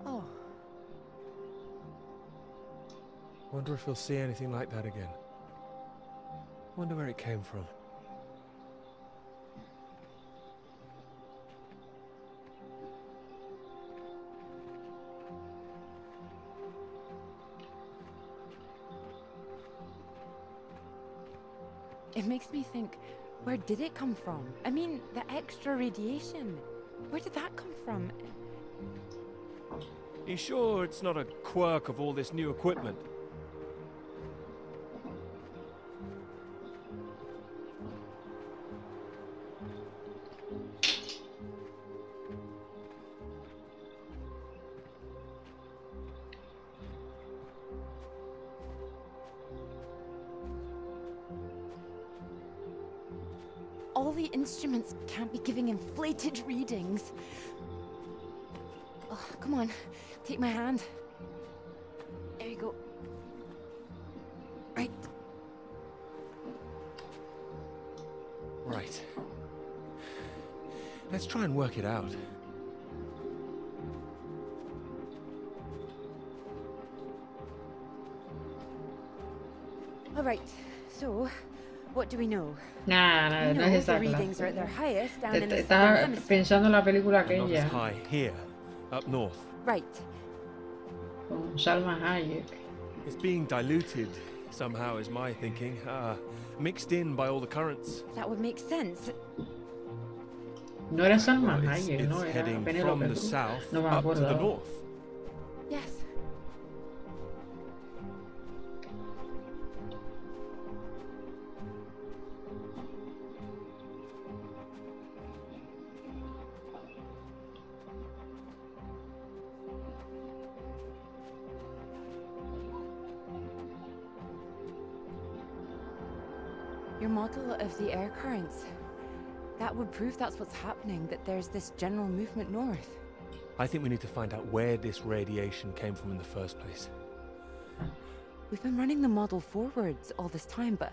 Oh. Wonder if we'll see anything like that again. Wonder where it came from. It makes me think, where did it come from? I mean, the extra radiation. Where did that come from? You sure it's not a quirk of all this new equipment? All the instruments can't be giving inflated readings. Oh, come on, take my hand. There you go. Right. Right. Let's try and work it out. All right, so, what do we know? Nah, We no know es the esa readings clase. are at their highest down in the southern Estaba hemisphere. pensando en la película And not aquella as high here, up north. Right. con Salma Hayek. It's being diluted somehow, is my thinking. Mixed in by all the currents. That would make sense. No era Salma Well, Hayek, no it's era heading from Penélope the Cruz. south No me up to acuerdo. the north. Yes. Your model of the air currents. That would prove that's what's happening, that there's this general movement north. I think we need to find out where this radiation came from in the first place. We've been running the model forwards all this time, but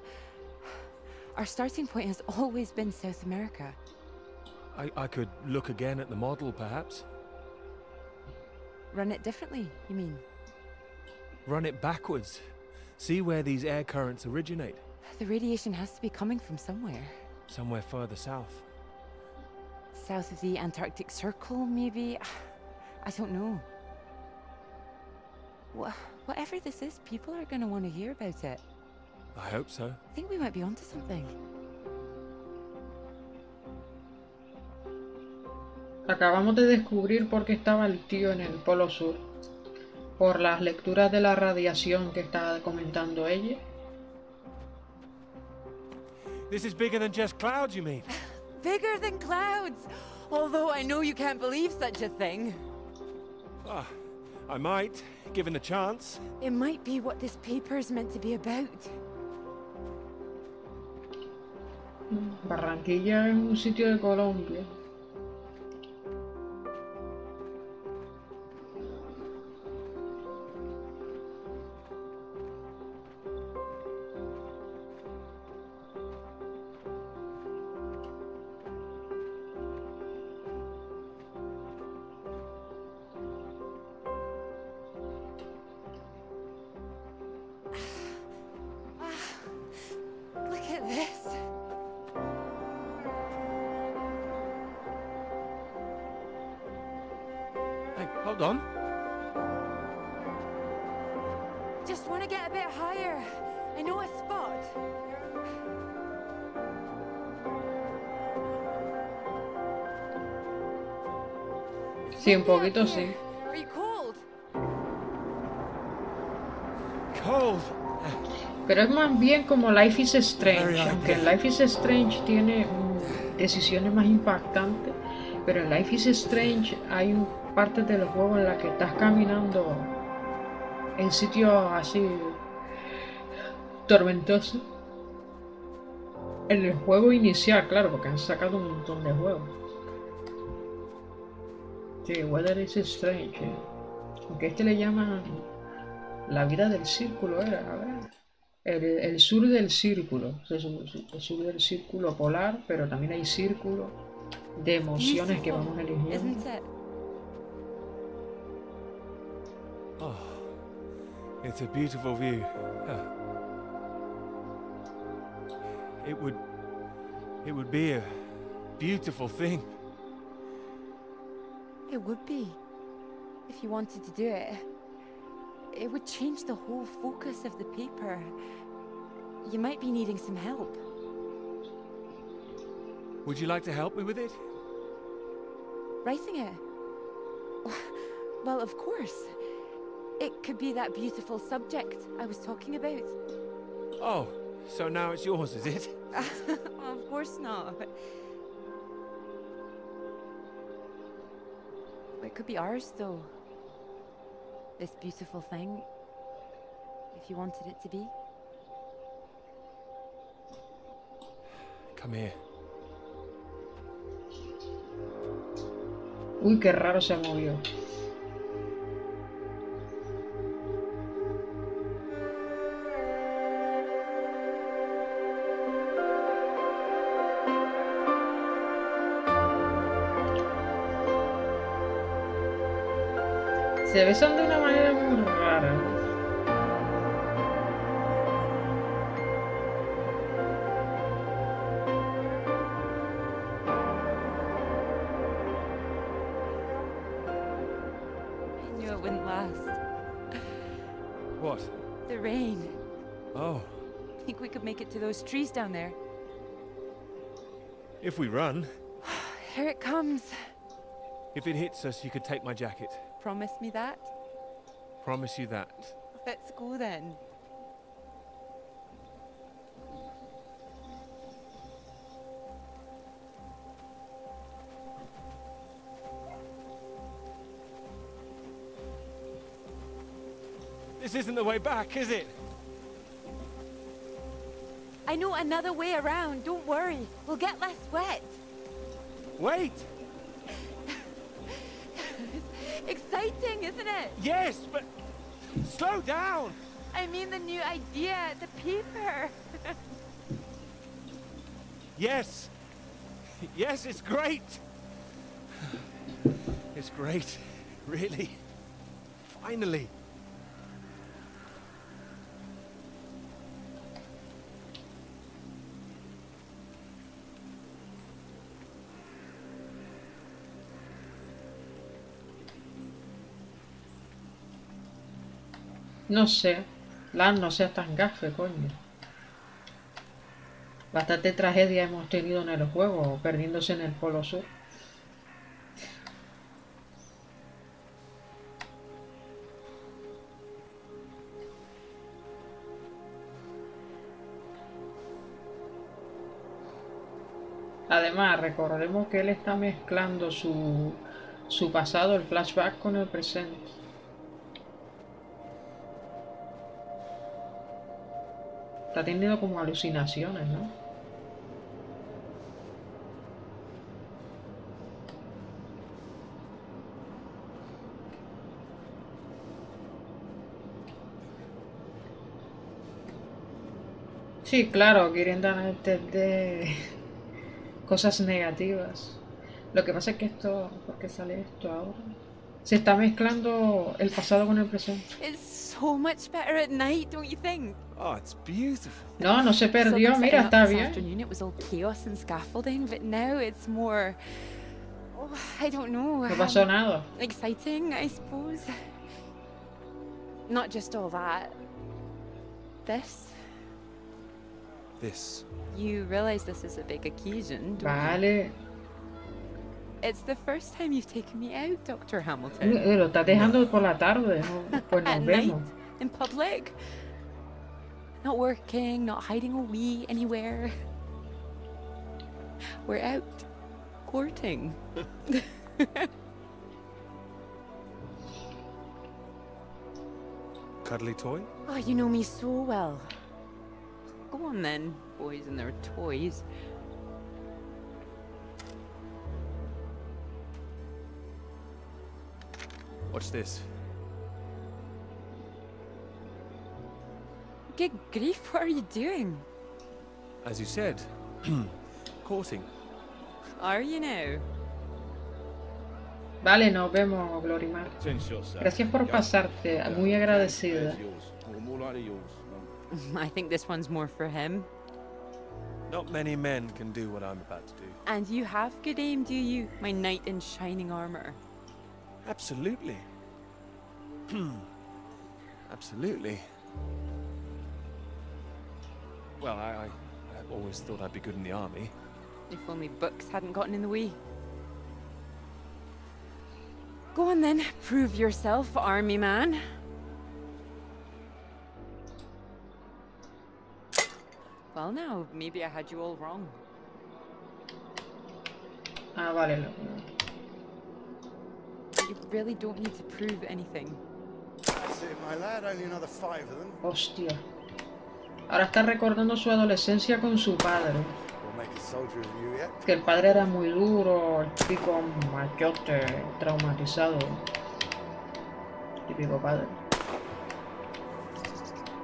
our starting point has always been South America. I could look again at the model, perhaps. Run it differently, you mean? Run it backwards. See where these air currents originate. The radiation has to be coming from somewhere. Somewhere further south. South of the Antarctic Circle, maybe? I don't know. Whatever this is, people are going to want to hear about it. I hope so. I think we might be onto something. Acabamos de descubrir por qué estaba el tío en el Polo Sur. Por las lecturas de la radiación que estaba comentando ella. This is bigger than just clouds, you mean? Bigger than clouds! Although I know you can't believe such a thing. Ah, I might, given the chance. It might be what this paper's meant to be about. Barranquilla es un sitio de Colombia. Look at this. Hey, hold on. Just want to get a bit higher. I know a spot. Sí, un poquito sí. Are you cold? Cold. Pero es más bien como Life is Strange, aunque en Life is Strange tiene decisiones más impactantes, pero en Life is Strange hay partes del juego en la que estás caminando en sitios así tormentosos. En el juego inicial, claro, porque han sacado un montón de juegos. Sí, Weather is Strange, aunque este le llaman la vida del círculo, era, a ver. El sur del círculo, el sur del círculo polar, pero también hay círculos de emociones que vamos eligiendo. Oh, it's a beautiful view. It would be a beautiful thing. It would be. If you wanted to do it. It would change the whole focus of the paper. You might be needing some help. Would you like to help me with it? Writing it? Well, of course. It could be that beautiful subject I was talking about. Oh, so now it's yours, is it? Of course not. It could be ours, though. This beautiful thing. If you wanted it to be. Come here. Uy, qué raro se movió. Se besan de una manera muy rara. I knew it wouldn't last. What? The rain. Oh. Think we could make it to those trees down there? If we run. Here it comes. If it hits us, you could take my jacket. Promise me that? Promise you that. Let's go then. This isn't the way back, is it? I know another way around. Don't worry. We'll get less wet. Wait! Exciting, isn't it? Yes, but slow down! I mean the new idea, the paper. Yes! Yes, it's great! It's great, really. Finally. No sé. Lan, no seas tan gafe, coño. Bastante tragedia hemos tenido en el juego, perdiéndose en el Polo Sur. Además, recordemos que él está mezclando su pasado, el flashback, con el presente. Está teniendo como alucinaciones, ¿no? Sí, claro, quieren dar a entender cosas negativas. Lo que pasa es que esto, ¿por qué sale esto ahora? Se está mezclando el pasado con el presente. It's so much better at night, don't you think? Oh, it's beautiful. No, no se perdió, mira, está bien. Afternoon it was all chaos and scaffolding, but now it's more, oh, I don't know. No pasó nada. Exciting, I suppose. Not just all that. This. This. You realize this is a big occasion, don't Vale. you? It's the first time you've taken me out, Dr. Hamilton. Lo estás dejando por la tarde, ¿no? Pues nos At vemos. night, in public. Not working, not hiding away anywhere. We're out courting. Cuddly toy? Oh, you know me so well. Go on then, boys and their toys. Watch this. Good grief, what are you doing? As you said, courting. Are you now? Vale, nos vemos, Glorimar. Gracias por pasarte, muy agradecida. I think this one's more for him. Not many men can do what I'm about to do. And you have good aim, do you, my knight in shining armor? Absolutely. Absolutely. Well, I always thought I'd be good in the army. If only books hadn't gotten in the way. Go on then, prove yourself, army man. Well now, maybe I had you all wrong. Ah, vale. You really don't need to prove anything. That's it, my lad. Only another 5 of them. Hostia. Ahora está recordando su adolescencia con su padre. We'll make a soldier of you yet. Que el padre era muy duro, el típico machote, traumatizado. Típico padre.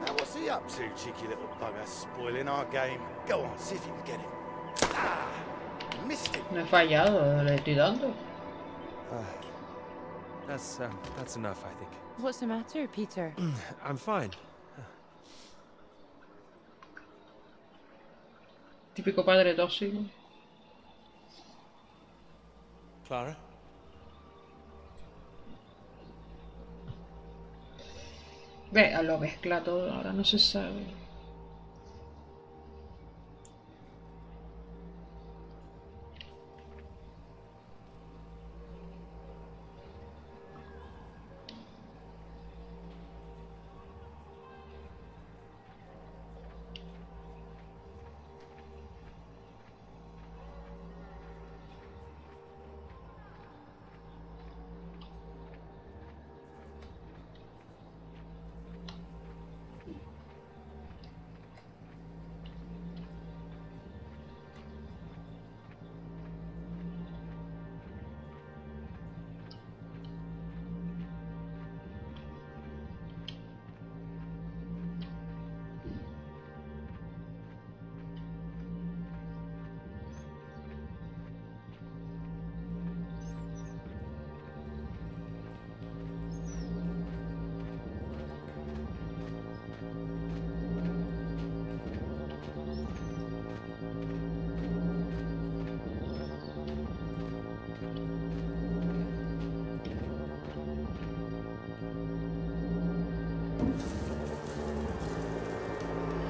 Now what's he up to, cheeky little bugger? Spoiling our game. Go on, see if you can get him. Ah, missed it. No he fallado, le estoy dando. That's enough, I think. What's the matter, Peter? I'm fine. Típico padre tóxico. Clara? Ve, lo mezcla todo, ahora no se sabe.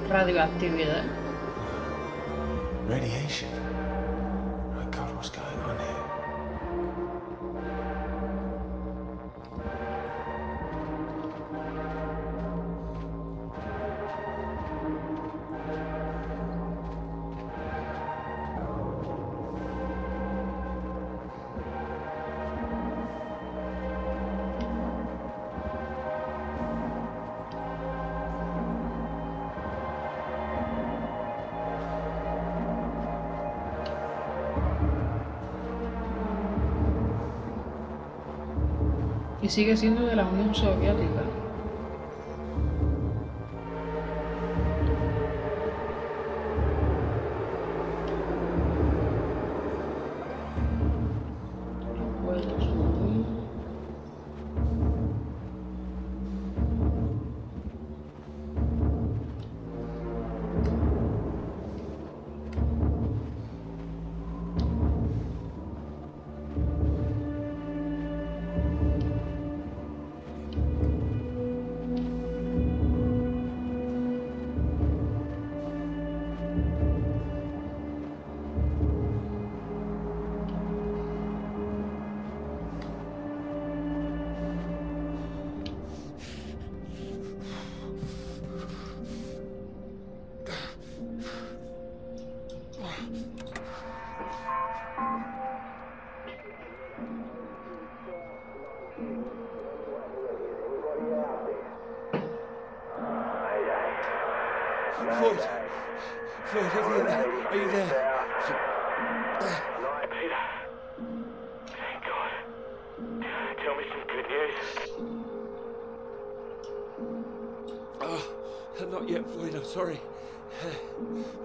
Radioactividad. Radiation. Oh God, what's going on here? Y sigue siendo de la Unión Soviética. No puedo subir. Floyd! Floyd, are you there? Peter. Thank God. Tell me some good news. Oh, not yet, Floyd, I'm sorry.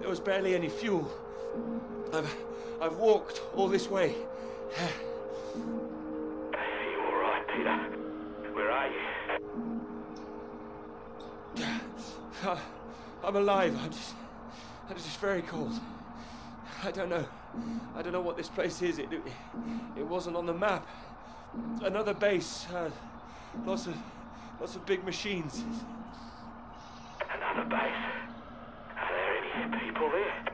There was barely any fuel. I've walked all this way. Are you all right, Peter? Where are you? I'm alive. I'm just very cold. I don't know what this place is. It wasn't on the map. Another base. Lots of big machines. Another base? Are there any people there?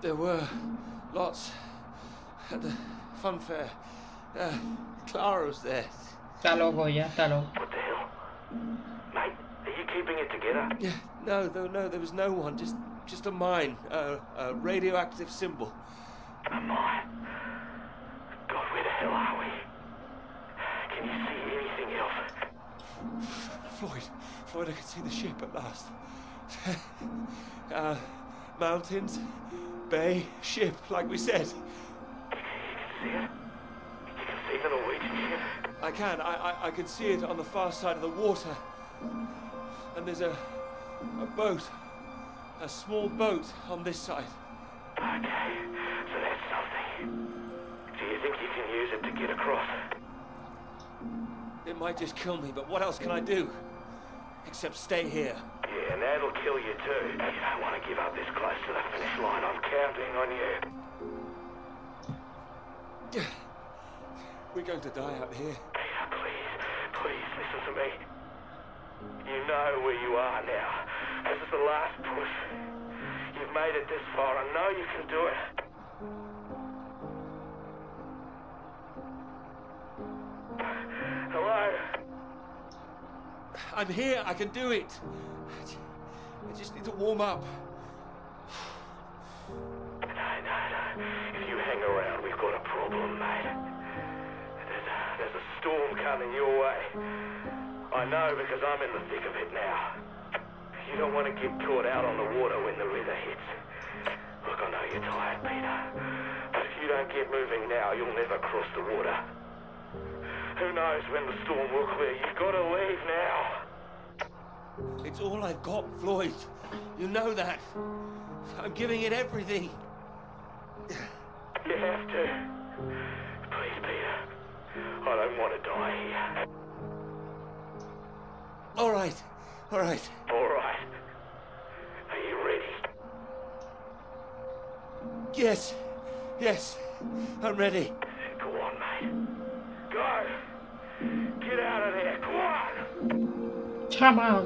There were lots at the fun fair. Clara was there. Está loco ya, está loco. What the hell? Mate, are you keeping it together? Yeah, no, there was no one. Just a mine, a radioactive symbol. A mine? God, where the hell are we? Can you see anything else? Floyd, I can see the ship at last. Mountains, bay, ship, like we said. You can see it? You can see the Norwegian ship? I can. I can see it on the far side of the water. And there's a boat. A small boat on this side. Okay, so that's something. Do you think you can use it to get across? It might just kill me, but what else can I do? Except stay here. Yeah, and that'll kill you too. You don't want to give up this close to the finish line. I'm counting on you. We're going to die out here. Peter, please listen to me. You know where you are now. This is the last push. You've made it this far. I know you can do it. Hello? I'm here. I can do it. I just need to warm up. No. If you hang around, we've got a problem, mate. There's a storm coming your way. I know because I'm in the thick of it now. You don't want to get caught out on the water when the river hits. Look, I know you're tired, Peter. But if you don't get moving now, you'll never cross the water. Who knows when the storm will clear? You've got to leave now. It's all I've got, Floyd. You know that. I'm giving it everything. You have to. Please, Peter. I don't want to die here. All right. All right. Are you ready? Yes. I'm ready. Go on, mate. Go. Get out of there. Go on. Come on.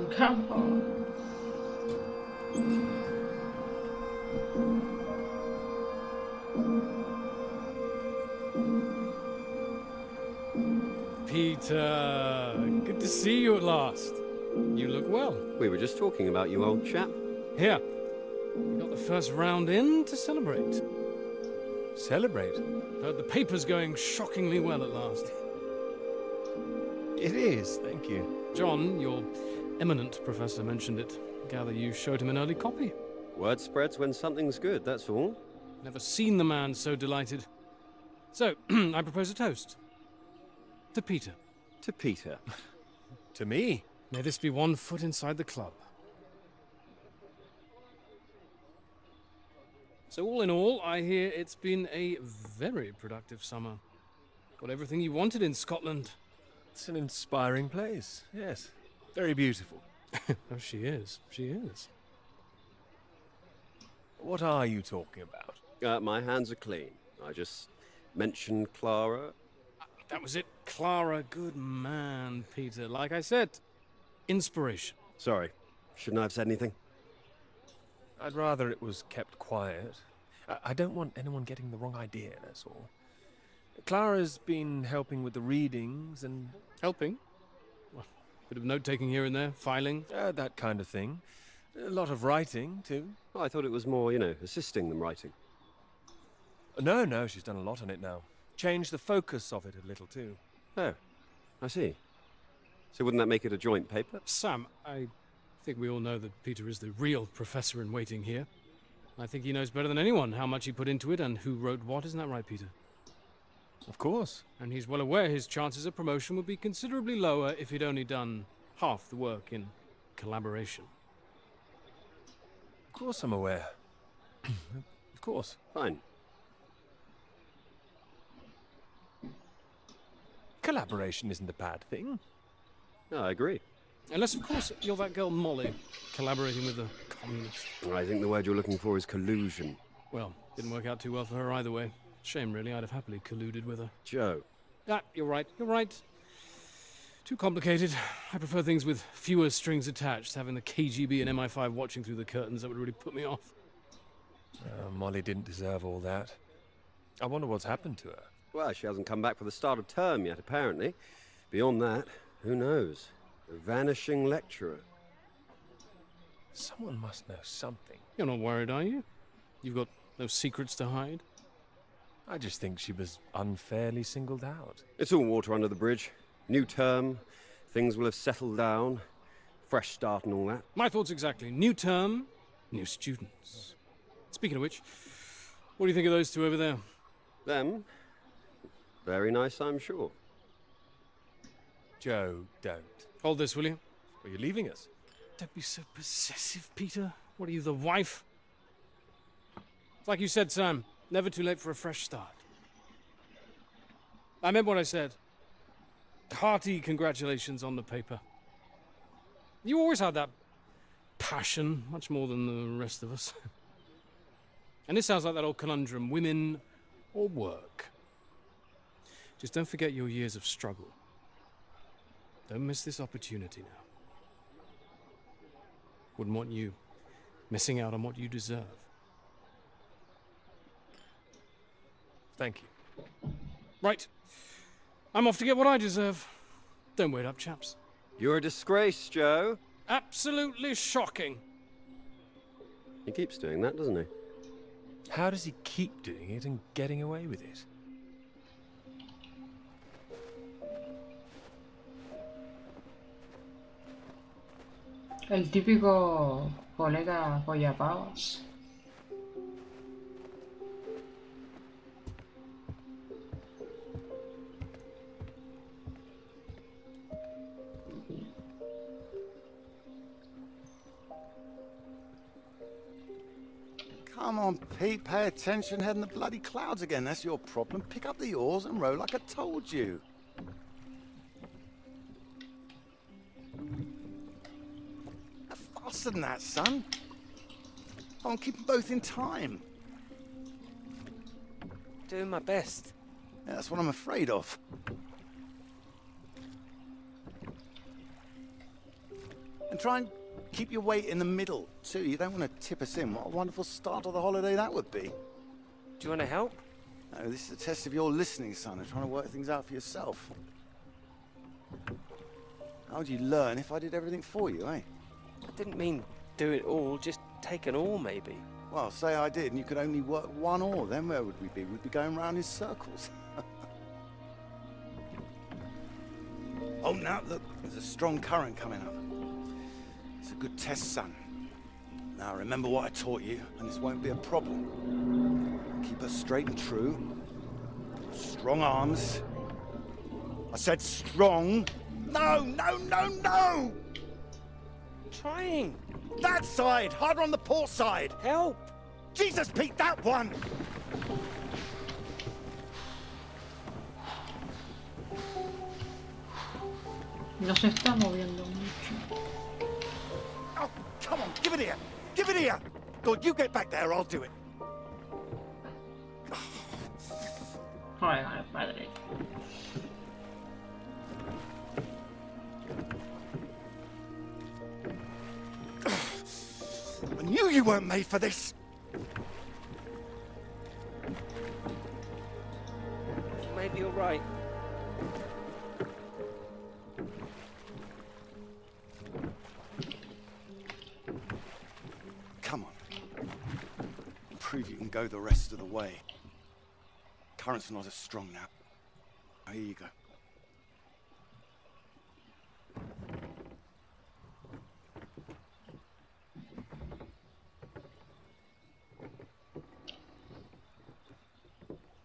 Peter, good to see you at last. You look well. We were just talking about you, old chap. Here, we got the first round in to celebrate. Celebrate? Heard the paper's going shockingly well at last. It is, thank you. John, your eminent professor, mentioned it. Gather you showed him an early copy. Word spreads when something's good, that's all. Never seen the man so delighted. So, I propose a toast. To Peter. To Peter. To me? May this be one foot inside the club. So all in all, I hear it's been a very productive summer. Got everything you wanted in Scotland. It's an inspiring place, yes. Very beautiful. Oh, she is. What are you talking about? My hands are clean. I just mentioned Clara. That was it. Clara, good man, Peter. Like I said, inspiration. Sorry, shouldn't I have said anything? I'd rather it was kept quiet. I don't want anyone getting the wrong idea, that's all. Clara's been helping with the readings and... Helping? Well, bit of note-taking here and there, filing. That kind of thing. A lot of writing, too. Oh, I thought it was more, assisting them writing. No, she's done a lot on it now. Changed the focus of it a little, too. Oh, I see. So wouldn't that make it a joint paper? Sam, I think we all know that Peter is the real professor in waiting here. I think he knows better than anyone how much he put into it and who wrote what. Isn't that right, Peter? Of course. And he's well aware his chances of promotion would be considerably lower if he'd only done half the work in collaboration. Of course I'm aware. Of course. Fine. Collaboration isn't a bad thing. No, I agree. Unless, of course, you're that girl Molly, collaborating with the communists. I think the word you're looking for is collusion. Well, didn't work out too well for her either way. Shame, really. I'd have happily colluded with her. Joe. Ah, you're right. Too complicated. I prefer things with fewer strings attached. Having the KGB and MI5 watching through the curtains, that would really put me off. Molly didn't deserve all that. I wonder what's happened to her. Well, she hasn't come back for the start of term yet, apparently. Beyond that, who knows? A vanishing lecturer. Someone must know something. You're not worried, are you? You've got no secrets to hide? I just think she was unfairly singled out. It's all water under the bridge. New term, things will have settled down, fresh start and all that. My thoughts exactly. New term, new students. Speaking of which, what do you think of those two over there? Them? Very nice, I'm sure. Joe, don't. Hold this, will you? Are you leaving us? Don't be so possessive, Peter. What are you, the wife? It's like you said, Sam. Never too late for a fresh start. I meant what I said. Hearty congratulations on the paper. You always had that passion, much more than the rest of us. And this sounds like that old conundrum, women or work. Just don't forget your years of struggle. Don't miss this opportunity now. Wouldn't want you missing out on what you deserve. Thank you. Right. I'm off to get what I deserve. Don't wait up, chaps. You're a disgrace, Joe. Absolutely shocking. He keeps doing that, doesn't he? How does he keep doing it and getting away with it? El típico colega pollapavas. Come on, Pete, pay attention, head in the bloody clouds again. That's your problem. Pick up the oars and row like I told you. Faster than that, son. I want to keep them both in time. Doing my best. Yeah, that's what I'm afraid of. And try and keep your weight in the middle, too. You don't want to tip us in. What a wonderful start to the holiday that would be. Do you want to help? No, this is a test of your listening, son, and trying to work things out for yourself. How would you learn if I did everything for you, eh? I didn't mean do it all, just take an oar, maybe. Well, say I did, and you could only work one oar. Then where would we be? We'd be going round in circles. Oh, now, look, there's a strong current coming up. It's a good test, son. Now, remember what I taught you, and this won't be a problem. Keep her straight and true. Strong arms. I said strong. No, no, no, no! Trying. That side! Harder on the port side! Help! Jesus, Pete, that one! No se está moviendo mucho. Oh, come on, give it here! Give it here! Good, you get back there, I'll do it. Joder, padre. I knew you weren't made for this! Maybe you're right. Come on. Prove you can go the rest of the way. Current's not as strong now. Here you go.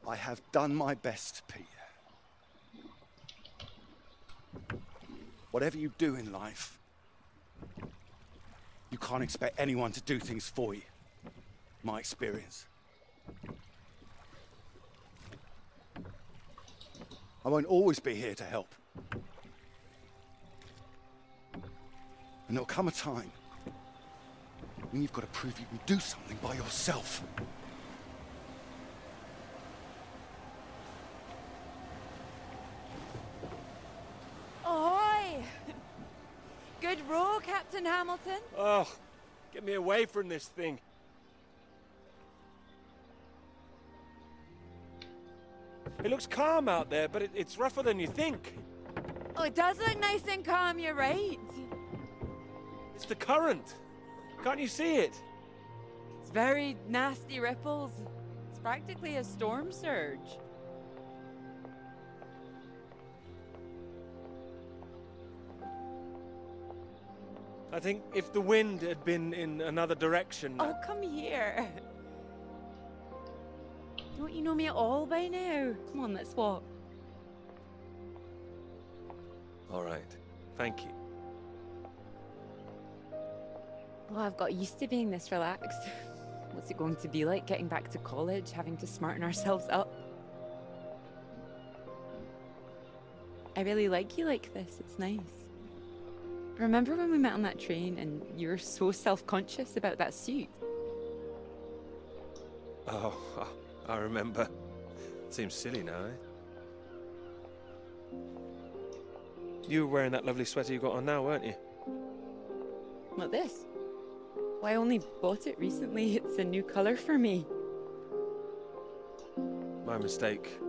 I have done my best, Peter. Whatever you do in life, you can't expect anyone to do things for you. My experience. I won't always be here to help. And there'll come a time when you've got to prove you can do something by yourself. Ahoy! Good row, Captain Hamilton. Oh, get me away from this thing. It looks calm out there, but it's rougher than you think. Oh, it does look nice and calm, you're right. It's the current. Can't you see it? It's very nasty ripples. It's practically a storm surge. I think if the wind had been in another direction... Oh, come here. Don't you know me at all by now? Come on, let's walk. All right. Thank you. Well, I've got used to being this relaxed. What's it going to be like getting back to college, having to smarten ourselves up? I really like you like this. It's nice. Remember when we met on that train and you were so self-conscious about that suit? Oh, I remember. Seems silly now, eh? You were wearing that lovely sweater you got on now, weren't you? Not this. Well, I only bought it recently. It's a new colour for me. My mistake.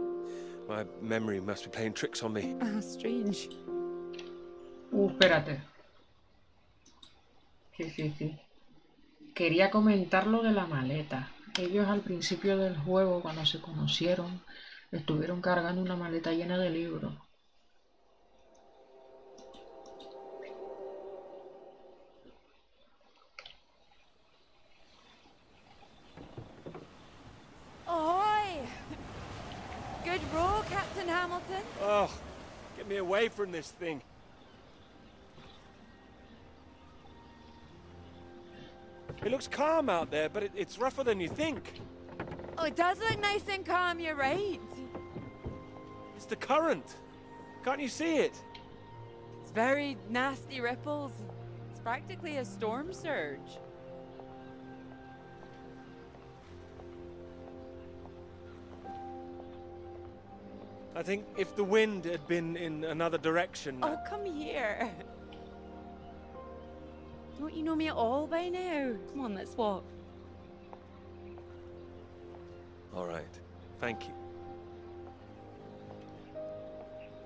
My memory must be playing tricks on me. Ah, strange. Espérate. Sí. Quería comentar lo de la maleta. Ellos al principio del juego, cuando se conocieron, estuvieron cargando una maleta llena de libros. Ahoy! Good row, Captain Hamilton. Oh, get me away from this thing. It looks calm out there, but it's rougher than you think. Oh, it does look nice and calm, you're right. It's the current. Can't you see it? It's very nasty ripples. It's practically a storm surge. I think if the wind had been in another direction... Oh, come here. Don't you know me at all by now? Come on, let's walk. All right. Thank you.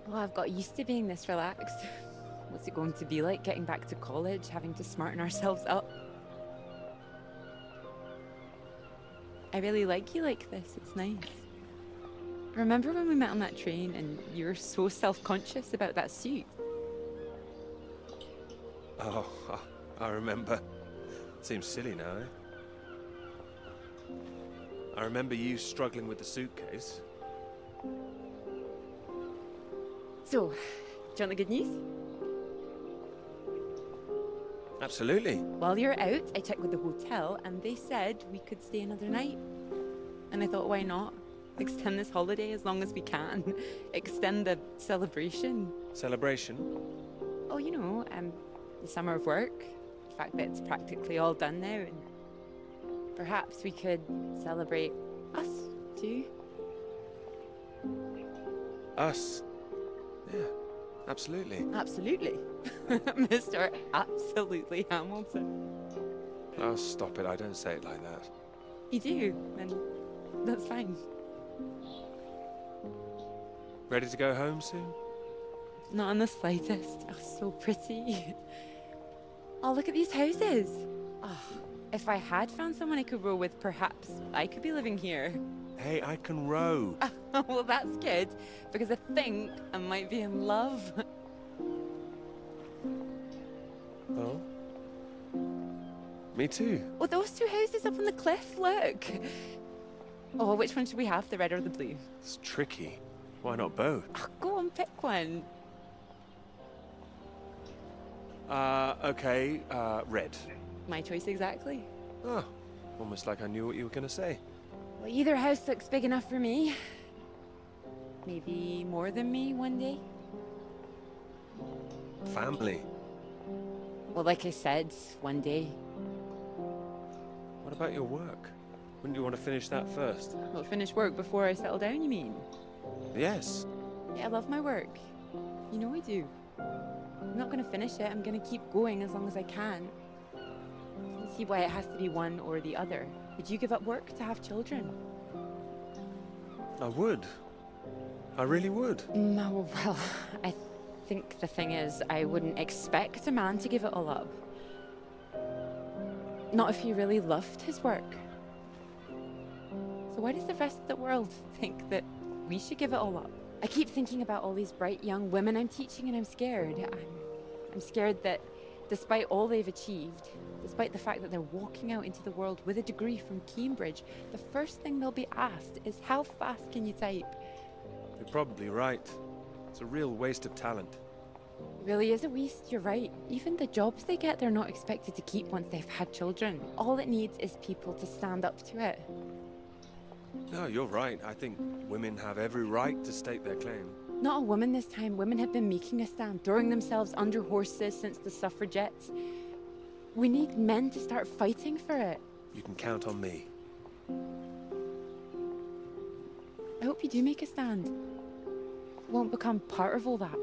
Well, I've got used to being this relaxed. What's it going to be like getting back to college, having to smarten ourselves up? I really like you like this. It's nice. Remember when we met on that train and you were so self-conscious about that suit? Oh, I remember. Seems silly now, eh? I remember you struggling with the suitcase. So, do you want the good news? Absolutely. While you're out, I checked with the hotel and they said we could stay another night. And I thought, why not? Extend this holiday as long as we can. Extend the celebration. Celebration? Oh, you know, the summer of work. The fact that it's practically all done now. And perhaps we could celebrate us, too. Us? Yeah, absolutely. Absolutely. Mr. Absolutely Hamilton. Oh, stop it. I don't say it like that. You do, and that's fine. Ready to go home soon? Not in the slightest. Oh, so pretty. Oh, look at these houses. Oh, if I had found someone I could row with, perhaps I could be living here. Hey, I can row. Well, that's good, because I think I might be in love. Oh? Me too. Oh, those two houses up on the cliff, look. Oh, which one should we have, the red or the blue? It's tricky. Why not both? Oh, go on, pick one. Okay, red. My choice exactly. Oh, almost like I knew what you were going to say. Well, either house looks big enough for me. Maybe more than me one day. Family. Well, like I said, one day. What about your work? Wouldn't you want to finish that first? Well, finish work before I settle down, you mean? Yes. Yeah, I love my work. You know I do. I'm not going to finish it. I'm going to keep going as long as I can. I don't see why it has to be one or the other. Would you give up work to have children? I would. I really would. No, well, I think the thing is, I wouldn't expect a man to give it all up. Not if he really loved his work. So why does the rest of the world think that we should give it all up? I keep thinking about all these bright young women I'm teaching, and I'm scared. I'm scared that despite all they've achieved, despite the fact that they're walking out into the world with a degree from Cambridge, the first thing they'll be asked is, how fast can you type? You're probably right. It's a real waste of talent. It really is a waste, you're right. Even the jobs they get, they're not expected to keep once they've had children. All it needs is people to stand up to it. No, you're right. I think women have every right to state their claim. Not a woman this time. Women have been making a stand, throwing themselves under horses since the suffragettes. We need men to start fighting for it. You can count on me. I hope you do make a stand. Won't become part of all that.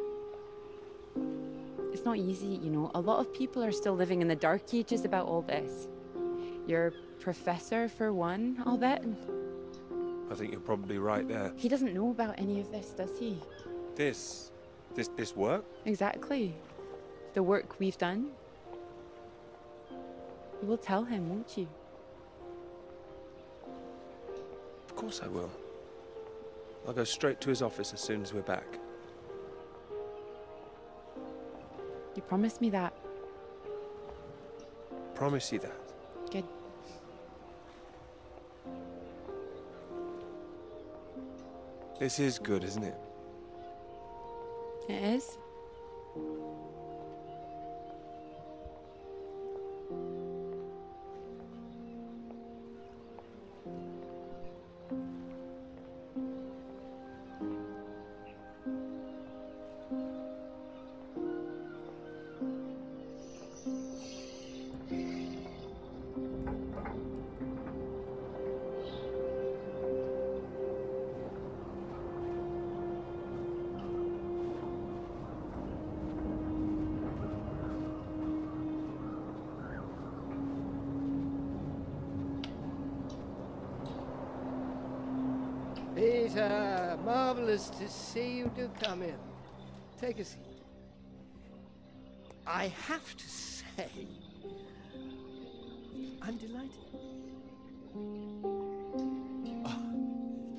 It's not easy, you know. A lot of people are still living in the dark ages about all this. Your professor, for one, I'll bet. I think you're probably right there. He doesn't know about any of this, does he? This work? Exactly. The work we've done. You will tell him, won't you? Of course I will. I'll go straight to his office as soon as we're back. You promised me that. Promise you that. Good. This is good, isn't it? It is. Peter, marvelous to see you. Do come in. Take a seat. I have to say, I'm delighted.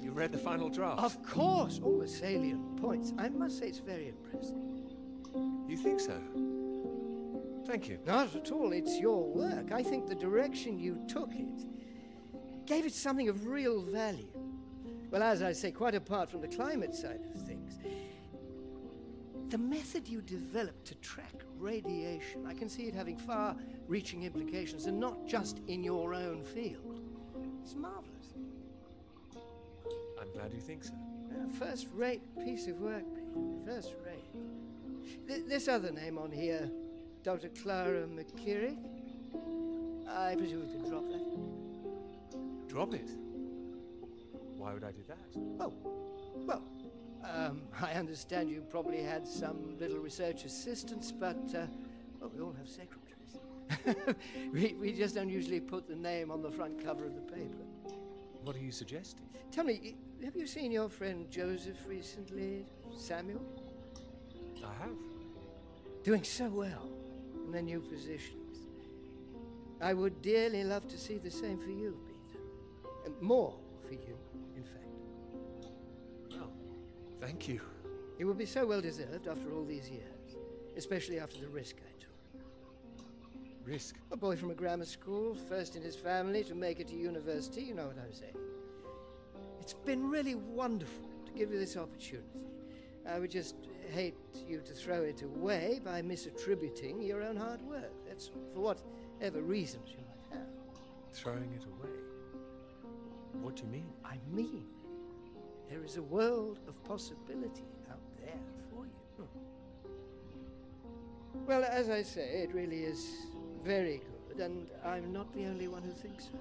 You read the final draft? Of course, all the salient points. I must say it's very impressive. You think so? Thank you. Not at all. It's your work. I think the direction you took it gave it something of real value. Well, as I say, quite apart from the climate side of things, the method you developed to track radiation, I can see it having far-reaching implications, and not just in your own field. It's marvelous. I'm glad you think so. First-rate piece of work, Peter. First-rate. This other name on here, Dr. Clara McKirrick, I presume we can drop that. Drop it? Why would I do that? Oh, well, I understand you probably had some little research assistants, but, well, we all have secretaries. we just don't usually put the name on the front cover of the paper. What are you suggesting? Tell me, have you seen your friend Joseph recently, Samuel? I have. Doing so well in their new positions. I would dearly love to see the same for you, Peter. And more for you. Thank you. It will be so well deserved after all these years, especially after the risk I took. Risk? A boy from a grammar school, first in his family to make it to university, you know what I'm saying. It's been really wonderful to give you this opportunity. I would just hate you to throw it away by misattributing your own hard work, that's all, for whatever reasons you might have. Throwing it away? What do you mean? I mean, there is a world of possibility out there for you. Well, as I say, it really is very good, and I'm not the only one who thinks so.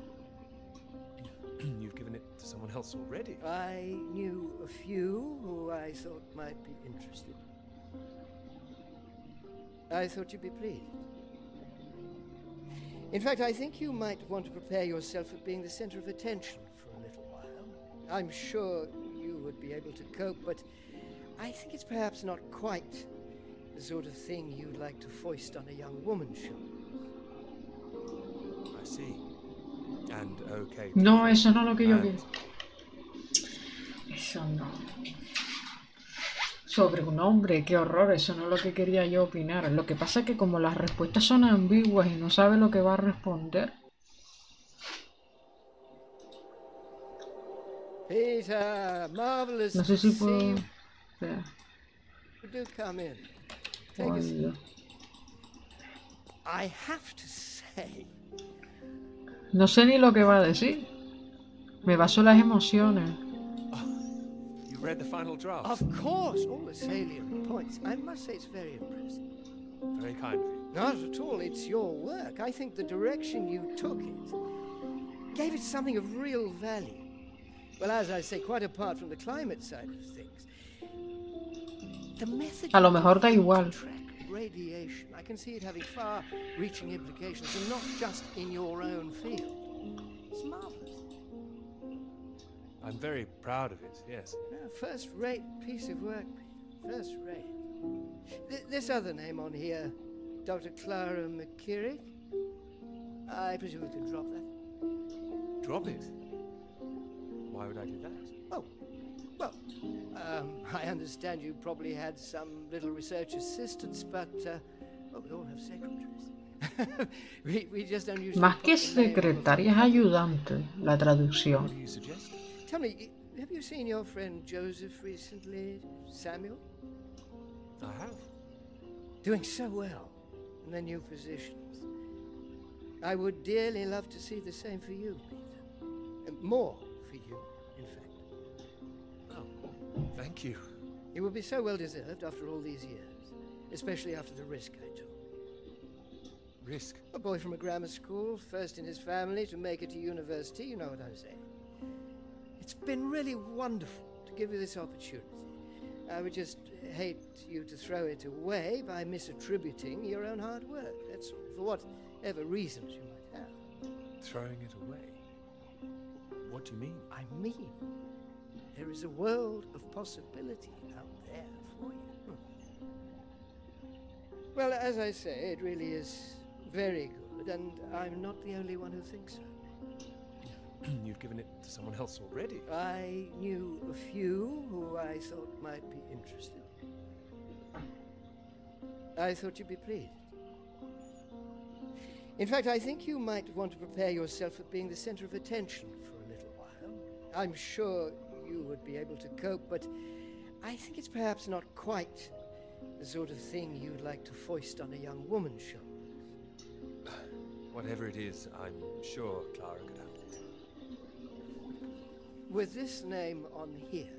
You've given it to someone else already? I knew a few who I thought might be interested. I thought you'd be pleased. In fact, I think you might want to prepare yourself for being the center of attention for a little while. I'm sure you would be able to cope, but I think it's perhaps not quite the sort of thing you'd like to foist on a young woman's shoulders. I see. And okay. No, eso no es lo que yo quiero. Eso no. Sobre un hombre, qué horror, eso no es lo que quería yo opinar. Lo que pasa es que como las respuestas son ambiguas y no sabe lo que va a responder. Peter, marvelous No sé si puedo... to see you. Yeah. Do come in. Take a seat. I have to say. No sé ni lo que va a decir. Me baso en las emociones. You read the final draft? Of course, all the salient points. I must say it's very impressive. Very kind of you. Not at all, it's your work. I think the direction you took it gave it something of real value. Well, as I say, quite apart from the climate side of things. The method A lo mejor da igual. radiation, I can see it having far-reaching implications, and not just in your own field. It's marvelous. I'm very proud of it, yes. First-rate piece of work, Peter. First-rate. This other name on here, Dr. Clara McKirrick. I presume we could drop that. Drop it? Why would I do that? Oh, well, I understand you probably had some little research assistants, but, well, we all have secretaries. we just don't usually... Más que secretarias ayudantes, la traducción. What do you suggest? Tell me, have you seen your friend Joseph recently, Samuel? I have. Doing so well in their new positions. I would dearly love to see the same for you, Peter. And more for you, in fact. Oh, thank you. It would be so well deserved after all these years, especially after the risk I took. Risk? A boy from a grammar school, first in his family to make it to university, you know what I'm saying. It's been really wonderful to give you this opportunity. I would just hate you to throw it away by misattributing your own hard work. That's all, for whatever reasons you might have. Throwing it away? What do you mean? I mean, there is a world of possibility out there for you. Well, as I say, it really is very good, and I'm not the only one who thinks so. You've given it to someone else already. I knew a few who I thought might be interested. I thought you'd be pleased. In fact, I think you might want to prepare yourself for being the center of attention for a little while. I'm sure you would be able to cope, but I think it's perhaps not quite the sort of thing you'd like to foist on a young woman's shoulders. Whatever it is, I'm sure Clara could handle it. With this name on here,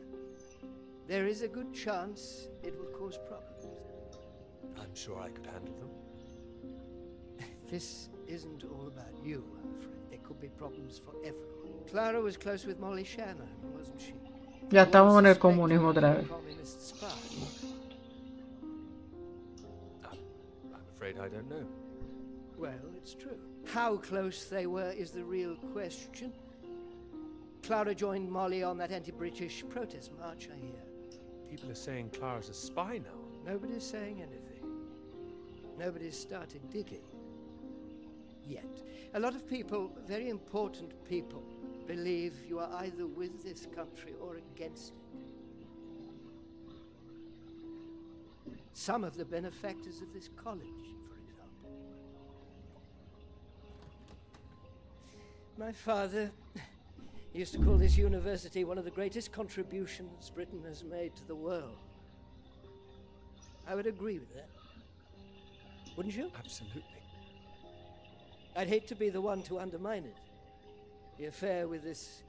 there is a good chance it will cause problems. I'm sure I could handle them. This isn't all about you, I'm afraid. There could be problems for everyone. Clara was close with Molly Shannon, wasn't she? Ya estamos en el comunismo otra vez. Communist spy. I'm afraid I don't know. Well, it's true. How close they were is the real question. Clara joined Molly on that anti-British protest march, I hear. People are saying Clara's a spy now. Nobody's saying anything. Nobody's started digging. Yet. A lot of people, very important people, believe you are either with this country or against it. Some of the benefactors of this college, for example. My father used to call this university one of the greatest contributions Britain has made to the world. I would agree with that. Wouldn't you? Absolutely. I'd hate to be the one to undermine it. The affair with this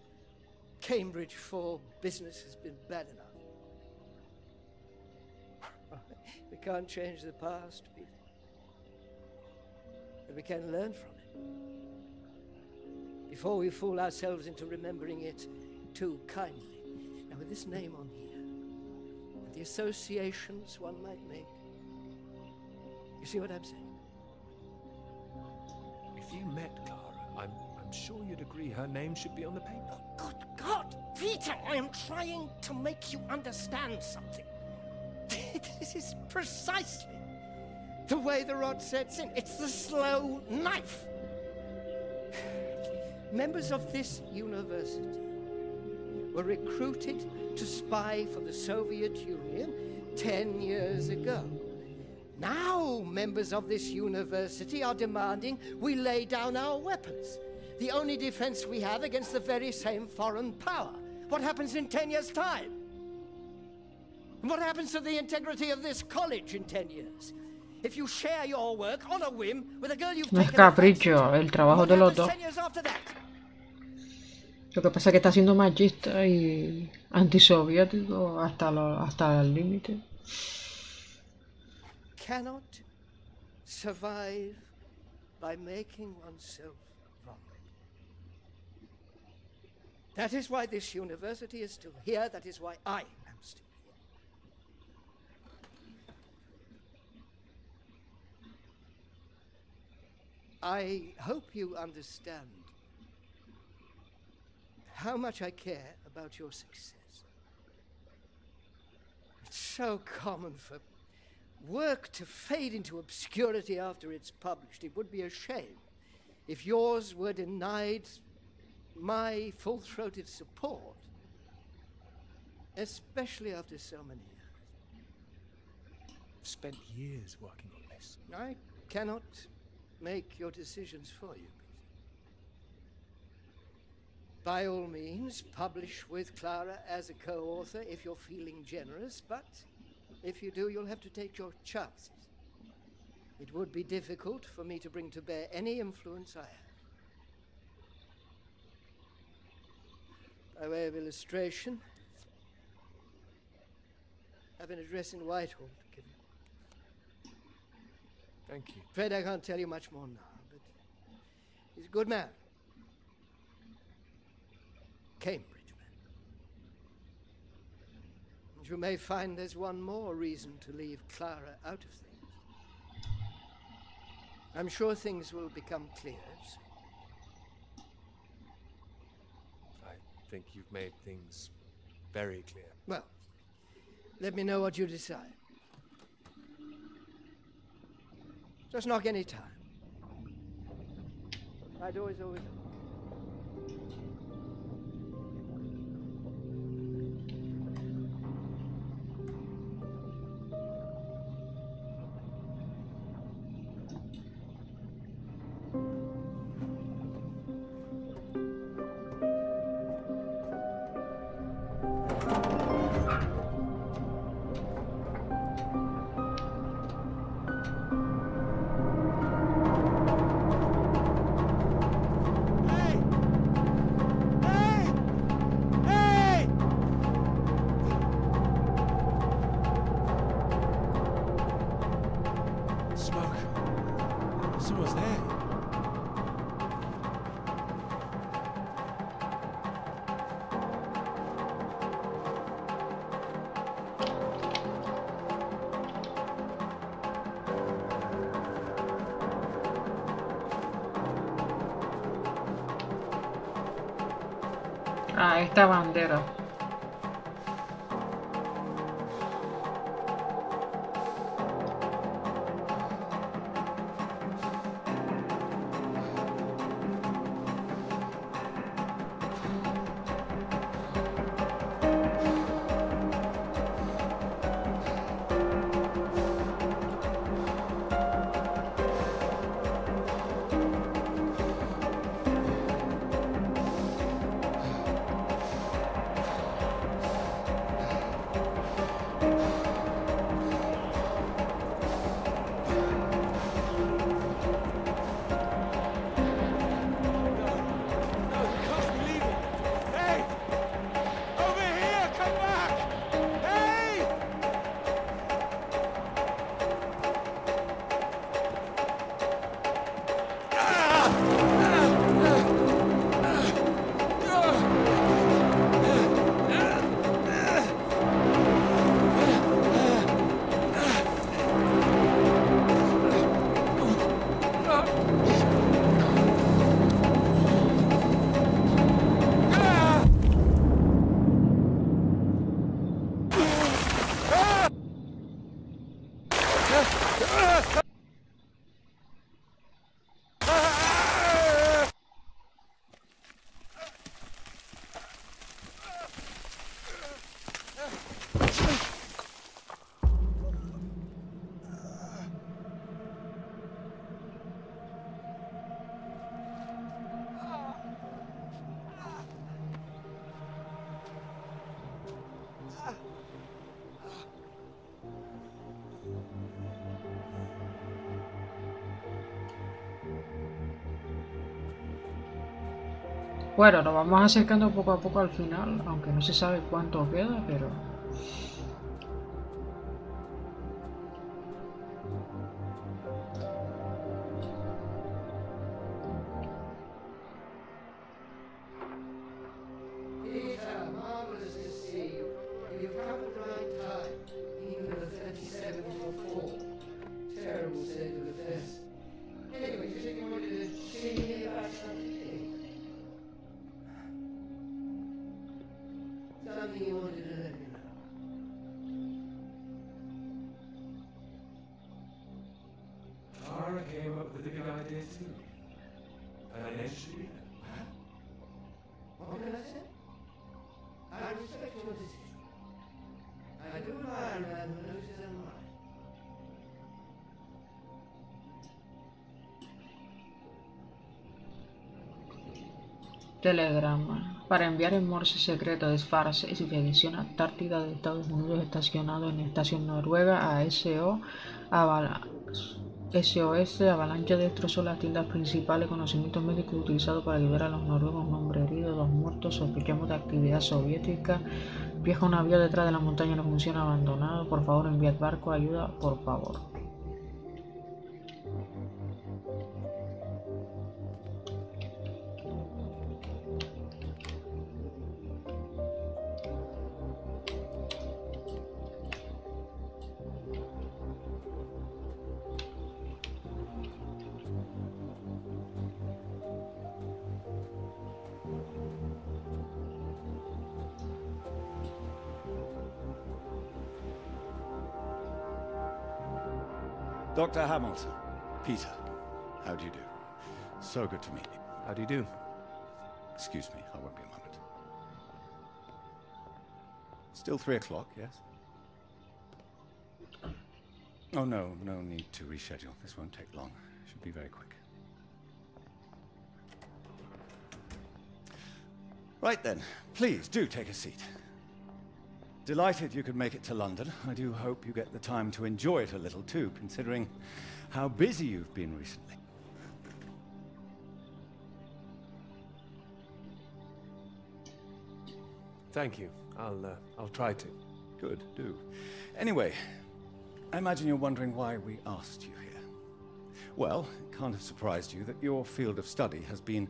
Cambridge 4 business has been bad enough. We can't change the past, Peter. But we can learn from it. Before we fool ourselves into remembering it too kindly. Now, with this name on here, and the associations one might make, you see what I'm saying? If you met Clara, I'm sure you'd agree her name should be on the paper. Good God, Peter, I am trying to make you understand something. This is precisely the way the rod sets in. It's the slow knife. Members of this university were recruited to spy for the Soviet Union 10 years ago. Now members of this university are demanding we lay down our weapons. The only defense we have against the very same foreign power. What happens in 10 years' time? And what happens to the integrity of this college in 10 years? If you share your work on a whim with a girl you've No es taken a fancy capricho, to, el trabajo de los dos. 10 years after that? Lo que pasa es que está siendo machista y antisoviético hasta el límite. Cannot survive by making oneself vulnerable. That is why this university is still here. That is why I am still here. I hope you understand how much I care about your success. It's so common for work to fade into obscurity after it's published. It would be a shame if yours were denied my full-throated support, especially after so many years. I've spent years working on this. I cannot make your decisions for you, Peter. By all means, publish with Clara as a co-author if you're feeling generous, but if you do, you'll have to take your chances. It would be difficult for me to bring to bear any influence I have. By way of illustration, I have an address in Whitehall to give you. Thank you. Afraid I can't tell you much more now, but he's a good man. Cambridge man. And you may find there's one more reason to leave Clara out of things. I'm sure things will become clear soon. I think you've made things very clear. Well, let me know what you decide. Just knock any time. My door is always open. Someone's there. Ah, esta bandera. Bueno, nos vamos acercando poco a poco al final, aunque no se sabe cuánto queda, pero... Peter, marvelous to see you. You've come at the right time, even at 37 for 4. Terrible state of affairs. Anyway, you said you wanted to see me about something. Something you wanted to let me know. Tara came up with a big idea too. Financially. What can I say? I respect your decision. I do admire a man who knows his own mind. Telegrama. Para enviar en morse secreto de Sfars expedición Antártida de Estados Unidos estacionado en estación Noruega a SOS Avalancha destrozó las tiendas principales. Conocimientos médicos utilizados para ayudar a los noruegos. Nombre herido, 2 muertos. Sospechamos de actividad soviética. Viaja un avión detrás de la montaña, no funciona, abandonado. Por favor, enviad barco, ayuda, por favor. Dr. Hamilton. Peter. How do you do? So good to meet you. How do you do? Excuse me, I won't be a moment. Still 3 o'clock, yes? Oh, no need to reschedule. This won't take long. Should be very quick. Right then, please do take a seat. Delighted you could make it to London. I do hope you get the time to enjoy it a little too, considering how busy you've been recently. Thank you. I'll try to. Good, do. Anyway, I imagine you're wondering why we asked you here. Well, it can't have surprised you that your field of study has been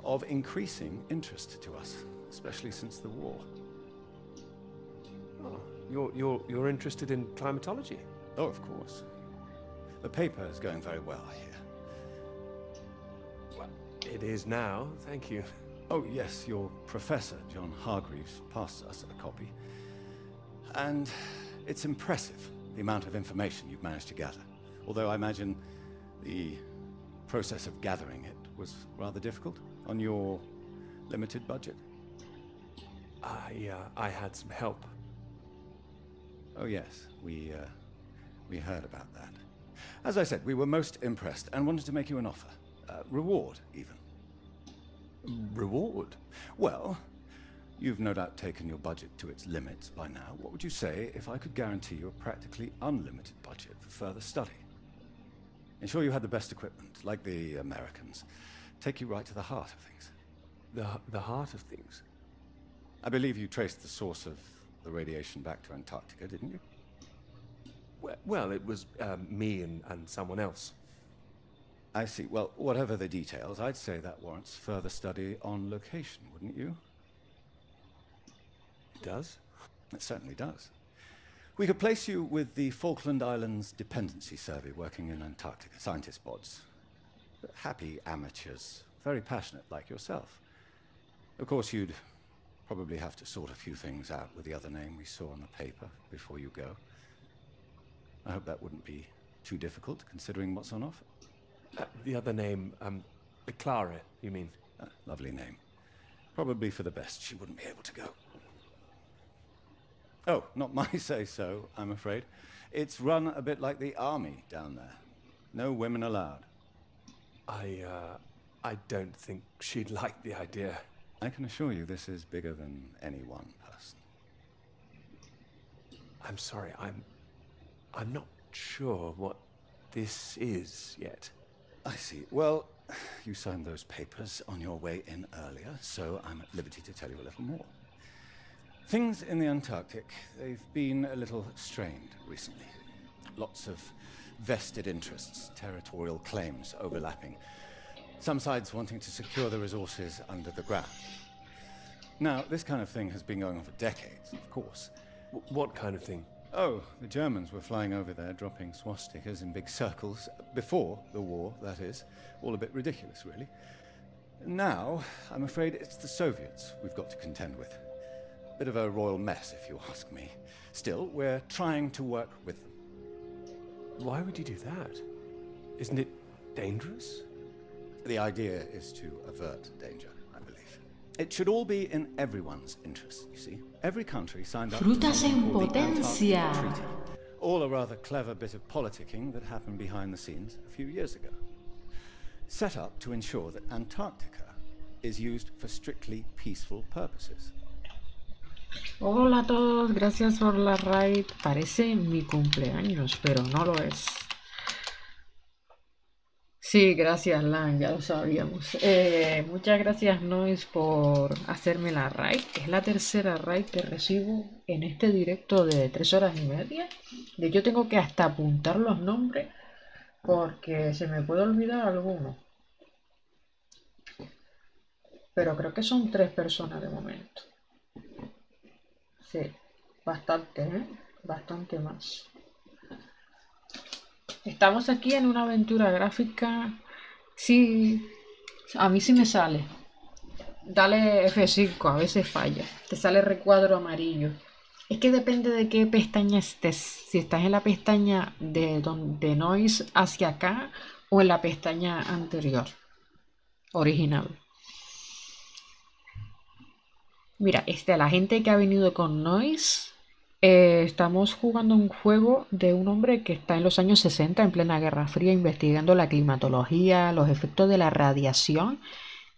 of increasing interest to us, especially since the war. You're interested in climatology? Oh, of course. The paper is going very well, I hear. Well, it is now, thank you. Oh, yes, your professor, John Hargreaves, passed us a copy. And it's impressive, the amount of information you've managed to gather. Although I imagine the process of gathering it was rather difficult on your limited budget. I had some help. Oh, yes, we heard about that. As I said, we were most impressed and wanted to make you an offer. Reward, even. Reward? Well, you've no doubt taken your budget to its limits by now. What would you say if I could guarantee you a practically unlimited budget for further study? Ensure you had the best equipment, like the Americans. Take you right to the heart of things. The heart of things? I believe you traced the source of the radiation back to Antarctica, didn't you? Well, it was me and someone else. I see. Well, whatever the details, I'd say that warrants further study on location, wouldn't you? It does? It certainly does. We could place you with the Falkland Islands Dependency Survey working in Antarctica, scientist bods. Happy amateurs, very passionate like yourself. Of course, you'd probably have to sort a few things out with the other name we saw on the paper before you go. I hope that wouldn't be too difficult, considering what's on offer? The other name, Clara, you mean? Lovely name. Probably for the best she wouldn't be able to go. Oh, not my say-so, I'm afraid. It's run a bit like the army down there. No women allowed. I don't think she'd like the idea. I can assure you this is bigger than any one person. I'm sorry, I'm not sure what this is yet. I see. Well, you signed those papers on your way in earlier, so I'm at liberty to tell you a little more. Things in the Antarctic, they've been a little strained recently. Lots of vested interests, territorial claims overlapping. Some sides wanting to secure the resources under the ground. Now, this kind of thing has been going on for decades, of course. What kind of thing? Oh, the Germans were flying over there, dropping swastikas in big circles. Before the war, that is. All a bit ridiculous, really. Now, I'm afraid it's the Soviets we've got to contend with. Bit of a royal mess, if you ask me. Still, we're trying to work with them. Why would you do that? Isn't it dangerous? The idea is to avert danger, I believe. It should all be in everyone's interest, you see. Every country signed up to Frutas something en called the potencia. Antarctic Treaty. All a rather clever bit of politicking that happened behind the scenes a few years ago. Set up to ensure that Antarctica is used for strictly peaceful purposes. Hola a todos, gracias por la raid. Parece mi cumpleaños, pero no lo es. Sí, gracias, Lan, ya lo sabíamos. Muchas gracias, Noise, por hacerme la raid. Es la tercera raid que recibo en este directo de 3 horas y media. De hecho, tengo que hasta apuntar los nombres porque se me puede olvidar alguno. Pero creo que son 3 personas de momento. Sí, bastante, ¿eh? Bastante más. Estamos aquí en una aventura gráfica. Sí, a mí sí me sale. Dale F5, a veces falla. Te sale recuadro amarillo. Es que depende de qué pestaña estés. Si estás en la pestaña de Noise hacia acá o en la pestaña anterior, original. Mira, la gente que ha venido con Noise, estamos jugando un juego de un hombre que está en los años 60, en plena Guerra Fría, investigando la climatología, los efectos de la radiación,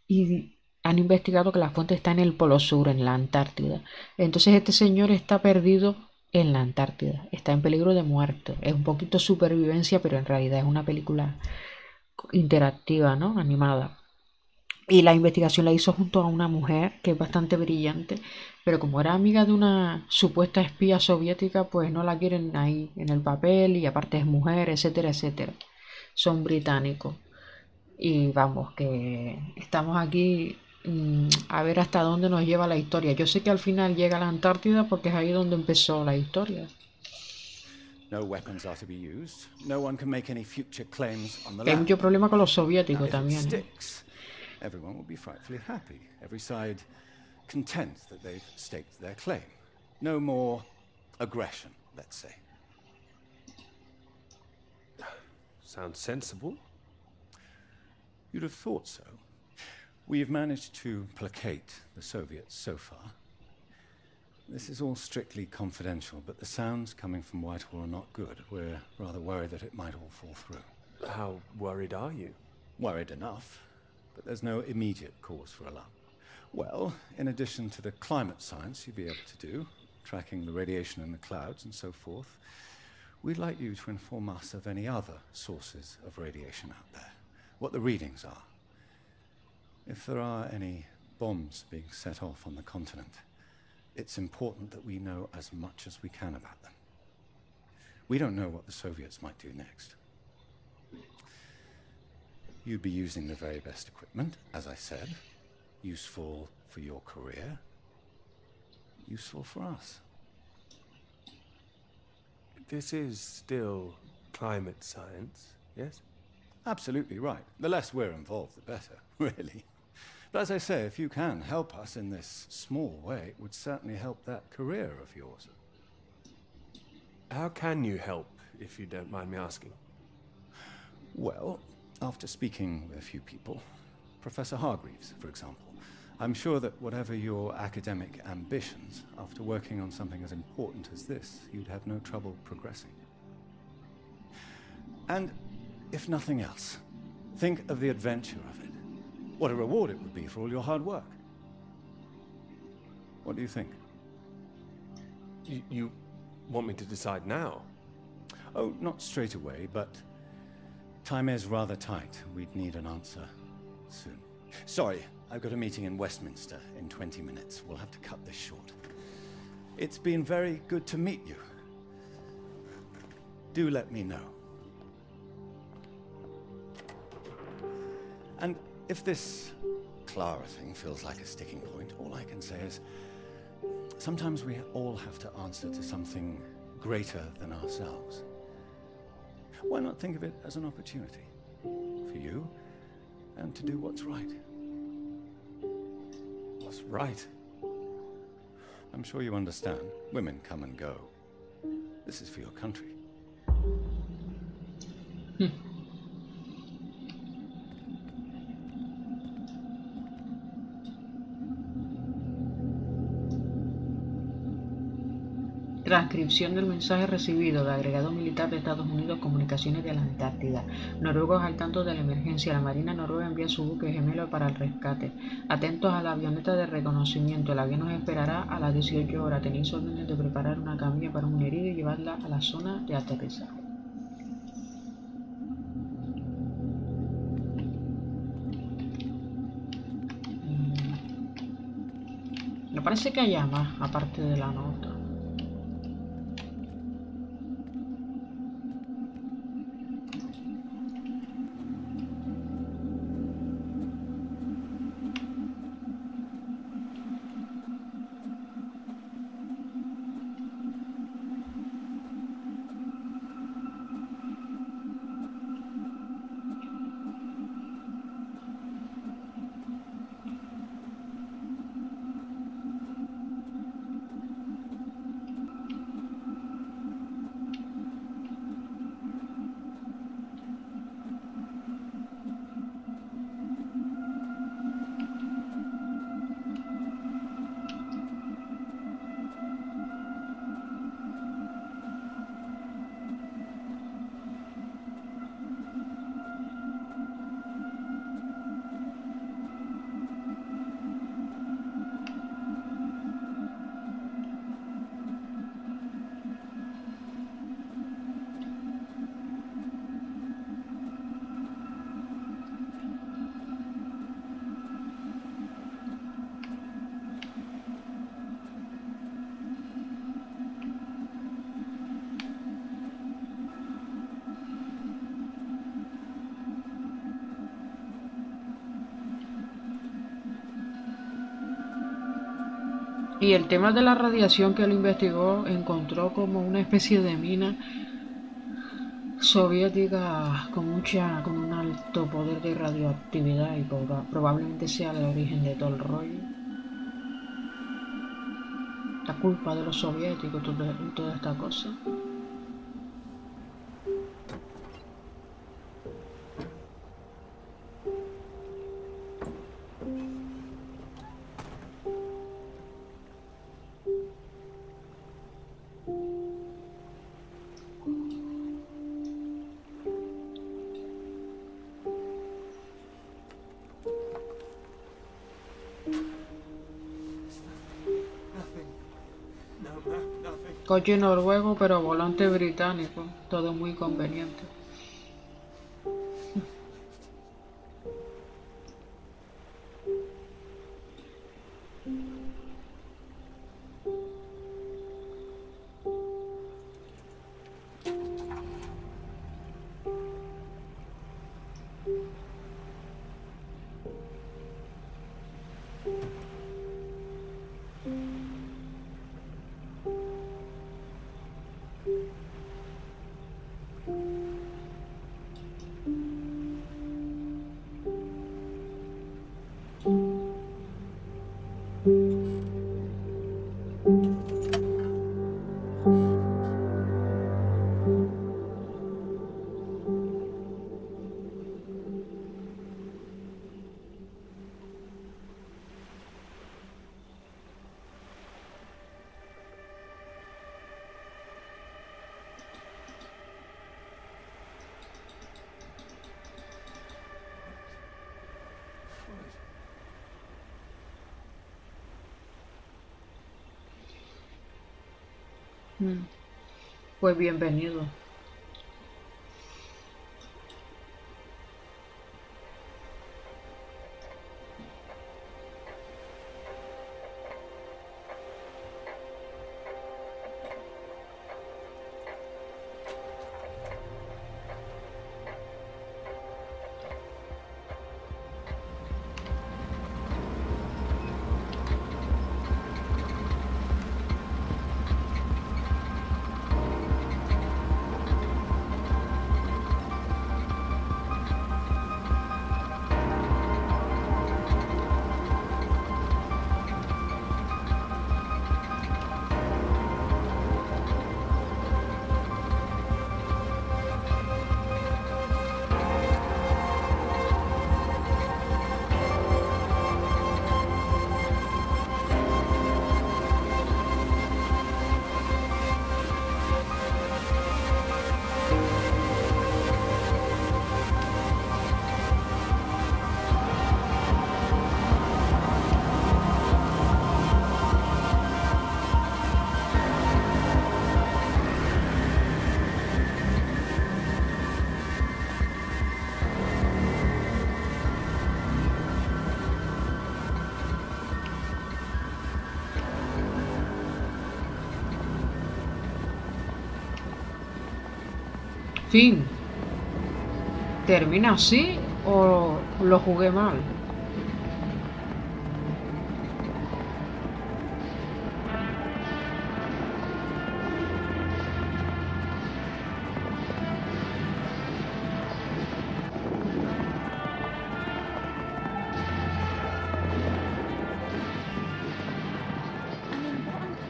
y han investigado que la fuente está en el Polo Sur, en la Antártida. Entonces este señor está perdido en la Antártida, está en peligro de muerte. Es un poquito supervivencia, pero en realidad es una película interactiva, ¿no? Animada. Y la investigación la hizo junto a una mujer que es bastante brillante, pero como era amiga de una supuesta espía soviética, pues no la quieren ahí en el papel, y aparte es mujer, etcétera, etcétera. Son británicos. Y vamos, que estamos aquí a ver hasta dónde nos lleva la historia. Yo sé que al final llega a la Antártida porque es ahí donde empezó la historia. No weapons are to be used. No one can make any future claims on the Hay land. mucho problema con los soviéticos Now, if it también. sticks, everyone will be frightfully happy. Every side content that they've staked their claim. No more aggression, let's say. Sounds sensible. You'd have thought so. We've managed to placate the Soviets so far. This is all strictly confidential, but the sounds coming from Whitehall are not good. We're rather worried that it might all fall through. How worried are you? Worried enough, but there's no immediate cause for alarm. Well, in addition to the climate science you'd be able to do, tracking the radiation in the clouds and so forth, we'd like you to inform us of any other sources of radiation out there, what the readings are. If there are any bombs being set off on the continent, it's important that we know as much as we can about them. We don't know what the Soviets might do next. You'd be using the very best equipment, as I said. Useful for your career. Useful for us. This is still climate science, yes? Absolutely right. The less we're involved, the better, really. But as I say, if you can help us in this small way, it would certainly help that career of yours. How can you help, if you don't mind me asking? Well, after speaking with a few people, Professor Hargreaves, for example, I'm sure that whatever your academic ambitions, after working on something as important as this, you'd have no trouble progressing. And if nothing else, think of the adventure of it. What a reward it would be for all your hard work. What do you think? You want me to decide now? Oh, not straight away, but time is rather tight. We'd need an answer soon. Sorry, I've got a meeting in Westminster in 20 minutes. We'll have to cut this short. It's been very good to meet you. Do let me know. And if this Clara thing feels like a sticking point, all I can say is sometimes we all have to answer to something greater than ourselves. Why not think of it as an opportunity for you and to do what's right? What's right? I'm sure you understand. Women come and go. This is for your country. Transcripción del mensaje recibido de agregado militar de Estados Unidos, comunicaciones de la Antártida. Noruegos al tanto de la emergencia. La Marina noruega envía su buque gemelo para el rescate. Atentos a la avioneta de reconocimiento. El avión nos esperará a las 18 horas. Tenéis órdenes de preparar una camilla para un herido y llevarla a la zona de aterrizaje. Me parece que haya más, aparte de la nota. Y el tema de la radiación que él investigó, encontró como una especie de mina soviética con un alto poder de radioactividad y probablemente sea el origen de todo el rollo. La culpa de los soviéticos y toda esta cosa. Coche noruego, pero volante británico. Todo muy conveniente. Pues bienvenido. Fin. ¿Termina así o lo jugué mal?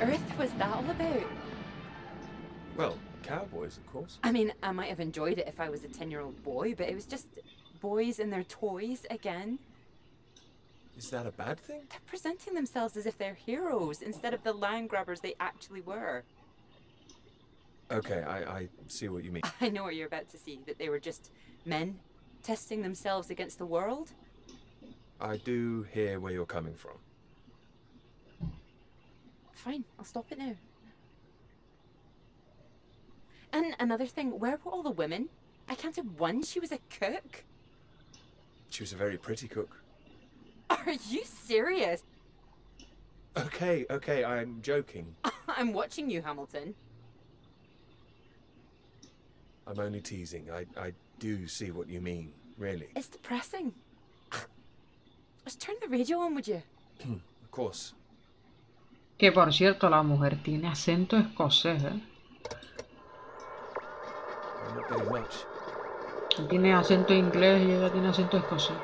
Earth was that all about? Well, cowboys, of course. I mean, I might have enjoyed it if I was a 10-year-old boy, but it was just boys and their toys again. Is that a bad thing? They're presenting themselves as if they're heroes instead of the land grabbers they actually were. Okay, I see what you mean. I know what you're about to see, that they were just men testing themselves against the world. I do hear where you're coming from. Fine, I'll stop it now. And another thing, where were all the women? I counted one, she was a cook. She was a very pretty cook. Are you serious? Okay, I'm joking. I'm watching you, Hamilton. I'm only teasing. I do see what you mean, really. It's depressing. Just turn the radio on, would you? Of course. Que por cierto, la mujer tiene acento escocés, ¿eh? I'm not getting much. Él tiene acento inglés y ella tiene acento escocés.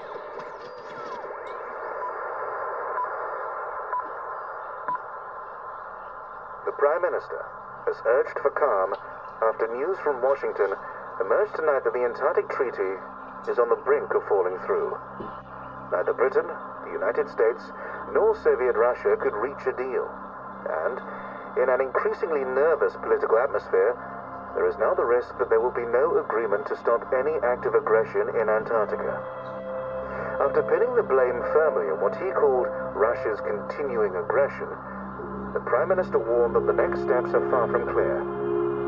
The Prime Minister has urged for calm after news from Washington emerged tonight that the Antarctic Treaty is on the brink of falling through. Neither Britain, the United States, nor Soviet Russia could reach a deal. And, in an increasingly nervous political atmosphere, there is now the risk that there will be no agreement to stop any active aggression in Antarctica. After pinning the blame firmly on what he called Russia's continuing aggression, the Prime Minister warned that the next steps are far from clear,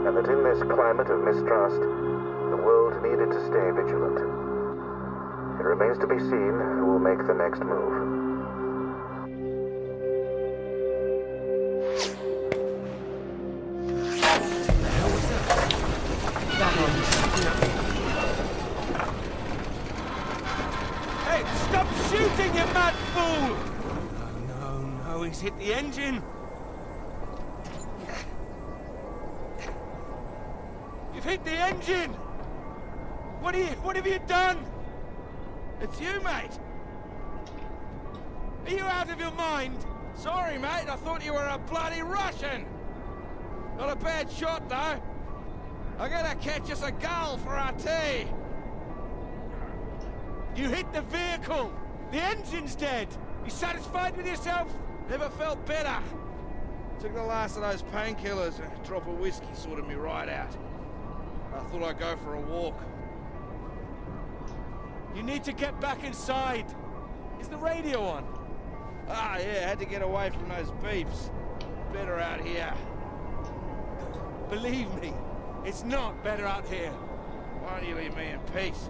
and that in this climate of mistrust, the world needed to stay vigilant. It remains to be seen who will make the next move. Hey, stop shooting, you mad fool! No, he's hit the engine. You've hit the engine! What have you done? It's you, mate! Are you out of your mind? Sorry, mate, I thought you were a bloody Russian! Not a bad shot, though. I'm gonna catch us a gull for our tea. You hit the vehicle! The engine's dead! You satisfied with yourself? Never felt better. Took the last of those painkillers and a drop of whiskey sorted me right out. I thought I'd go for a walk. You need to get back inside. Is the radio on? Ah, yeah, had to get away from those beeps. Better out here. Believe me, it's not better out here. Why don't you leave me in peace?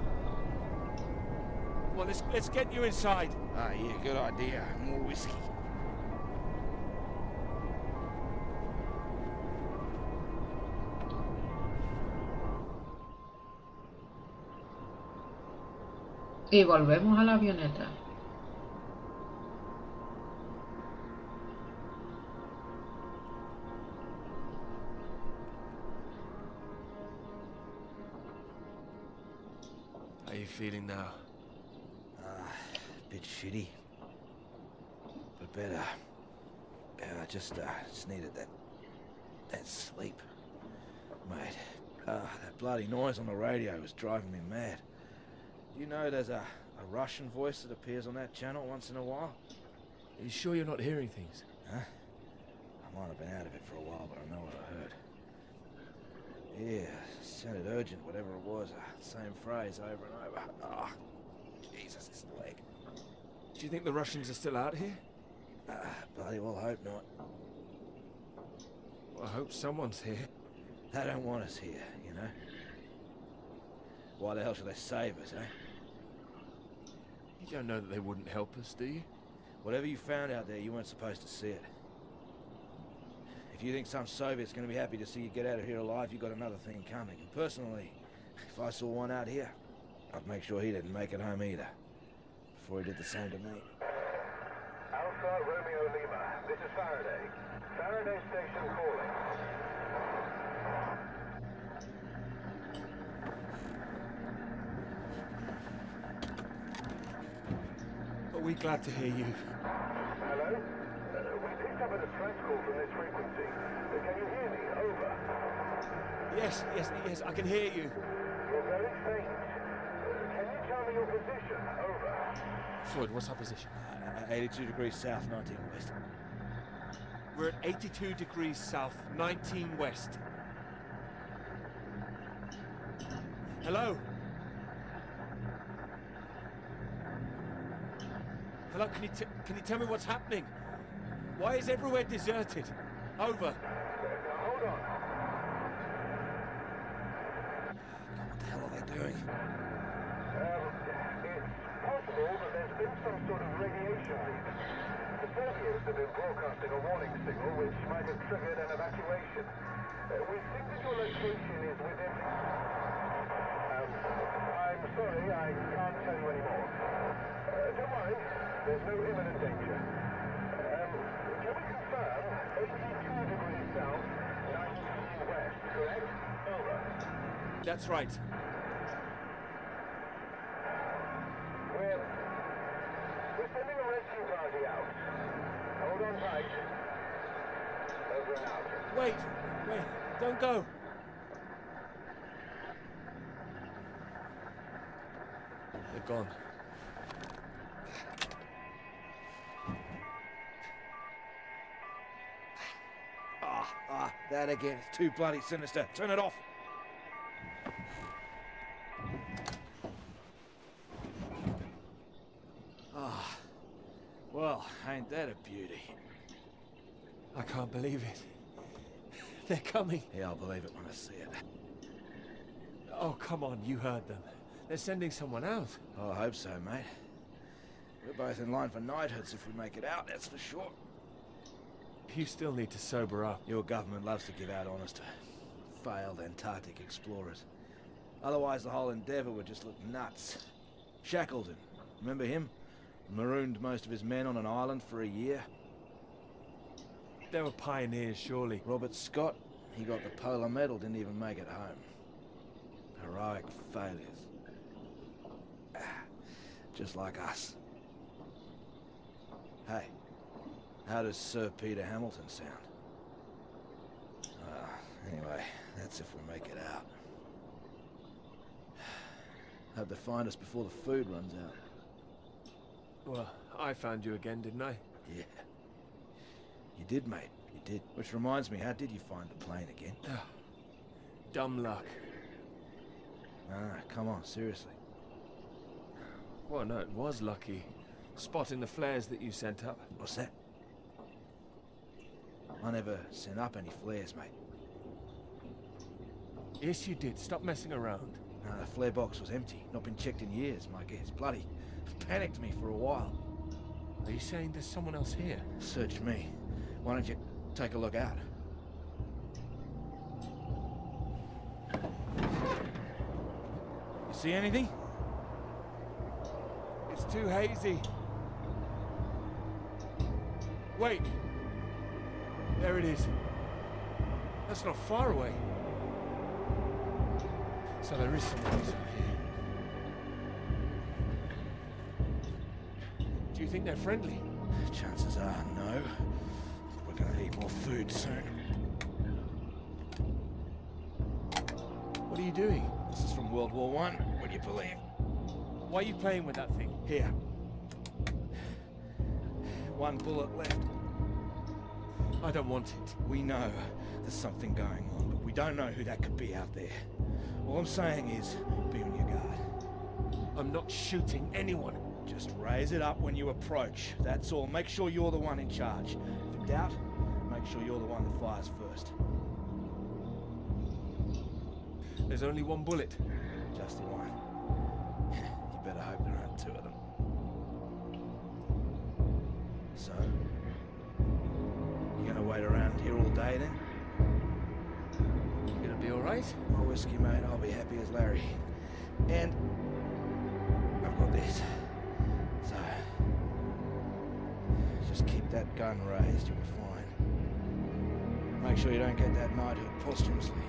Well, let's get you inside. Ah, yeah, good idea. More whiskey. Y volvemos a la avioneta. How are you feeling now? A bit shitty. But better. Yeah, I just needed that sleep. Mate, that bloody noise on the radio was driving me mad. You know there's a Russian voice that appears on that channel once in a while? Are you sure you're not hearing things? Huh? I might have been out of it for a while, but I know what I heard. Yeah, sounded urgent, whatever it was. Same phrase over and over. Ah, Jesus, this leg. Do you think the Russians are still out here? Bloody well hope not. Well, I hope someone's here. They don't want us here, you know? Why the hell should they save us, eh? You don't know that they wouldn't help us, do you? Whatever you found out there, you weren't supposed to see it. If you think some Soviet's going to be happy to see you get out of here alive, you've got another thing coming. And personally, if I saw one out here, I'd make sure he didn't make it home either. Before he did the same to me. Alpha Romeo Lima, this is Faraday. Faraday Station calling. Are we glad to hear you? Hello? We picked up a distress call from this frequency. Can you hear me? Over. Yes, I can hear you. You're very faint. Can you tell me your position? Over. Floyd, what's our position? 82 degrees south, 19 west. We're at 82 degrees south, 19 west. Hello? Hello, can you tell me what's happening? Why is everywhere deserted? Over. Hold on. What the hell are they doing? It's possible that there's been some sort of radiation leak. The Soviets have been broadcasting a warning signal which might have triggered an evacuation. We think that your location is within... I'm sorry, I can't tell you anymore. Don't worry, there's no imminent danger. Can we confirm 82 degrees south, 19 west, correct? Over. That's right. We're sending a rescue party out. Hold on tight. Over and out. Wait, don't go. They're gone. That again. It's too bloody sinister. Turn it off. Well, ain't that a beauty? I can't believe it. They're coming. Yeah, I'll believe it when I see it. Oh, come on, you heard them. They're sending someone out. Oh, I hope so, mate. We're both in line for knighthoods if we make it out, that's for sure. You still need to sober up. Your government loves to give out honours to failed Antarctic explorers. Otherwise, the whole endeavour would just look nuts. Shackleton, remember him? Marooned most of his men on an island for a year. They were pioneers, surely. Robert Scott, he got the Polo medal, didn't even make it home. Heroic failures. Just like us. Hey, how does Sir Peter Hamilton sound? Anyway, that's if we make it out. Hope they find us before the food runs out. Well, I found you again, didn't I? Yeah. You did, mate. You did. Which reminds me, how did you find the plane again? Dumb luck. Come on, seriously. Well, no, it was lucky. Spotting the flares that you sent up. What's that? I never sent up any flares, mate. Yes, you did. Stop messing around. No, the flare box was empty. Not been checked in years, my guess. Bloody panicked me for a while. Are you saying there's someone else here? Search me. Why don't you take a look out? You see anything? It's too hazy. Wait. There it is. That's not far away. So there is someone else here. Do you think they're friendly? Chances are no. We're gonna need more food soon. What are you doing? This is from World War I, would you believe? Why are you playing with that thing? Here. One bullet left. I don't want it. We know there's something going on, but we don't know who that could be out there. All I'm saying is, be on your guard. I'm not shooting anyone. Just raise it up when you approach. That's all. Make sure you're the one in charge. If in doubt, make sure you're the one that fires first. There's only one bullet. Just the one. You better hope there aren't two of them. So, you gonna wait around here all day then? You gonna be alright? My whiskey, mate, I'll be happy as Larry. And I've got this. So, just keep that gun raised, you'll be fine. Make sure you don't get that knighthood posthumously.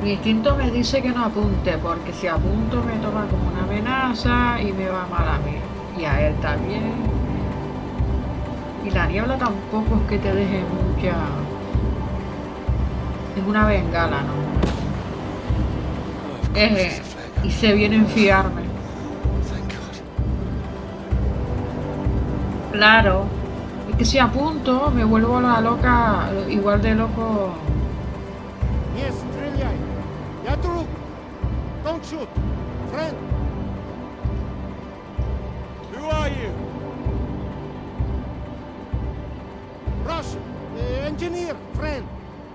Mi instinto me dice que no apunte, porque si apunto me toma como una amenaza y me va mal a mí. Y a él también. Y la niebla tampoco es que te deje mucha... Es una bengala, ¿no? Y se viene a enfiarme. Claro. Es que si apunto me vuelvo la loca, igual de loco. Don't shoot! Friend! Who are you? Russian! Engineer, friend!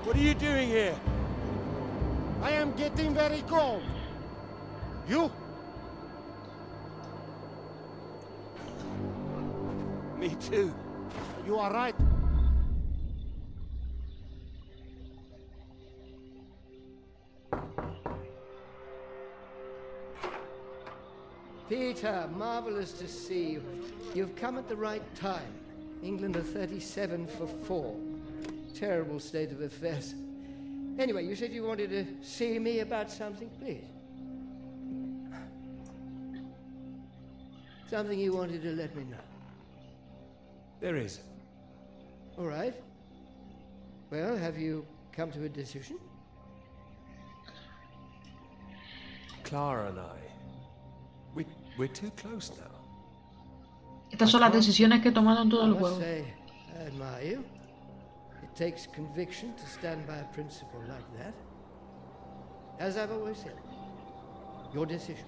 What are you doing here? I am getting very cold. You? Me too. You are right. Peter, marvelous to see you. You've come at the right time. England are 37 for 4. Terrible state of affairs. Anyway, you said you wanted to see me about something, please. Something you wanted to let me know. There is. All right. Well, have you come to a decision? Clara and I. We're too close now. Estas son las decisiones que he tomado en todo el I must juego. say, I admire you. It takes conviction to stand by a principle like that. As I've always said, your decision.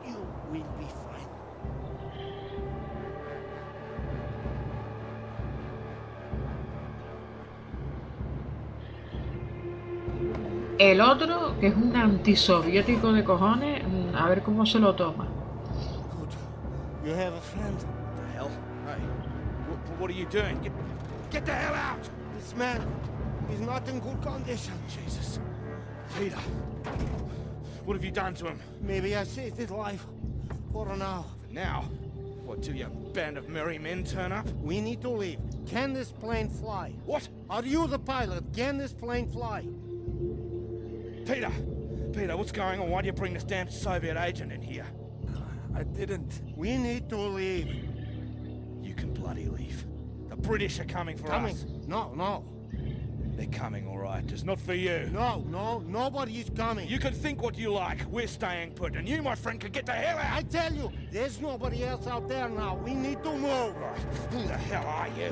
You will be fine. El otro, que es un antisoviético de cojones, a ver cómo se lo toma. You have a friend. The hell? Hey, what are you doing? Get the hell out! This man is not in good condition. Jesus. Peter, what have you done to him? Maybe I saved his life. For now. For now? What, till your band of merry men turn up? We need to leave. Can this plane fly? What? Are you the pilot? Can this plane fly? Peter! Peter, what's going on? Why do you bring this damn Soviet agent in here? I didn't. We need to leave. You can bloody leave. The British are coming for us. No, no. They're coming, all right. Just not for you. No, nobody is coming. You can think what you like. We're staying put, and you, my friend, can get the hell out. I tell you, there's nobody else out there now. We need to move. Right. Who the hell are you?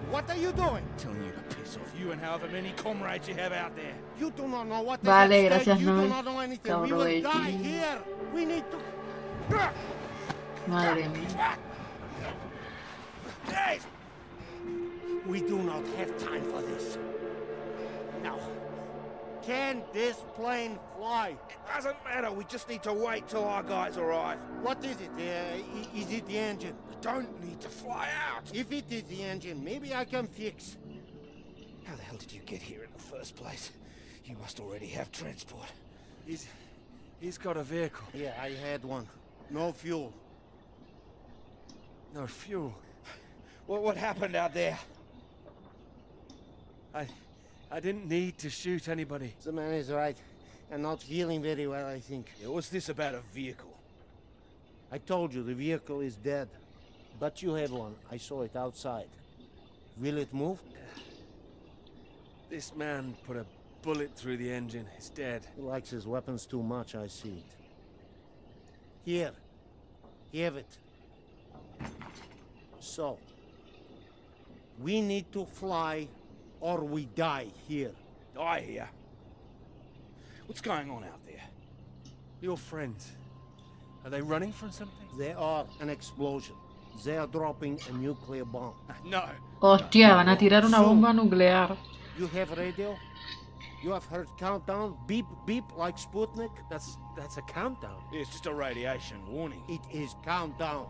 What are you doing? Telling you to piss off. You and however many comrades you have out there. You do not know what Vale, is at gracias, stake. You Noel. do not know anything. We will die here. We need to... Madre mía. We do not have time for this. Now, can this plane fly? It doesn't matter. We just need to wait till our guys arrive. What is it? Is it the engine? We don't need to fly out. If it is the engine, maybe I can fix. How the hell did you get here in the first place? You must already have transport. He's got a vehicle. Yeah, I had one. No fuel. No fuel. What happened out there? I didn't need to shoot anybody. The man is right. I'm not feeling very well, I think. Yeah, what's this about a vehicle? I told you, the vehicle is dead. But you had one. I saw it outside. Will it move? This man put a bullet through the engine. He's dead. He likes his weapons too much, I see it. Here. Have it. So, we need to fly or we die here. Die here? What's going on out there? Your friends. Are they running from something? They are an explosion. They are dropping a nuclear bomb. No. Hostia, van a tirar una bomba nuclear. You have radio? You have heard countdown? Beep, beep, like Sputnik? That's a countdown. It's just a radiation warning. It is countdown.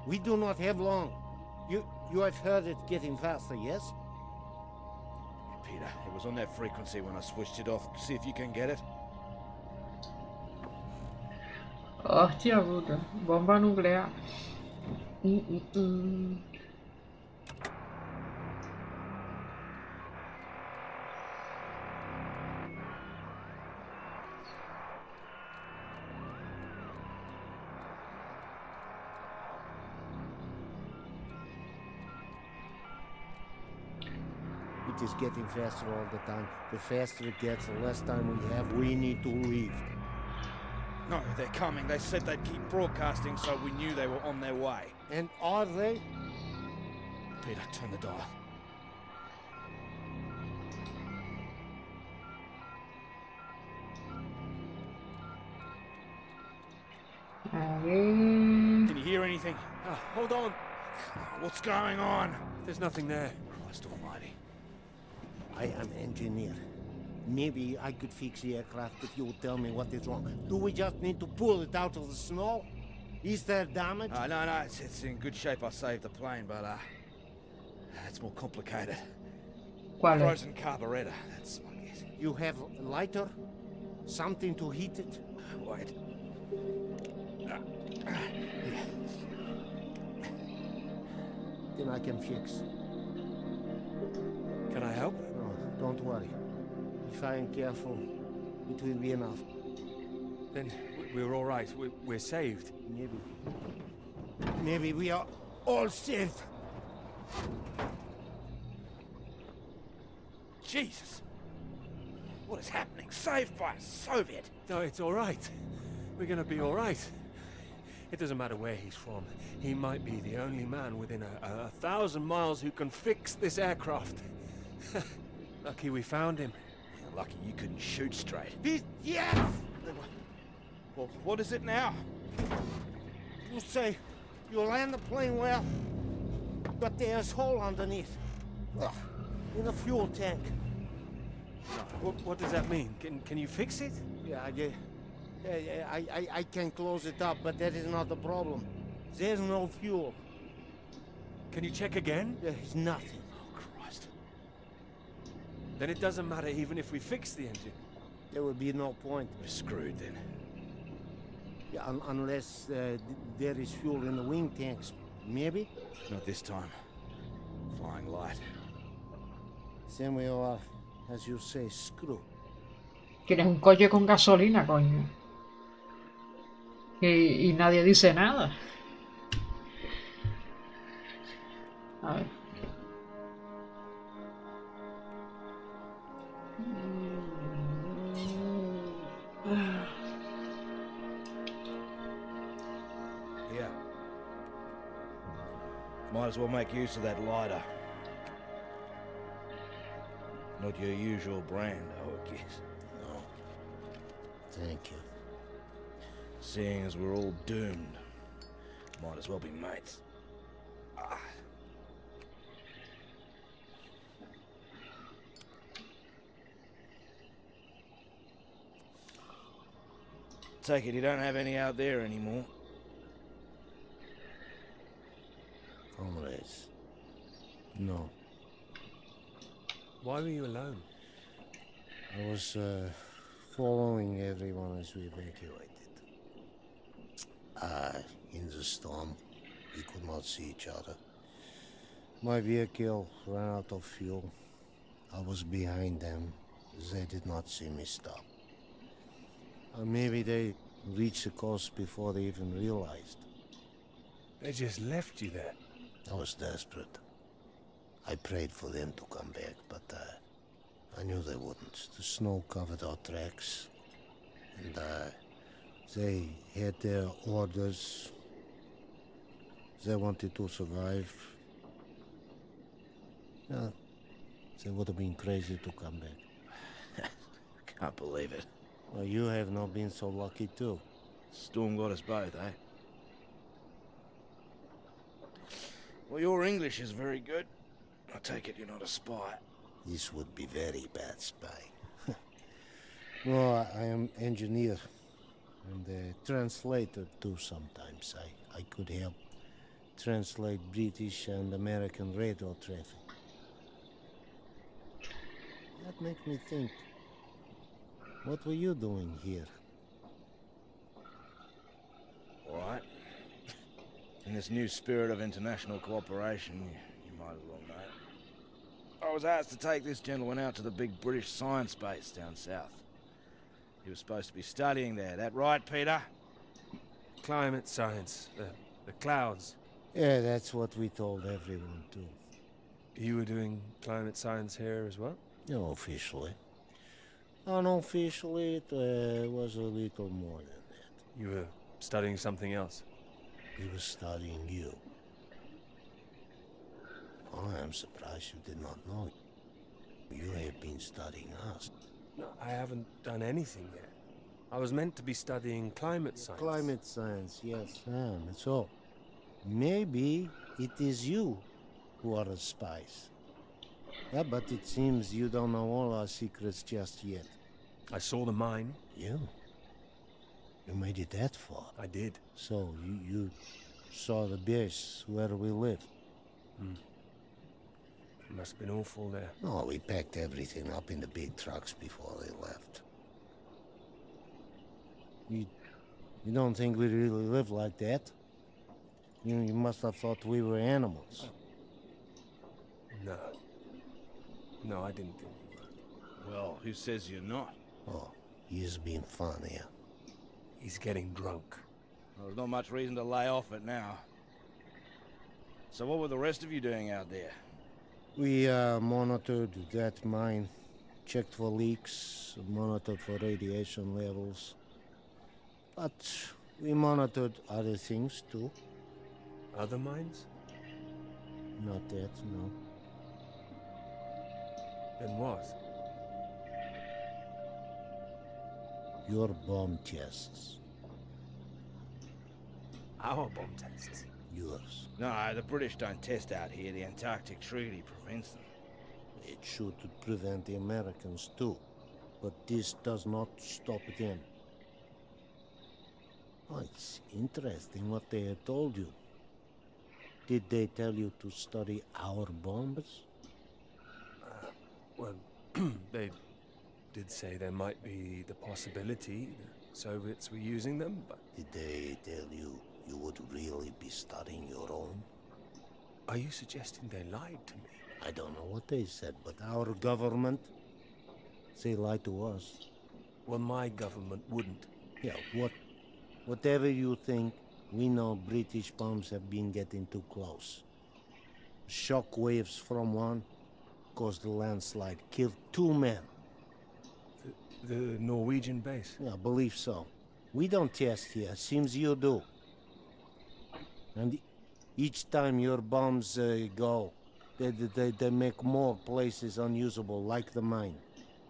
We do not have long. You have heard it getting faster, yes? Peter, it was on that frequency when I switched it off. See if you can get it. Hostia puta, bomba nuclear. It is getting faster all the time. The faster it gets, the less time we have. We need to leave. No, they're coming. They said they'd keep broadcasting, so we knew they were on their way. And are they? Peter, turn the dial. Can you hear anything? Hold on. What's going on? There's nothing there. Christ almighty. I am engineer. Maybe I could fix the aircraft if you would tell me what is wrong. Do we just need to pull it out of the snow? Is there damage? No, it's in good shape. I saved the plane, but it's more complicated. Frozen carburetor, that's my guess. You have a lighter? Something to heat it? Wait. Then I can fix. Can I help? No, don't worry. If I am careful, it will be enough. Then we're all right. We're saved. Maybe we are all saved. Jesus! What is happening? Saved by a Soviet! No, it's all right. We're gonna be all right. It doesn't matter where he's from. He might be the only man within 1,000 miles who can fix this aircraft. Lucky we found him. You're lucky you couldn't shoot straight. Yes! Well, what is it now? You say you land the plane well, but there's a hole underneath. In the fuel tank. What does that mean? Can you fix it? Yeah, I can close it up, but that is not the problem. There's no fuel. Can you check again? There's nothing. Oh, Christ. Then it doesn't matter even if we fix the engine. There would be no point. We're screwed then. Yeah, unless there is fuel in the wing tanks, maybe? Not this time. Flying light. Then we are, as you say, screw. Tienes un coche con gasolina, coño. Y nadie dice nada. A ver. Yeah. Might as well make use of that lighter. Not your usual brand, I would guess. No. Thank you. Seeing as we're all doomed, might as well be mates. Take it you don't have any out there anymore. Comrades. No. Why were you alone? I was following everyone as we evacuated. In the storm, we could not see each other. My vehicle ran out of fuel. I was behind them. They did not see me stop. Maybe they reached the coast before they even realized. They just left you there? I was desperate. I prayed for them to come back, but I knew they wouldn't. The snow covered our tracks, and they had their orders. They wanted to survive. Yeah, they would have been crazy to come back. Can't believe it. Well, you have not been so lucky too. Storm got us both, eh? Well, your English is very good. I take it you're not a spy. This would be very bad spy. No, I am engineer and a translator too sometimes. I could help translate British and American radio traffic. That makes me think. What were you doing here? All right. In this new spirit of international cooperation, you might as well know. I was asked to take this gentleman out to the big British science base down south. He was supposed to be studying there. That right, Peter? Climate science. The clouds. Yeah, that's what we told everyone too. You were doing climate science here as well? No, officially. Unofficially, it was a little more than that. You were studying something else? We were studying you. I am surprised you did not know. You have been studying us. No, I haven't done anything yet. I was meant to be studying climate science. Climate science, yes. That's all. Maybe it is you who are the spies. Yeah, but it seems you don't know all our secrets just yet. I saw the mine. You? You made it that far? I did. So, you saw the base where we live? It must have been awful there. No, we packed everything up in the big trucks before they left. You don't think we really live like that? You must have thought we were animals. No. No, I didn't think we were. Well, who says you're not? Oh, he's being fun here. He's getting drunk. Well, there's not much reason to lay off it now. So what were the rest of you doing out there? We monitored that mine, checked for leaks, monitored for radiation levels. But we monitored other things too. Other mines? Not that, no. Then what? Your bomb tests. Our bomb tests? Yours. No, the British don't test out here. The Antarctic Treaty prevents them. It should prevent the Americans too. But this does not stop them. Oh, it's interesting what they have told you. Did they tell you to study our bombs? Well, they did say there might be the possibility. Soviets were using them, but... Did they tell you you would really be studying your own? Are you suggesting they lied to me? I don't know what they said, but our government, they lied to us. Well, my government wouldn't. Yeah, whatever you think, we know British bombs have been getting too close. Shock waves from one caused a landslide, killed 2 men. The Norwegian base? Yeah, I believe so. We don't test here, seems you do. And each time your bombs go, they make more places unusable, like the mine.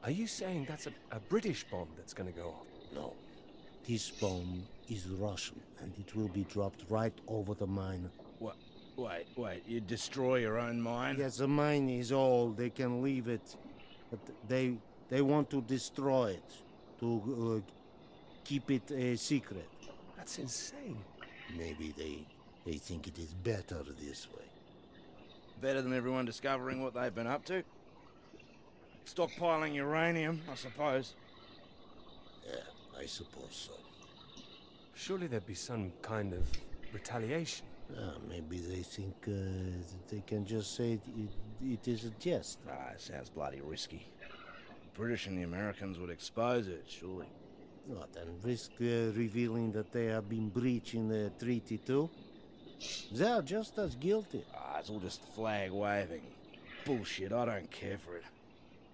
Are you saying that's a British bomb that's gonna go off? No. This bomb is Russian, and it will be dropped right over the mine. What? Wait, you destroy your own mine? Yes, the mine is old, they can leave it. But they want to destroy it, to keep it a secret. That's insane. Maybe they think it is better this way. Better than everyone discovering what they've been up to? Stockpiling uranium, I suppose. Yeah, I suppose so. Surely there'd be some kind of retaliation. Maybe they think that they can just say it is a jest. It sounds bloody risky. The British and the Americans would expose it, surely. What, and risk revealing that they have been breaching the treaty too? They are just as guilty. It's all just flag waving. Bullshit, I don't care for it.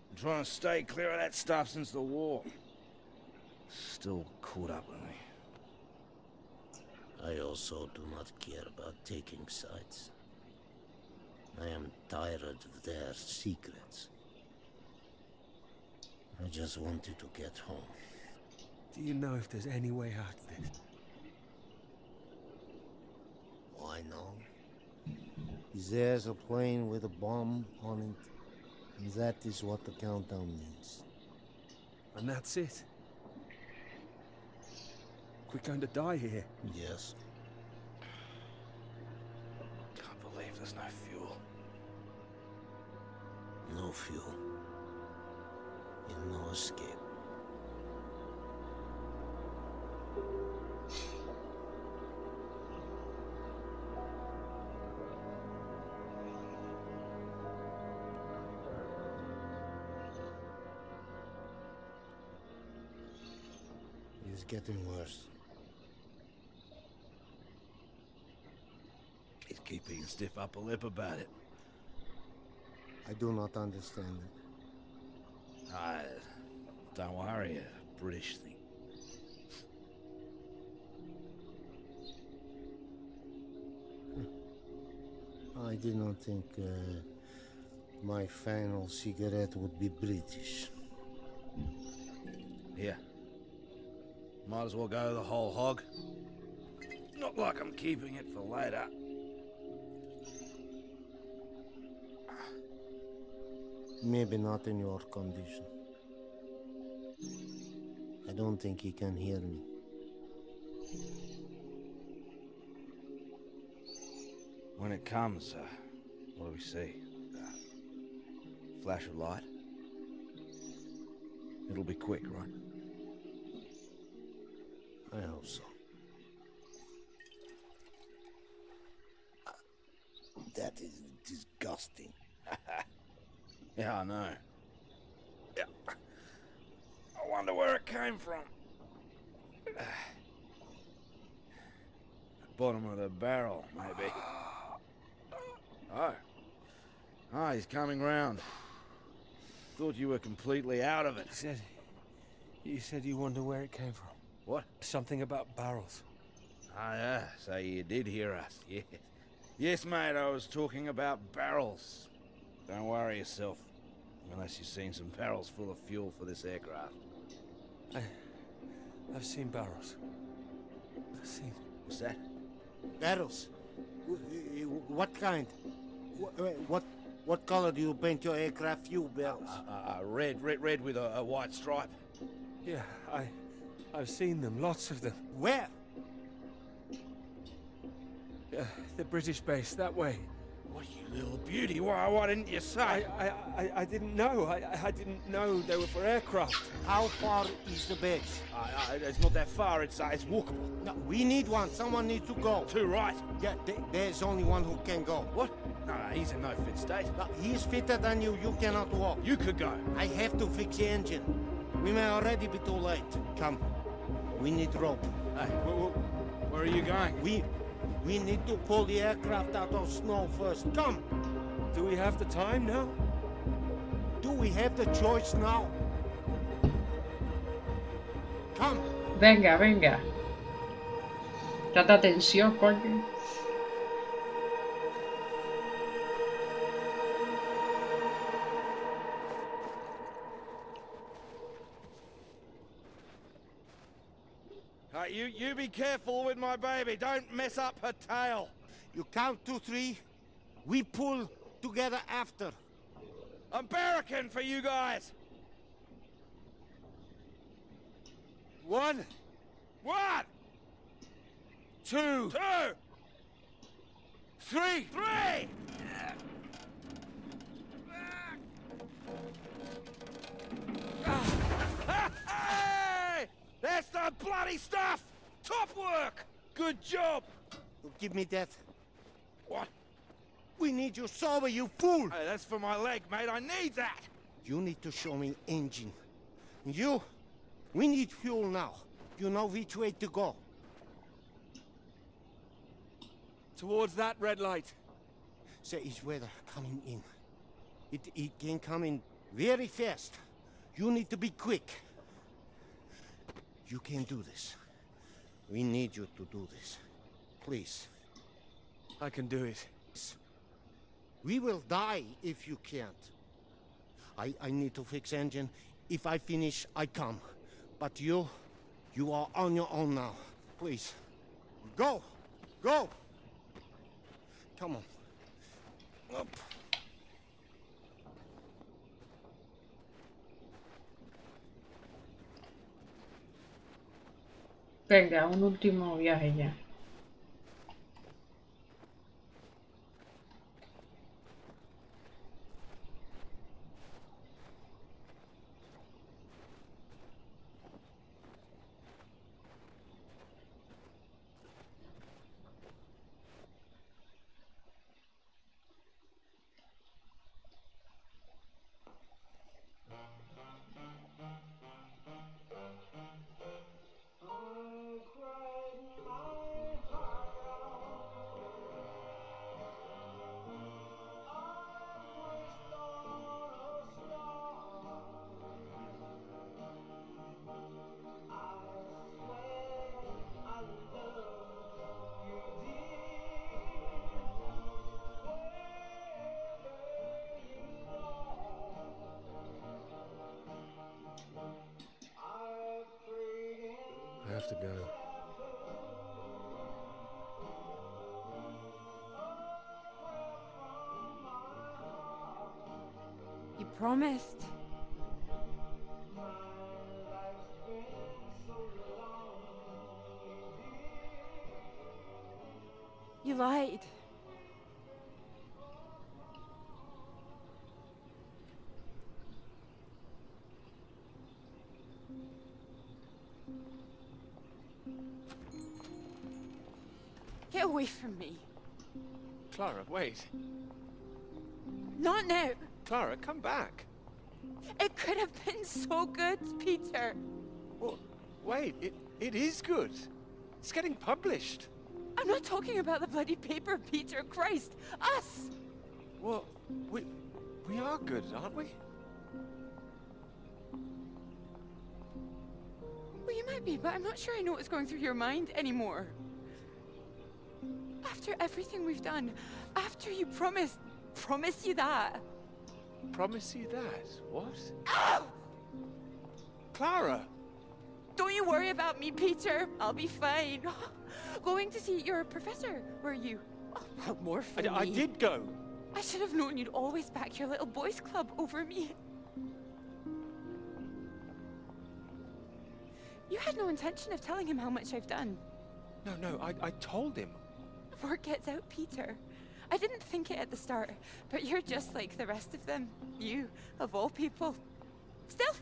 I'm trying to stay clear of that stuff since the war. Still caught up with me. I also do not care about taking sides. I am tired of their secrets. I just wanted to get home. Do you know if there's any way out of this? Why no? There's a plane with a bomb on it, and that is what the countdown means. And that's it? We're going to die here? Yes. Can't believe there's no fuel. No fuel. And no escape. It's getting worse. He's keeping a stiff upper lip about it. I do not understand it. Don't worry, a British thing. I did not think my final cigarette would be British. Here. Might as well go the whole hog. Not like I'm keeping it for later. Maybe not in your condition. I don't think he can hear me. When it comes, what do we see? Flash of light? It'll be quick, right? I hope so. That is disgusting. Yeah, I know. Yeah. I wonder where it came from. Bottom of the barrel, maybe. Oh, he's coming round. Thought you were completely out of it. You said you wonder where it came from. What? Something about barrels. Yeah, so you did hear us, yes. Yes, mate, I was talking about barrels. Don't worry yourself, unless you've seen some barrels full of fuel for this aircraft. I've seen barrels. I've seen... What's that? Barrels? What kind? What color do you paint your aircraft fuel barrels? Red with a white stripe. Yeah, I've seen them, lots of them. Where? The British base, that way. What, you little beauty? Why didn't you say? I didn't know. I didn't know they were for aircraft. How far is the base? It's not that far. It's walkable. No, we need one. Someone needs to go. Too right. Yeah, there's only one who can go. What? No, he's in no fit state. No, he's fitter than you. You cannot walk. You could go. I have to fix the engine. We may already be too late. Come. We need rope. Hey, where are you going? We need to pull the aircraft out of snow first. Come! Do we have the time now? Do we have the choice now? Come! Venga, venga. Tanta tensión, coño. You be careful with my baby. Don't mess up her tail. You count to 3. We pull together after. I'm barracking for you guys. 1. 1. 2. 2. 3. 3. Hey! That's the bloody stuff! Top work! Good job! Give me that. What? We need you sober, you fool! Hey, that's for my leg, mate. I need that! You need to show me engine. You, we need fuel now. You know which way to go. Towards that red light. There is weather coming in. It can come in very fast. You need to be quick. You can do this. We need you to do this. Please. I can do it. We will die if you can't. I need to fix engine. If I finish, I come. But you are on your own now. Please. Go! Go! Come on. Up. Venga, un último viaje ya. I have to go. You promised. You lied. Get away from me. Clara, wait. Not now. Clara, come back. It could have been so good, Peter. Well, wait, it is good. It's getting published. I'm not talking about the bloody paper, Peter. Christ. Us. Well, we are good, aren't we? Well, you might be, but I'm not sure I know what's going through your mind anymore. After everything we've done, after you promise you that. Promise you that? What? Ow! Clara! Don't you worry about me, Peter. I'll be fine. Going to see your professor, were you? Oh, well, more for me. I did go. I should have known you'd always back your little boys club over me. You had no intention of telling him how much I've done. No, I told him. Word gets out, Peter. I didn't think it at the start, but you're just like the rest of them. You, of all people. Still,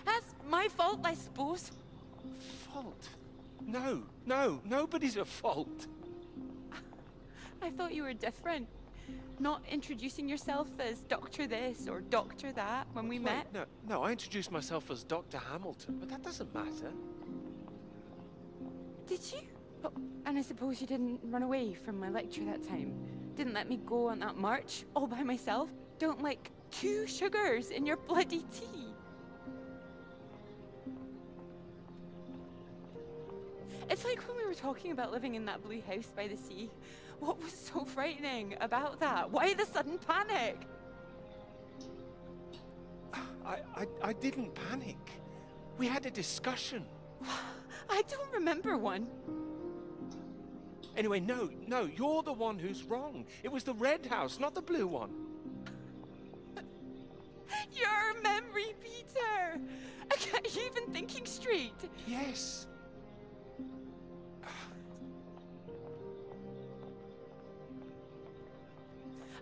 that's my fault, I suppose. Fault? No, nobody's at fault. I thought you were different. Not introducing yourself as Doctor this or Doctor that when we met. No, I introduced myself as Dr. Hamilton, but that doesn't matter. Did you? Oh, and I suppose you didn't run away from my lecture that time. Didn't let me go on that march all by myself. Don't like 2 sugars in your bloody tea. It's like when we were talking about living in that blue house by the sea. What was so frightening about that? Why the sudden panic? I didn't panic. We had a discussion. I don't remember one. Anyway, no, you're the one who's wrong. It was the red house, not the blue one. Your memory, Peter! Are you even thinking straight? Yes.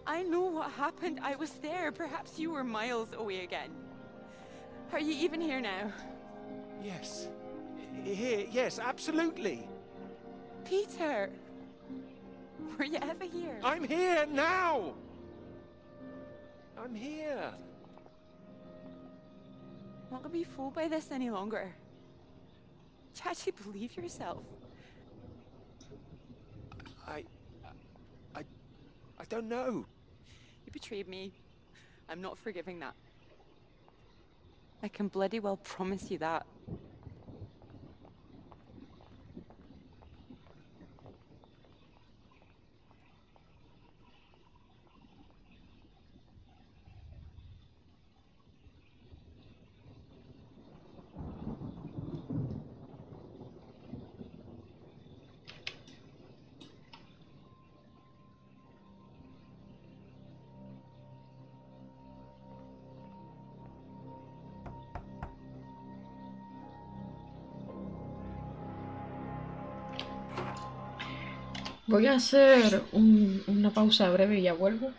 I know what happened. I was there. Perhaps you were miles away again. Are you even here now? Yes. Here, yes, absolutely. Peter! Were you ever here? I'm here now! I'm here. I'm not gonna be fooled by this any longer. Do you actually believe yourself? I don't know. You betrayed me. I'm not forgiving that. I can bloody well promise you that. Voy a hacer una pausa breve y ya vuelvo.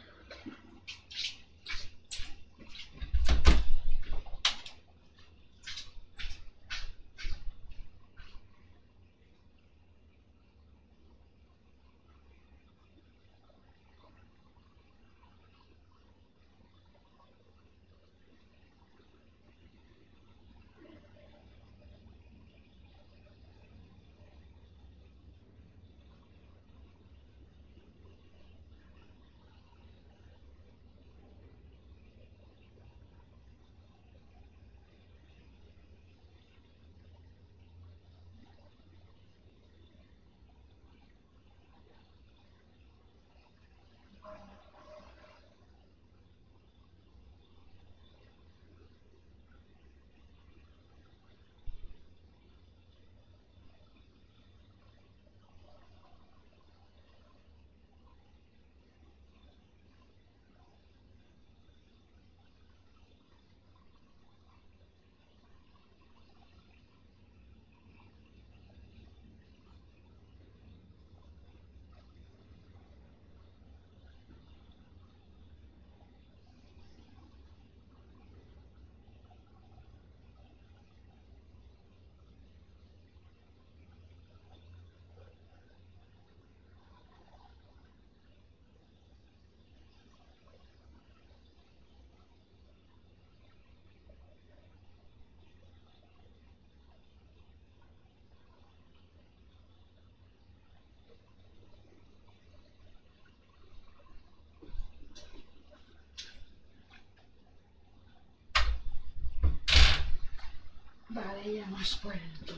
Vale, ya hemos vuelto.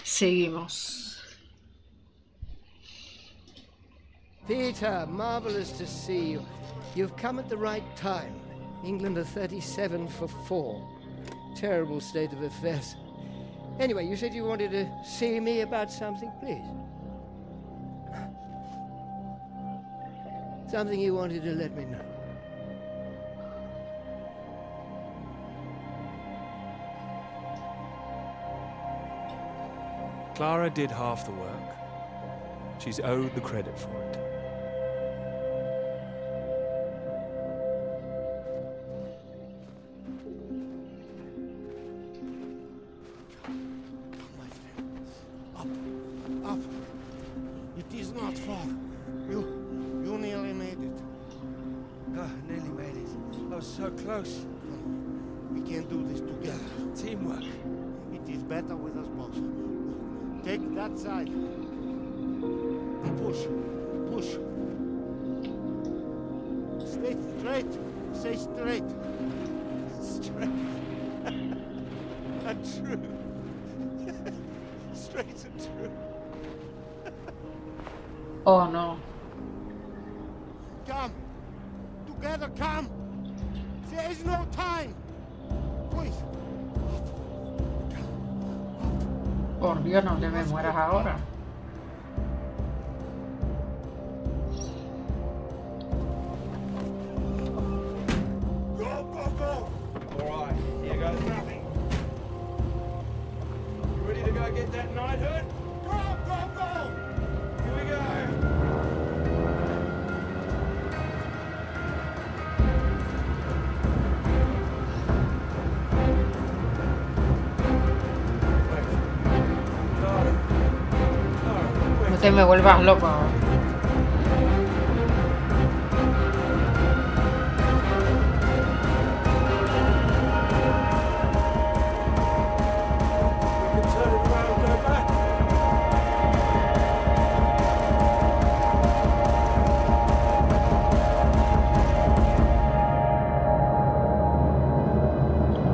Seguimos. Peter, marvelous to see you. You've come at the right time. England are 37 for 4. Terrible state of affairs. Anyway, you said you wanted to see me about something, please. Something you wanted to let me know. Clara did half the work. She's owed the credit for it. so close. We can do this together. Teamwork. It is better with us both. Take that side. Push. Push. Stay straight. Stay straight. Straight. And true. Straight and true. Oh no. Come. Together, come. There is no time. Please. Por Dios, no te me mueras ahora. Go, go, go! Alright, here goes nothing. You ready to go get that knighthood? Go, go, go! Here we go! No te me vuelvas loco ahora.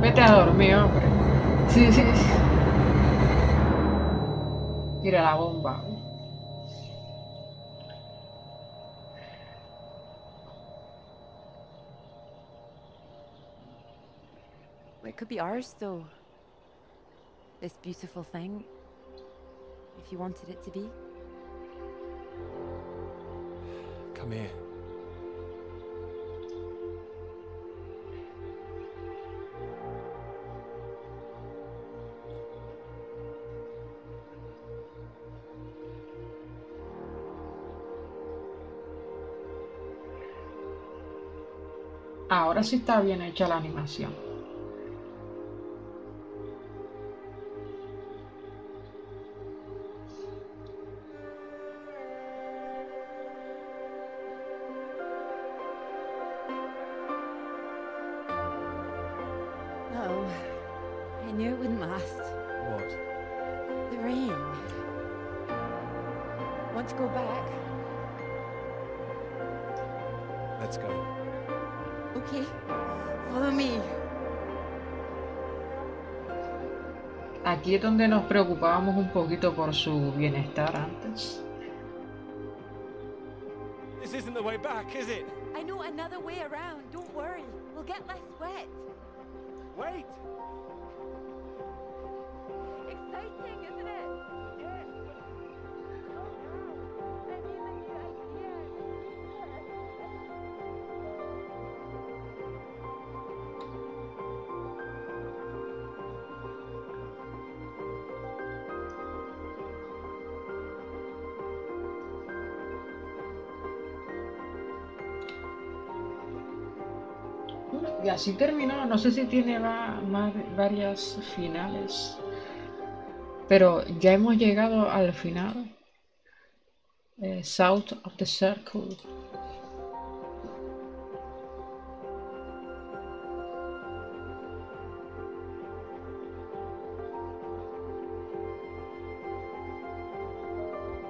Vete a dormir, hombre. Sí, sí, sí. Tira la bomba. It could be ours, though. This beautiful thing. If you wanted it to be. Come here. Ahora sí está bien hecha la animación. No, I knew it wouldn't last. What? The rain. Want to go back? Let's go. Okay, follow me. Aquí es donde nos preocupábamos un poquito por su bienestar antes. This isn't the way back, is it? I know another way around. Don't worry. We'll get less wet. Wait! Exciting, isn't it? Yes. I mean, the new idea. Y así terminó. No sé si tiene varias finales. Pero ya hemos llegado al final. South of the Circle.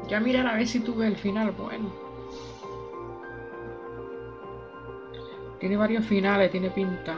Ya mirar a ver si tuve el final bueno. Tiene varios finales, tiene pinta.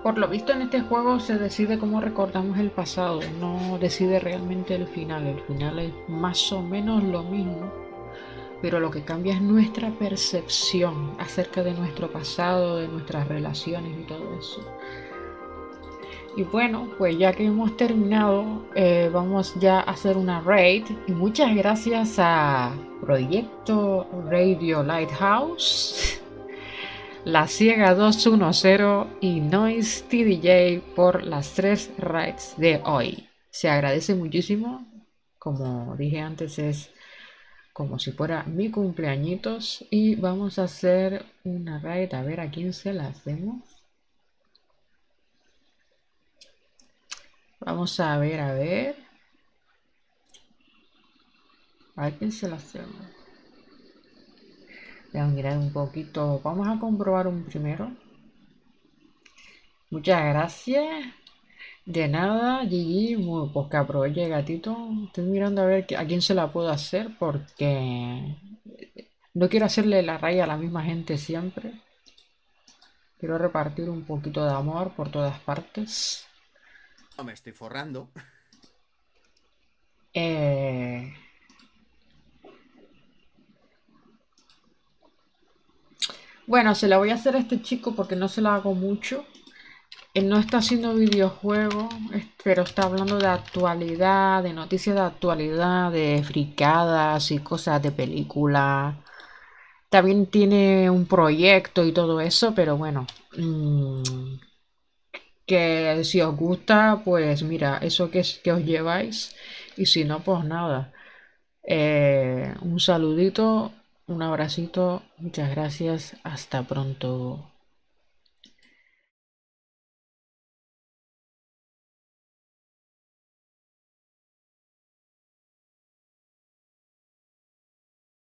Por lo visto en este juego se decide cómo recordamos el pasado, no decide realmente el final. El final es más o menos lo mismo, pero lo que cambia es nuestra percepción acerca de nuestro pasado, de nuestras relaciones y todo eso. Y bueno, pues ya que hemos terminado, vamos ya a hacer una raid. Y muchas gracias a Proyecto Radio Lighthouse, La Ciega 210 y Noise TDJ por las 3 raids de hoy. Se agradece muchísimo. Como dije antes, es como si fuera mi cumpleañitos. Y vamos a hacer una raid. A ver a quién se la hacemos. Vamos a ver, a ver. A quién se la hacemos. Voy a mirar un poquito. Vamos a comprobar un primero. Muchas gracias. De nada, Gigi. Pues que aproveche, gatito. Estoy mirando a ver a quién se la puedo hacer porque no quiero hacerle la raya a la misma gente siempre. Quiero repartir un poquito de amor por todas partes. No me estoy forrando. Bueno, se la voy a hacer a este chico porque no se la hago mucho. Él no está haciendo videojuegos, pero está hablando de actualidad, de noticias de actualidad, de fricadas y cosas de película. También tiene un proyecto y todo eso, pero bueno, que si os gusta, pues mira, eso que os lleváis. Y si no, pues nada. Un saludito, un abracito, muchas gracias, hasta pronto.